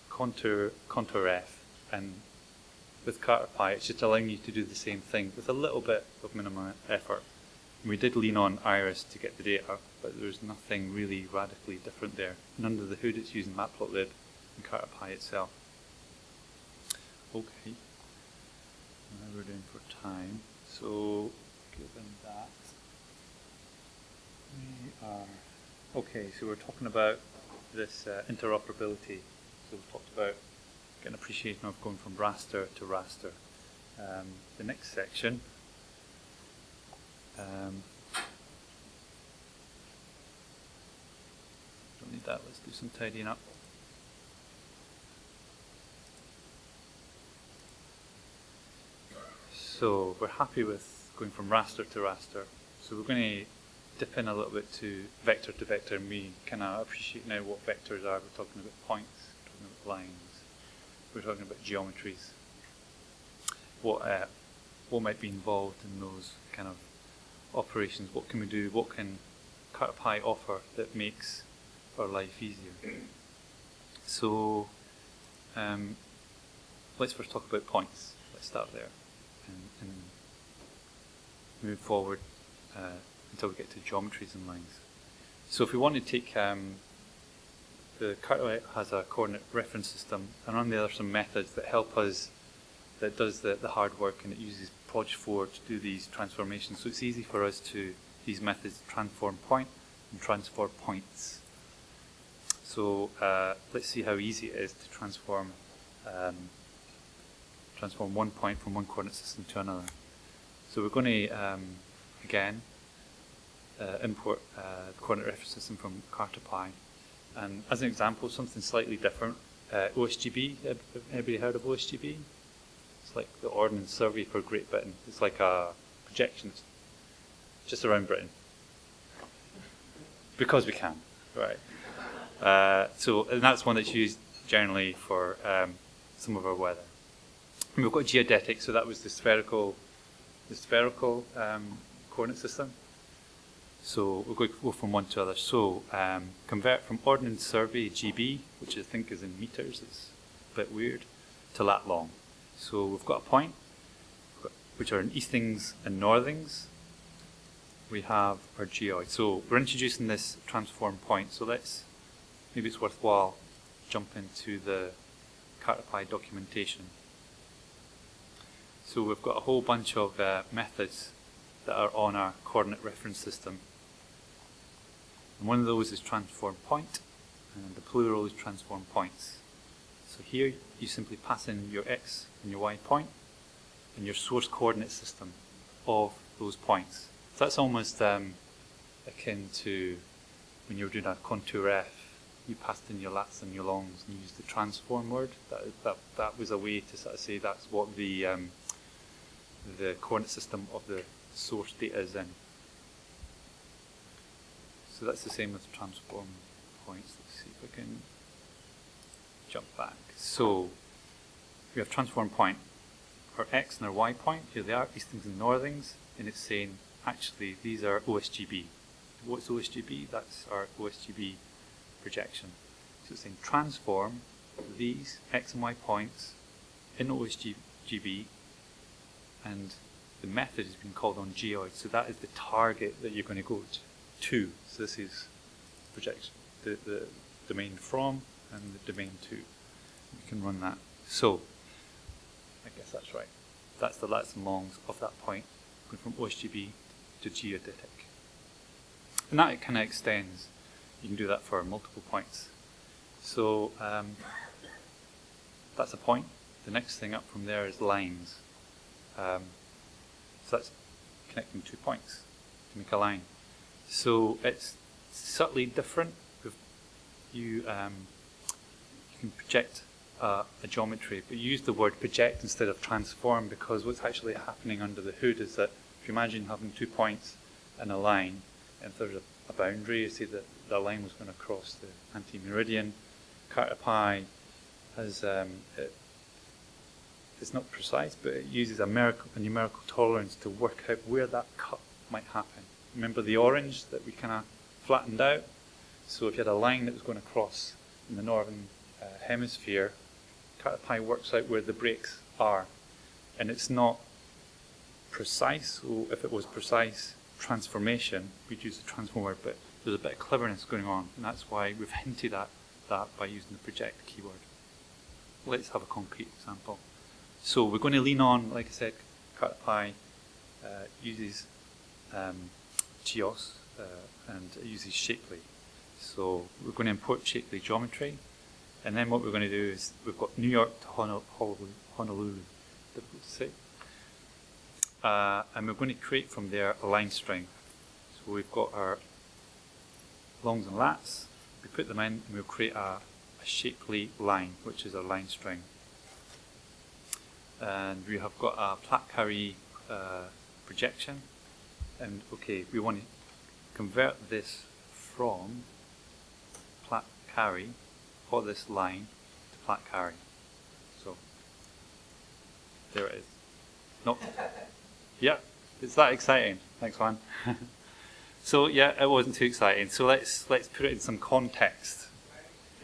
contour F, and with Cartopy it's just allowing you to do the same thing with a little bit of minimum effort. And we did lean on Iris to get the data, but there's nothing really radically different there. And under the hood it's using Matplotlib and Cartopy itself. Okay. Now we're doing for time. So given that we are okay, so we're talking about this interoperability. So we've talked about getting an appreciation of going from raster to raster. The next section don't need that, let's do some tidying up. So we're happy with going from raster to raster. So we're going to dip in a little bit to vector, and we kind of appreciate now what vectors are. We're talking about points, we're talking about lines, we're talking about geometries. What might be involved in those kind of operations? What can we do? What can Cartopy offer that makes our life easier? So let's first talk about points. Let's start there and move forward until we get to geometries and lines. So if we want to take the Cartopy has a coordinate reference system, and on there are some methods that help us, that does the hard work, and it uses Proj4 to do these transformations. So it's easy for us to, these methods, transform point and transform points. So let's see how easy it is to transform one point from one coordinate system to another. So we're going to, again, import the coordinate reference system from Cartopy. And as an example, something slightly different, OSGB, everybody heard of OSGB? It's like the Ordnance Survey for Great Britain. It's like a projections just around Britain. Because we can, right? And that's one that's used generally for some of our weather. And we've got geodetic, so that was the spherical coordinate system. So we're going to go from one to other. So convert from Ordnance Survey GB, which I think is in meters, it's a bit weird, to lat long. So we've got a point, which are in eastings and northings. We have our geoid. So we're introducing this transform point. So maybe it's worthwhile jump into the Cartopy documentation. So we've got a whole bunch of methods that are on our coordinate reference system. And one of those is transform point, and the plural is transform points. So here you simply pass in your x and your y point and your source coordinate system of those points. So that's almost akin to when you were doing a contour F, you passed in your lats and your longs and used the transform word. That was a way to sort of say that's what the coordinate system of the source data is in. So that's the same with transform points. Let's see if I can jump back. So we have transform point, our x and our y point. Here they are, eastings and northings, and it's saying actually these are OSGB. What's OSGB? That's our OSGB projection. So it's saying transform these x and y points in OSGB, and the method has been called on geoid. So that is the target that you're going to go to. So this is projection, the domain from and the domain to. You can run that. So I guess that's right. That's the lats and longs of that point, going from OSGB to geodetic. And that kind of extends. You can do that for multiple points. So that's a point. The next thing up from there is lines. So that's connecting 2 points to make a line. So it's subtly different. You can project a geometry, but you use the word project instead of transform, because what's actually happening under the hood is that if you imagine having 2 points and a line, and if there's a boundary, you see that the line was going to cross the antimeridian. Cartopy has it's not precise, but it uses a numerical tolerance to work out where that cut might happen. Remember the orange that we kind of flattened out? So if you had a line that was going to cross in the northern hemisphere, Cartopy works out where the breaks are. And it's not precise, so if it was precise transformation, we'd use the transform word, but there's a bit of cleverness going on, and that's why we've hinted at that by using the project keyword. Let's have a concrete example. So we're going to lean on, like I said, Cartopy uses Geos and it uses Shapely. So we're going to import Shapely geometry, and then what we're going to do is we've got New York to Honolulu, difficult to say, and we're going to create from there a line string. So we've got our longs and lats, we put them in, and we'll create a Shapely line, which is a line string. And we have got a plat carry projection, and okay, we want to convert this from plat carry for this line to plat carry. So there it is. Not, yeah, it's that exciting. Thanks, Juan. So yeah, it wasn't too exciting. So let's put it in some context.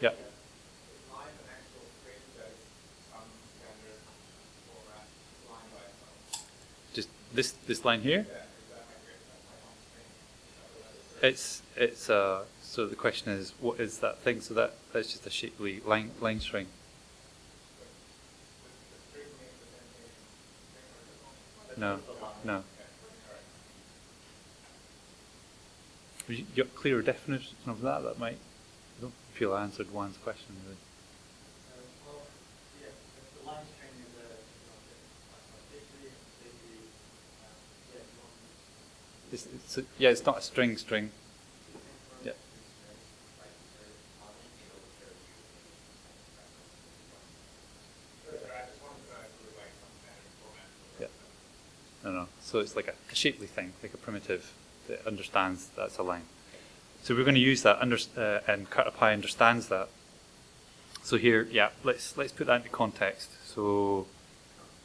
Yeah. Just this line here. It's so the question is, what is that thing? So that's just a Shapely line string. No. You got a clearer definition of that? That might. I don't feel I answered Juan's question really. Well, yeah, the line string is Yeah, it's not a string. Yeah. No. So it's like a shapely thing, like a primitive that understands that's a line. So we're going to use that, and Cartopy understands that. So here, yeah, let's put that into context. So,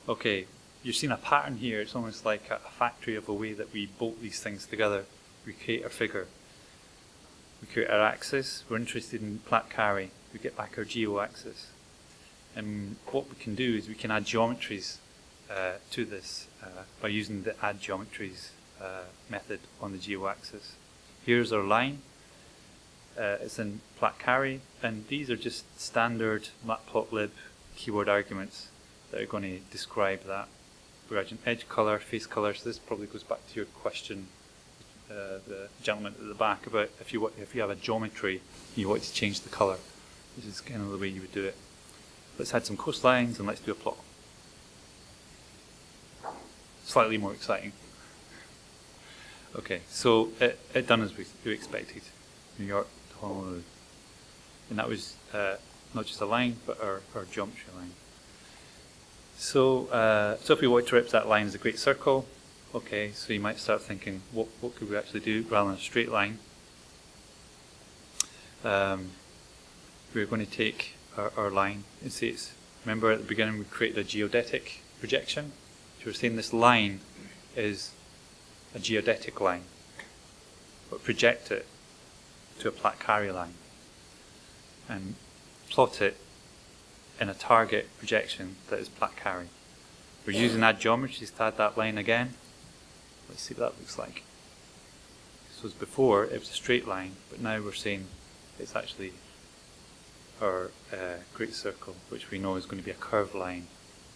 okay, you've seen a pattern here. It's almost like a factory of a way that we bolt these things together. We create our figure. We create our axis. We're interested in flat carry. We get back our geo-axis. And what we can do is we can add geometries to this by using the add geometries method on the geo-axis. Here's our line. It's in flat carry, and these are just standard matplotlib keyword arguments that are going to describe that. We're adding edge color, face color. So this probably goes back to your question, the gentleman at the back, about if you have a geometry, you want to change the color. This is kind of the way you would do it. Let's add some coastlines and let's do a plot. Slightly more exciting. Okay, so it done as we expected. New York to Honolulu. And that was not just a line, but our geometry line. So if we want to represent that line as a great circle, okay, so you might start thinking, what could we actually do rather than a straight line? We're going to take our line and say remember at the beginning we created a geodetic projection. So we're saying this line is a geodetic line, but project it to a flat carry line and plot it in a target projection that is flat carry. We're using add geometries to add that line again. Let's see what that looks like. So as before it was a straight line, but now we're saying it's actually our great circle, which we know is going to be a curved line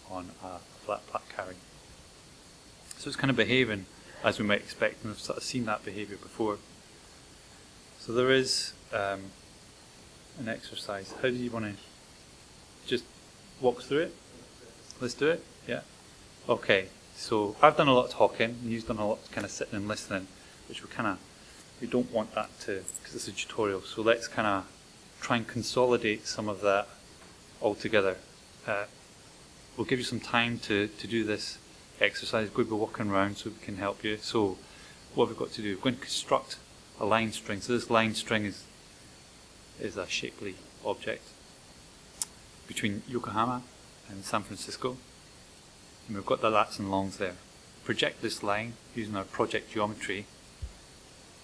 on a flat carry. So it's kind of behaving as we might expect, and we've sort of seen that behaviour before. So there is an exercise. How do you want to just walk through it? Let's do it. Yeah. Okay. So I've done a lot of talking, and you've done a lot of kind of sitting and listening, which we don't want that to, because it's a tutorial. So let's kind of try and consolidate some of that all together. We'll give you some time to do this exercise. We'll be walking around so we can help you. So what we've got to do, we're going to construct a line string. So this line string is a shapely object between Yokohama and San Francisco. And we've got the lats and longs there. Project this line using our project geometry,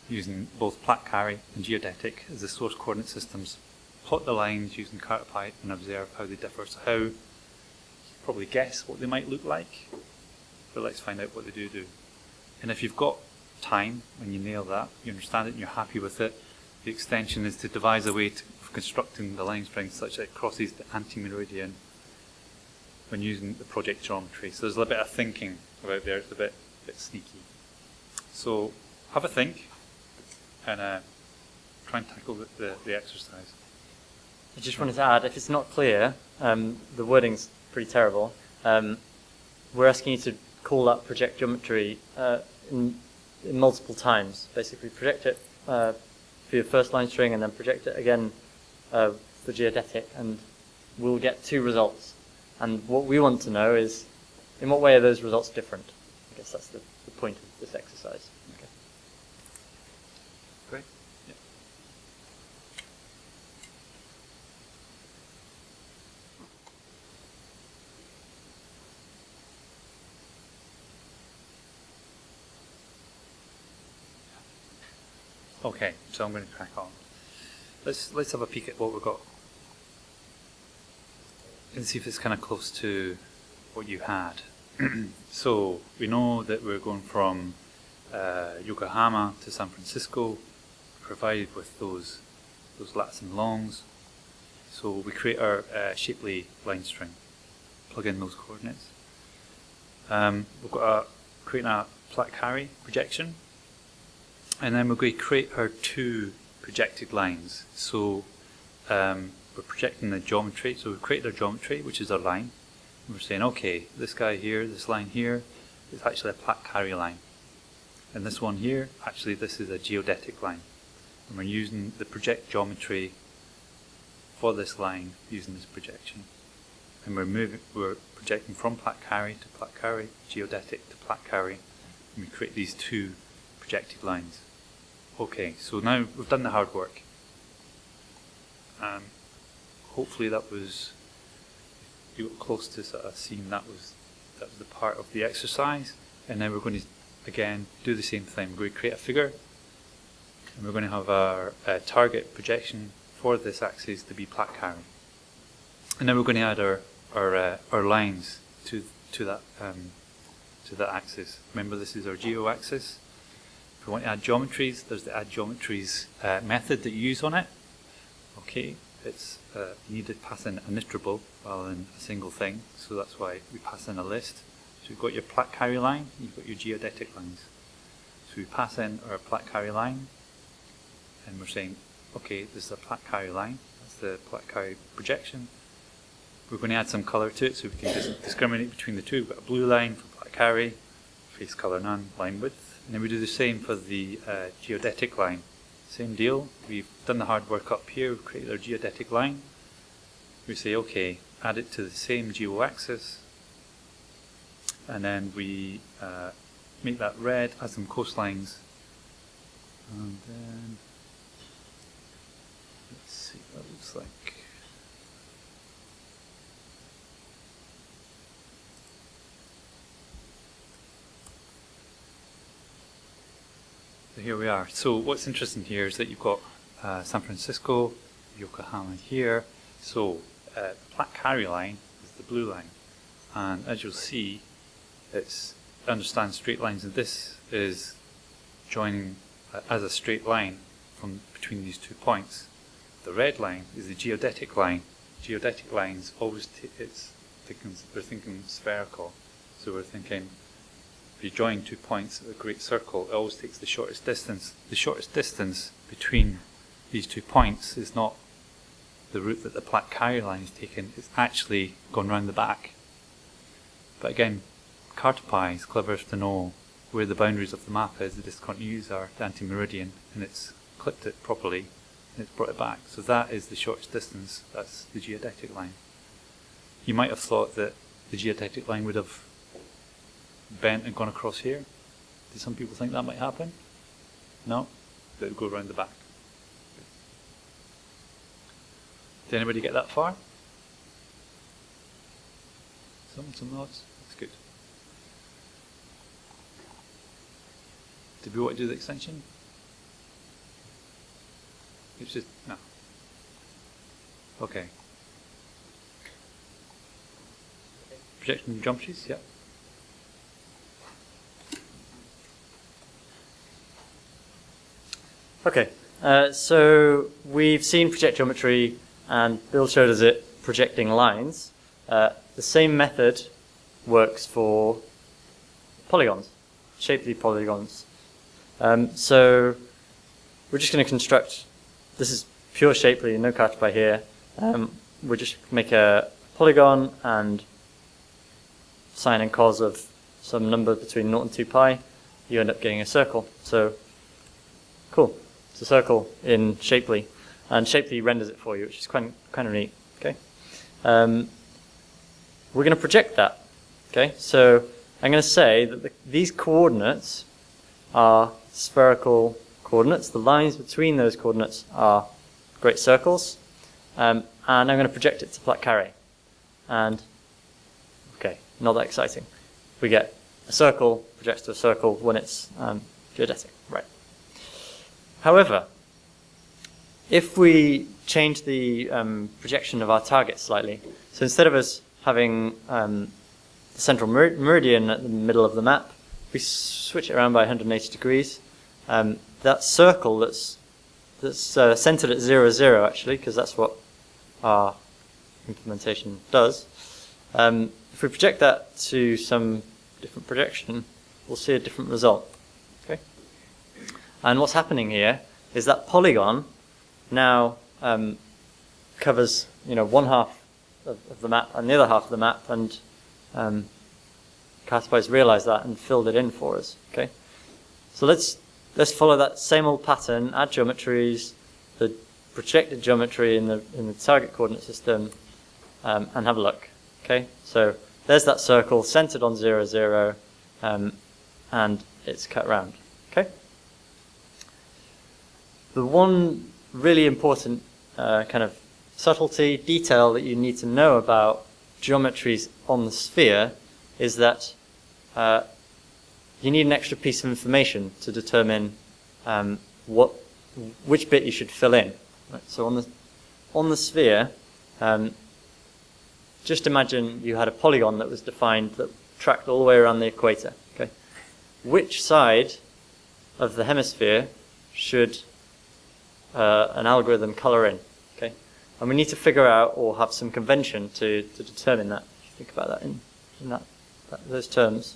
using both flat carry and geodetic as the source coordinate systems. Plot the lines using Cartopy and observe how they differ. So how, you probably guess what they might look like, but let's find out what they do. And if you've got time, when you nail that, you understand it and you're happy with it, the extension is to devise a way of constructing the line string such that it crosses the antimeridian when using the project geometry. So there's a little bit of thinking about there, it's a bit sneaky. So have a think and try and tackle the exercise. I just wanted to add, if it's not clear, the wording's pretty terrible. We're asking you to call that project geometry in multiple times. Basically, project it for your first line string and then project it again for geodetic, and we'll get two results. And what we want to know is, in what way are those results different? I guess that's the point of this exercise. Okay. Great. Yeah. Okay, so I'm going to crack on. Let's have a peek at what we've got and see if it's kind of close to what you had. So we know that we're going from Yokohama to San Francisco, provided with those lats and longs. So we create our shapely line string, plug in those coordinates. We've got creating a flat carry projection, and then we're going to create our two projected lines. So we're projecting the geometry. So we've created our geometry, which is our line. And we're saying, okay, this guy here, this line here, is actually a flat carry line. And this one here, actually this is a geodetic line. And we're using the project geometry for this line using this projection. and we're projecting from Platte-Carry to Platte-Carry, geodetic to Platte-Carry, and we create these two projected lines. Okay, so now we've done the hard work. Hopefully that was, you got close to sort of seeing that was the part of the exercise. And now we're going to again do the same thing. We're going to create a figure, and we're going to have our target projection for this axis to be Platte-Carry. And then we're going to add our lines to that axis. Remember, this is our geo axis. If we want to add geometries, there's the add geometries method that you use on it. Okay, it's you need to pass in an iterable rather than a single thing, so that's why we pass in a list. So you've got your Platte-Carry line, you've got your geodetic lines. So we pass in our Platte-Carry line, and we're saying, okay, this is a Platte-Carry line, that's the Platte-Carry projection. We're going to add some colour to it so we can discriminate between the two. We've got a blue line for Platte-Carry, face colour none, line width. And then we do the same for the geodetic line. Same deal, we've done the hard work up here, we've created our geodetic line. We say, okay, add it to the same geo-axis, and then we make that red, add some coastlines, and then let's see what that looks like. So here we are. So what's interesting here is that you've got San Francisco, Yokohama here. So Platte-Carry line is the blue line, and as you'll see, it understands straight lines, and this is joining as a straight line from between these 2 points. The red line is the geodetic line. Geodetic lines always we're thinking spherical, so we're thinking if you join 2 points of a great circle, it always takes the shortest distance. The shortest distance between these 2 points is not the route that the Platte-Carry line is taken, it's actually gone round the back. But again, Cartopy is clever to know where the boundaries of the map is, the discontinuities are, the antimeridian, and it's clipped it properly and it's brought it back. So that is the shortest distance, that's the geodetic line. You might have thought that the geodetic line would have bent and gone across here. Did some people think that might happen? No? That would go around the back. Did anybody get that far? Some nods? That's good. Did we want to do the extension? It's just, no. Okay. Projection geometries, yeah. Okay, so we've seen project geometry, and Bill showed us it projecting lines. The same method works for polygons, shapely polygons. So we're just going to construct, this is pure shapely, no Cartopy here. We'll just make a polygon and sine and cos of some number between 0 and 2 pi. You end up getting a circle. So cool. It's a circle in shapely, and shapely renders it for you, which is kind of neat. Okay, we're going to project that. Okay, so I'm going to say that these coordinates are spherical coordinates. The lines between those coordinates are great circles, and I'm going to project it to Platte-Carry. And okay, not that exciting. We get a circle projects to a circle when it's geodetic, right? However, if we change the projection of our target slightly, so instead of us having the central meridian at the middle of the map, we switch it around by 180 degrees. That circle that's centered at 0, 0 actually, because that's what our implementation does. If we project that to some different projection, we'll see a different result. Okay. And what's happening here is that polygon now covers, one half of the map and the other half of the map, and Cartopy's realized that and filled it in for us. Okay, so let's follow that same old pattern, add geometries, the projected geometry in the target coordinate system, and have a look. Okay, so there's that circle centered on 0, 0, and it's cut round. Okay. The one really important kind of subtlety, detail that you need to know about geometries on the sphere is that you need an extra piece of information to determine which bit you should fill in. Right? So on the sphere, just imagine you had a polygon that was defined that tracked all the way around the equator. Okay, which side of the hemisphere should an algorithm color in? Okay, and we need to figure out or have some convention to determine that. If you think about that in those terms.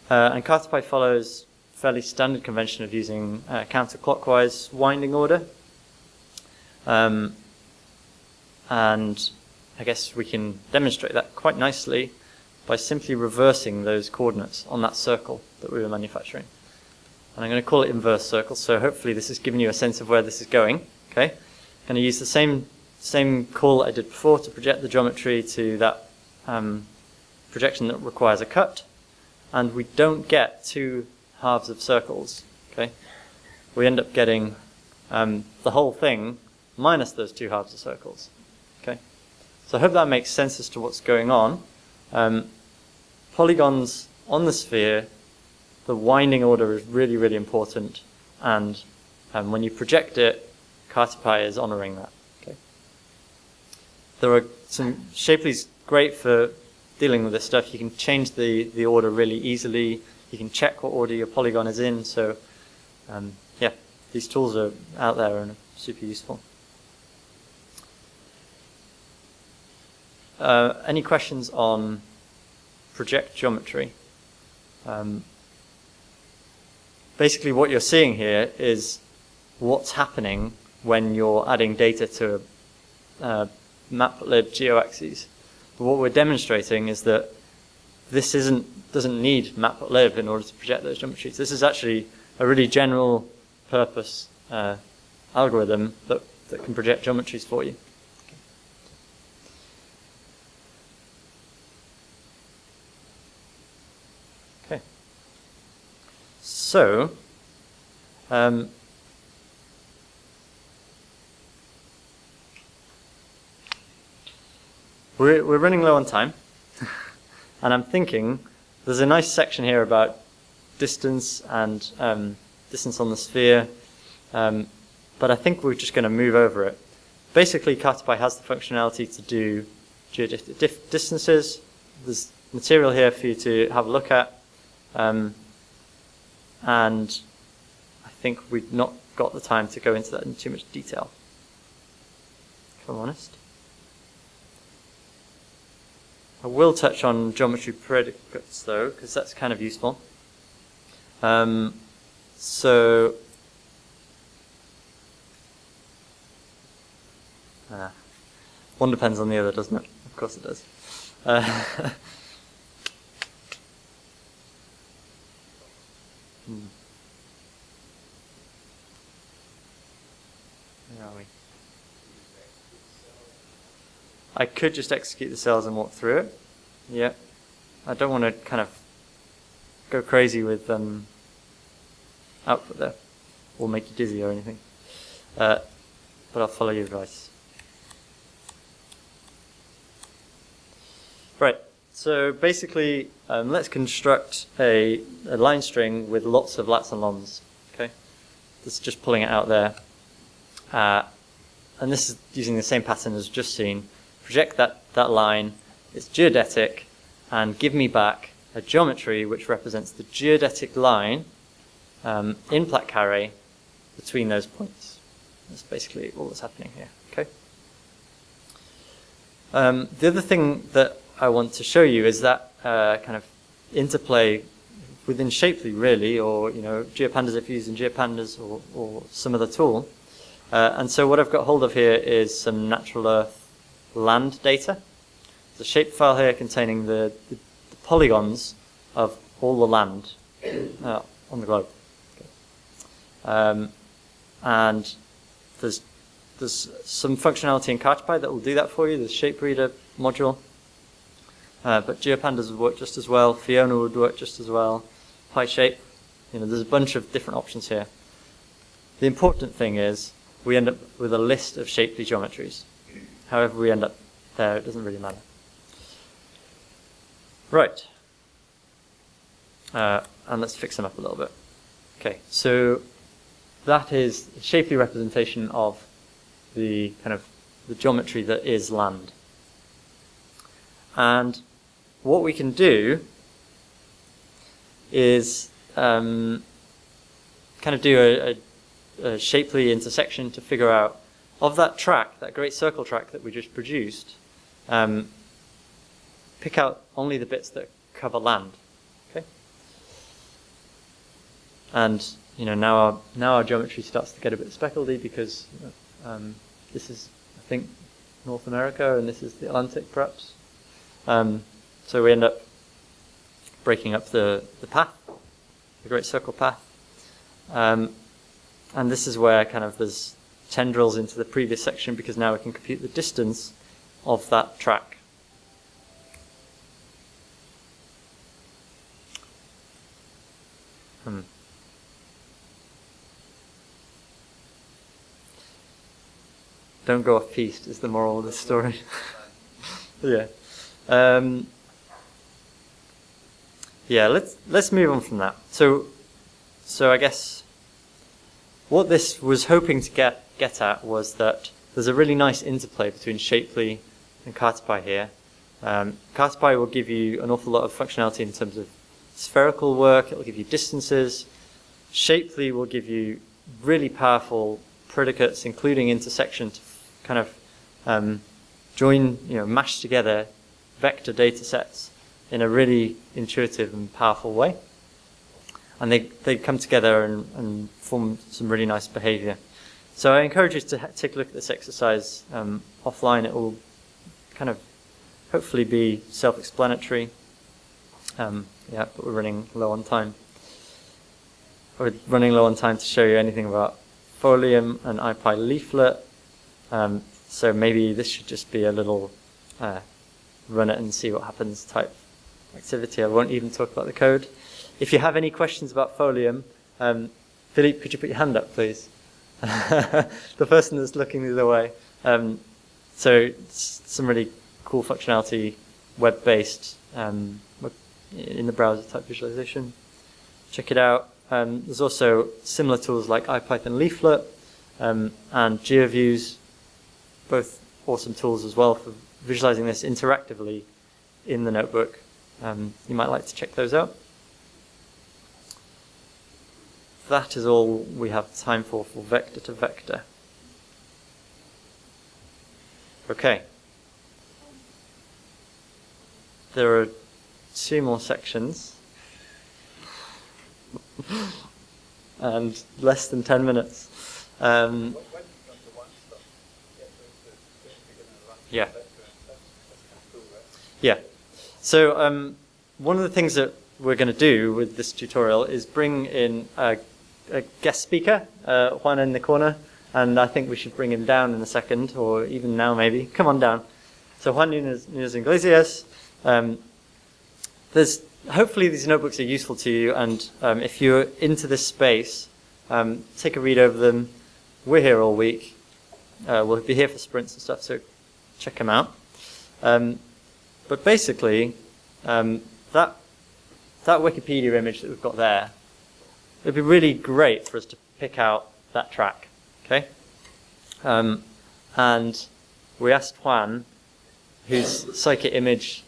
And Cartopy follows fairly standard convention of using counterclockwise winding order. And I guess we can demonstrate that quite nicely by simply reversing those coordinates on that circle that we were manufacturing. And I'm going to call it inverse circle, so hopefully this has given you a sense of where this is going. Okay, I'm going to use the same call that I did before to project the geometry to that projection that requires a cut. And we don't get two halves of circles. Okay, we end up getting the whole thing minus those two halves of circles. Okay, so I hope that makes sense as to what's going on. Polygons on the sphere, the winding order is really, really important, and when you project it, Cartopy is honoring that. Okay. There are some Shapley's great for dealing with this stuff. You can change the order really easily. You can check what order your polygon is in. So, yeah, these tools are out there and are super useful. Any questions on project geometry? Basically, what you're seeing here is what's happening when you're adding data to matplotlib geoaxes. But what we're demonstrating is that this doesn't need matplotlib in order to project those geometries. This is actually a really general purpose algorithm that can project geometries for you. Okay. So, we're running low on time, and I'm thinking there's a nice section here about distance and distance on the sphere, but I think we're just going to move over it. Basically, Cartopy has the functionality to do geodetic distances. There's material here for you to have a look at. And I think we've not got the time to go into that in too much detail, if I'm honest. I will touch on geometry predicates, though, because that's kind of useful. So, one depends on the other, doesn't it? Of course it does. Where are we? I could just execute the cells and walk through it. Yeah. I don't want to kind of go crazy with output there, or make you dizzy or anything. But I'll follow your advice. Right. So basically, let's construct a line string with lots of lats and longs. Okay. This is just pulling it out there. And this is using the same pattern as just seen. Project that line, it's geodetic, and give me back a geometry which represents the geodetic line in plat carré between those points. That's basically all that's happening here. Okay. The other thing that I want to show you is that kind of interplay within Shapely, really, or GeoPandas if you're using GeoPandas or some other tool. And so what I've got hold of here is some natural earth land data. There's a shape file here containing the polygons of all the land on the globe. Okay. And there's some functionality in Cartopy that will do that for you. There's shape reader module. but GeoPandas would work just as well. Fiona would work just as well. PyShape, there's a bunch of different options here. The important thing is we end up with a list of shapely geometries. However we end up there, it doesn't really matter. Right. And let's fix them up a little bit. Okay, so that is a shapely representation of the kind of the geometry that is land. And what we can do is kind of do a shapely intersection to figure out, of that track, that great circle track that we just produced, pick out only the bits that cover land. Okay. And now our geometry starts to get a bit speckledy because this is, I think, North America and this is the Atlantic, perhaps. So we end up breaking up the path, the great circle path. And this is where kind of there's tendrils into the previous section because now we can compute the distance of that track. Don't go off piste is the moral of the story. Yeah. Yeah, let's move on from that. So I guess what this was hoping to get at was that there's a really nice interplay between Shapely and Cartopy here. Cartopy will give you an awful lot of functionality in terms of spherical work. It will give you distances. Shapely will give you really powerful predicates, including intersection, to kind of join, mash together vector data sets in a really intuitive and powerful way. And they come together and form some really nice behavior. So I encourage you to take a look at this exercise offline. It will kind of hopefully be self-explanatory. Yeah, but we're running low on time. We're running low on time to show you anything about folium and SciPy leaflet. So maybe this should just be a little run it and see what happens type activity. I won't even talk about the code. If you have any questions about folium, Philippe, could you put your hand up, please? The person that's looking the other way. So it's some really cool functionality, web-based, in the browser type visualization. Check it out. There's also similar tools like IPython leaflet and GeoViews, both awesome tools as well for visualizing this interactively in the notebook. You might like to check those out. That is all we have time for vector to vector. Okay. There are 2 more sections. And less than 10 minutes. Yeah. Yeah. So one of the things that we're going to do with this tutorial is bring in a guest speaker, Juan in the corner, and I think we should bring him down in a second, or even now maybe. Come on down. So Juan Núñez Iglesias. Hopefully these notebooks are useful to you, and if you're into this space, take a read over them. We're here all week. We'll be here for sprints and stuff, so check them out. But basically, that Wikipedia image that we've got there, it'd be really great for us to pick out that track, okay? And we asked Juan, who's Scikit image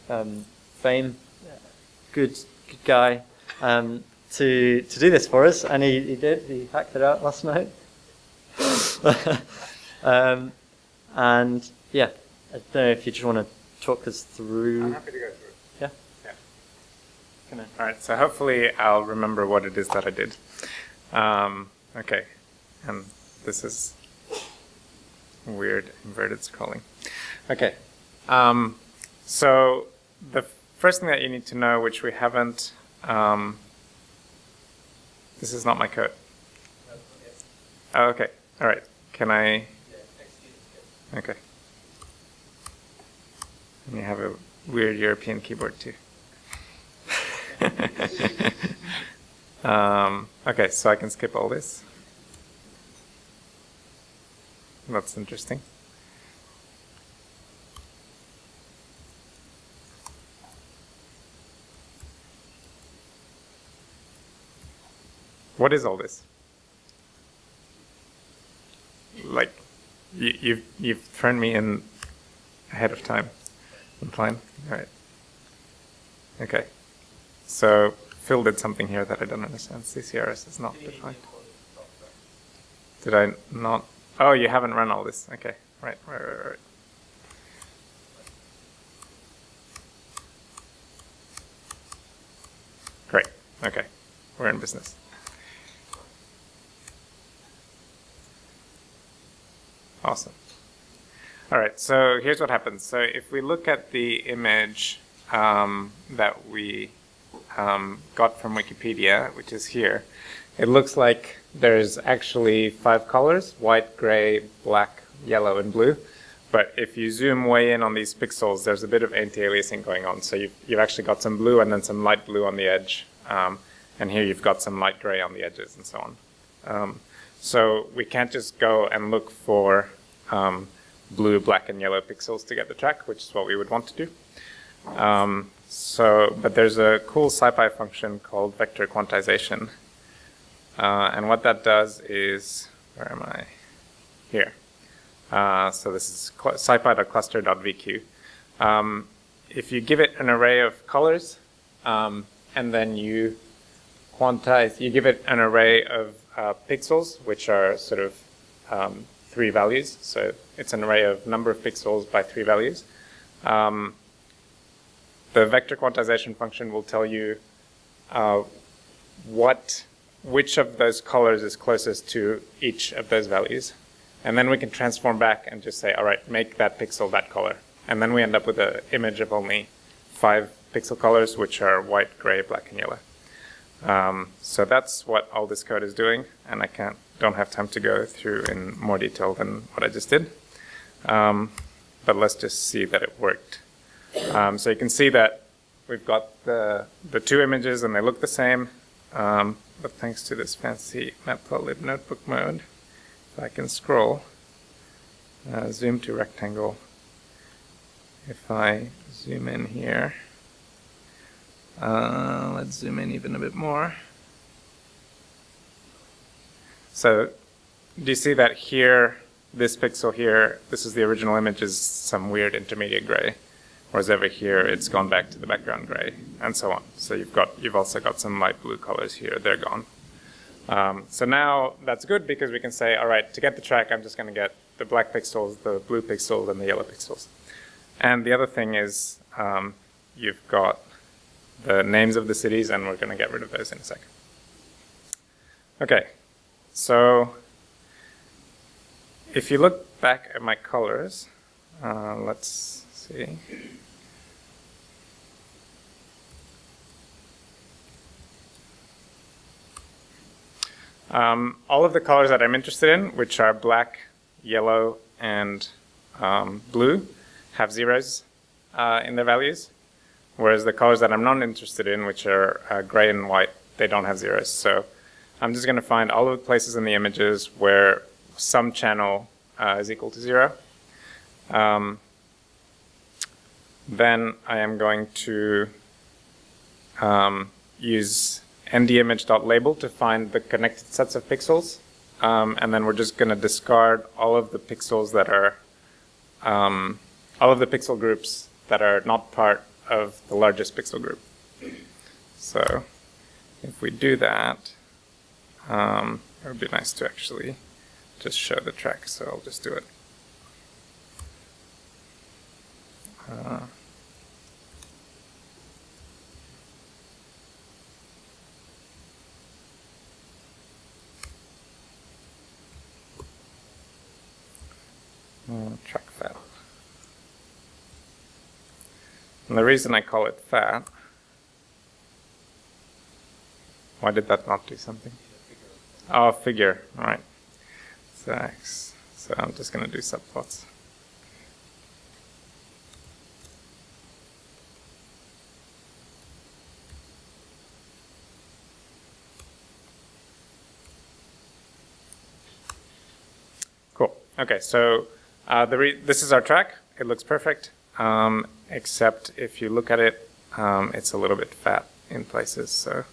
fame, good guy, to do this for us, and he did. He hacked it out last night. And yeah, I don't know if you just want to talk us through. I'm happy to go through it. Yeah. Yeah. Come in. All right. So hopefully I'll remember what it is that I did. Okay. And this is weird inverted scrolling. Okay. So the first thing that you need to know, which we haven't, this is not my code. Oh, okay. All right. Can I? Okay. Let me have a weird European keyboard too. Okay, so I can skip all this. That's interesting. What is all this? Like, you've thrown me in ahead of time. I'm fine. All right. Okay. So Phil did something here that I don't understand. CCRS is not defined. Did I not? Oh, you haven't run all this. Okay. Right. Great. Okay. We're in business. Awesome. All right, so here's what happens. So if we look at the image that we got from Wikipedia, which is here, it looks like there's actually 5 colors: white, gray, black, yellow, and blue. But if you zoom way in on these pixels, there's a bit of anti-aliasing going on. So you've actually got some blue and then some light blue on the edge. And here you've got some light gray on the edges and so on. So we can't just go and look for blue, black, and yellow pixels to get the track, which is what we would want to do. But there's a cool SciPy function called vector quantization. And what that does is, where am I? Here. So this is scipy.cluster.vq. If you give it an array of colors, and then you quantize, you give it an array of pixels, which are sort of 3 values. So it's an array of number of pixels by 3 values. The vector quantization function will tell you which of those colors is closest to each of those values. And then we can transform back and just say, all right, make that pixel that color. And then we end up with an image of only 5 pixel colors, which are white, gray, black, and yellow. So that's what all this code is doing, and I don't have time to go through in more detail than what I just did. But let's just see that it worked. So you can see that we've got the 2 images and they look the same, but thanks to this fancy Matplotlib notebook mode, if I can scroll, zoom to rectangle, if I zoom in here, let's zoom in even a bit more. So do you see that here, this pixel here, this is the original image, is some weird intermediate gray, whereas over here it's gone back to the background gray, and so on. So you've also got some light blue colors here, they're gone. So now that's good because we can say, all right, to get the track, I'm just going to get the black pixels, the blue pixels, and the yellow pixels. And the other thing is you've got the names of the cities, and we're going to get rid of those in a second. Okay, so if you look back at my colors, let's see. All of the colors that I'm interested in, which are black, yellow, and blue, have zeros in their values. Whereas the colors that I'm not interested in, which are gray and white, they don't have zeros. So I'm just going to find all of the places in the images where some channel is equal to 0. Then I am going to use ndimage.label to find the connected sets of pixels. And then we're just going to discard all of the pixels that are, all of the pixel groups that are not part of the largest pixel group. So if we do that, it would be nice to actually just show the track, so I'll just do it. Track fat. And the reason I call it fat, why did that not do something? Oh, figure, all right. So X. So I'm just going to do subplots. Okay, so this is our track. It looks perfect, except if you look at it, it's a little bit fat in places. So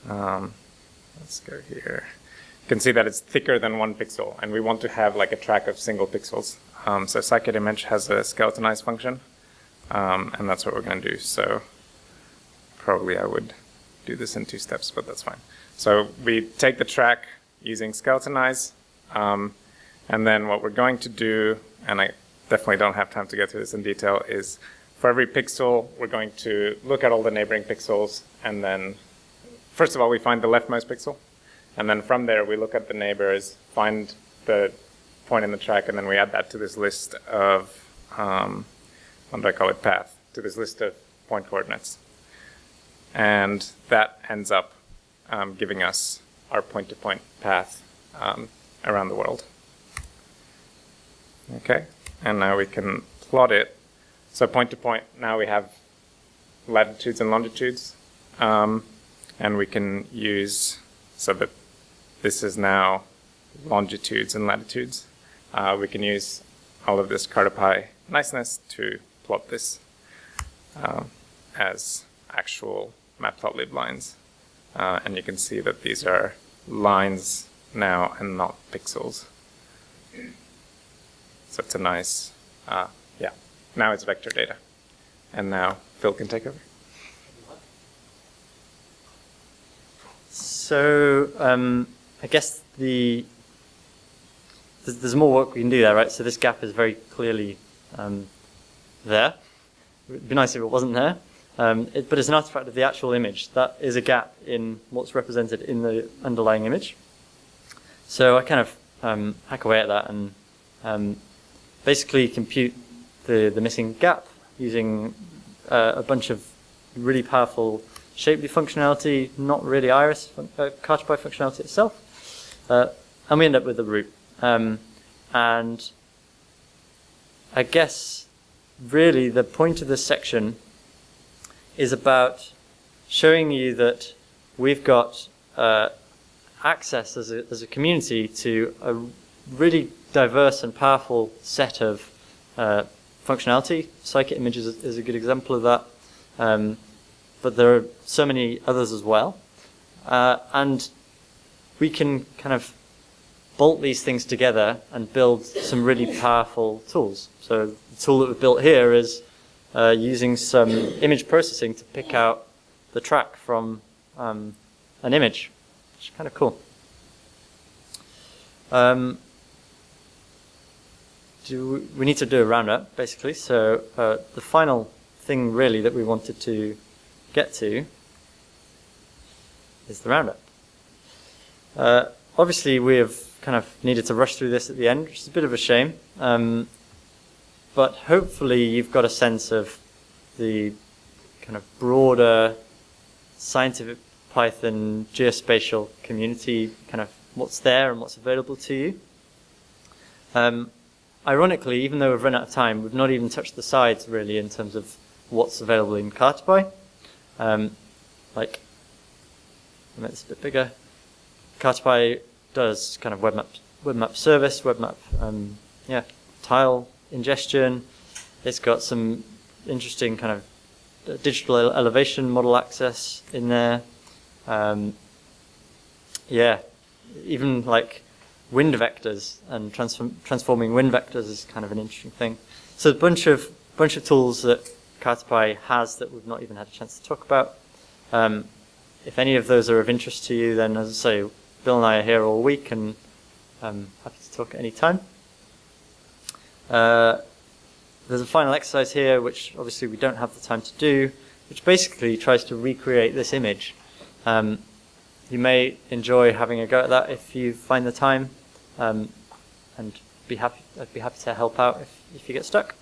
let's go here. You can see that it's thicker than 1 pixel, and we want to have like a track of single pixels. So scikit-image has a skeletonized function, and that's what we're going to do. So probably I would do this in 2 steps, but that's fine. So we take the track using skeletonize, and then what we're going to do, and I definitely don't have time to get through this in detail, is for every pixel, we're going to look at all the neighboring pixels, and then first of all, we find the leftmost pixel, and then from there, we look at the neighbors, find the point in the track, and then we add that to this list of, what do I call it, path, to this list of point coordinates. And that ends up giving us our point-to-point path around the world. Okay, and now we can plot it. So point-to-point, now we have latitudes and longitudes. And we can use, so that this is now longitudes and latitudes. We can use all of this Cartopy niceness to plot this as actual matplotlib lines. And you can see that these are lines now and not pixels. So it's a nice, yeah, now it's vector data. And now Phil can take over. So I guess there's more work we can do there, right? So this gap is very clearly there. It would be nice if it wasn't there. But it's an artifact of the actual image. That is a gap in what's represented in the underlying image. So I kind of hack away at that and basically compute the missing gap using a bunch of really powerful Shapely functionality, not really Iris Cartopy functionality itself. And we end up with a root. And I guess really the point of this section is about showing you that we've got access as a community to a really diverse and powerful set of functionality. Scikit-image is a good example of that. But there are so many others as well. And we can kind of bolt these things together and build some really powerful tools. So the tool that we've built here is using some image processing to pick out the track from an image, which is kind of cool. We need to do a roundup, basically. So the final thing really that we wanted to get to is the roundup. Obviously, we have kind of needed to rush through this at the end, which is a bit of a shame. But hopefully you've got a sense of the kind of broader scientific Python geospatial community, kind of what's there and what's available to you. Ironically, even though we've run out of time, we've not even touched the sides really in terms of what's available in Cartopy. Like, I'll make this a bit bigger. Cartopy does kind of web map service, tile ingestion. It's got some interesting kind of digital elevation model access in there. Even like wind vectors and transforming wind vectors is kind of an interesting thing. So a bunch of tools that Cartopy has that we've not even had a chance to talk about. If any of those are of interest to you, then as I say, Bill and I are here all week and I'm happy to talk at any time. There's a final exercise here, which obviously we don't have the time to do, which basically tries to recreate this image. You may enjoy having a go at that if you find the time, and I'd be happy to help out if you get stuck.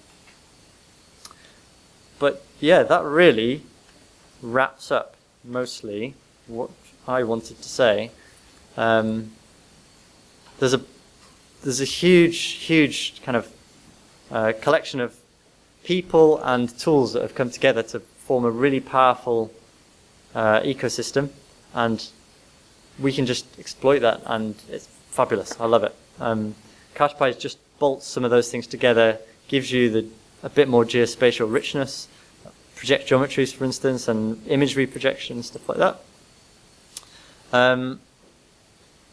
But yeah, that really wraps up mostly what I wanted to say. There's a huge kind of collection of people and tools that have come together to form a really powerful ecosystem, and we can just exploit that, and it's fabulous. I love it. Cartopy just bolts some of those things together, gives you a bit more geospatial richness, project geometries, for instance, and imagery projection, stuff like that.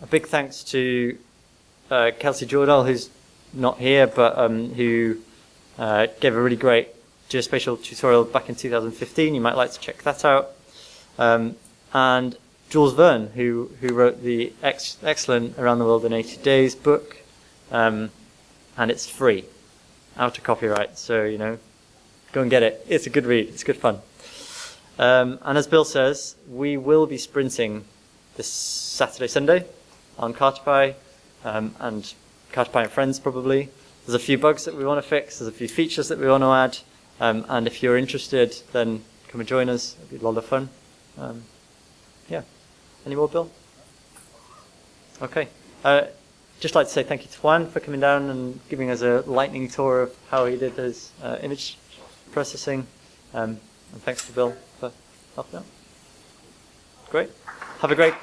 A big thanks to Kelsey Jordahl, who's not here, but who gave a really great geospatial tutorial back in 2015. You might like to check that out. And Jules Verne, who wrote the excellent Around the World in 80 Days book, and it's free, out of copyright. So, you know, go and get it. It's a good read. It's good fun. And as Bill says, we will be sprinting this Saturday, Sunday on Cartopy, and Cartopy and Friends probably. There's a few bugs that we want to fix. There's a few features that we want to add. And if you're interested, then come and join us. It'll be a lot of fun. Yeah. Any more, Bill? Okay. Just like to say thank you to Juan for coming down and giving us a lightning tour of how he did his image processing. And thanks to Bill for helping out. Great. Have a great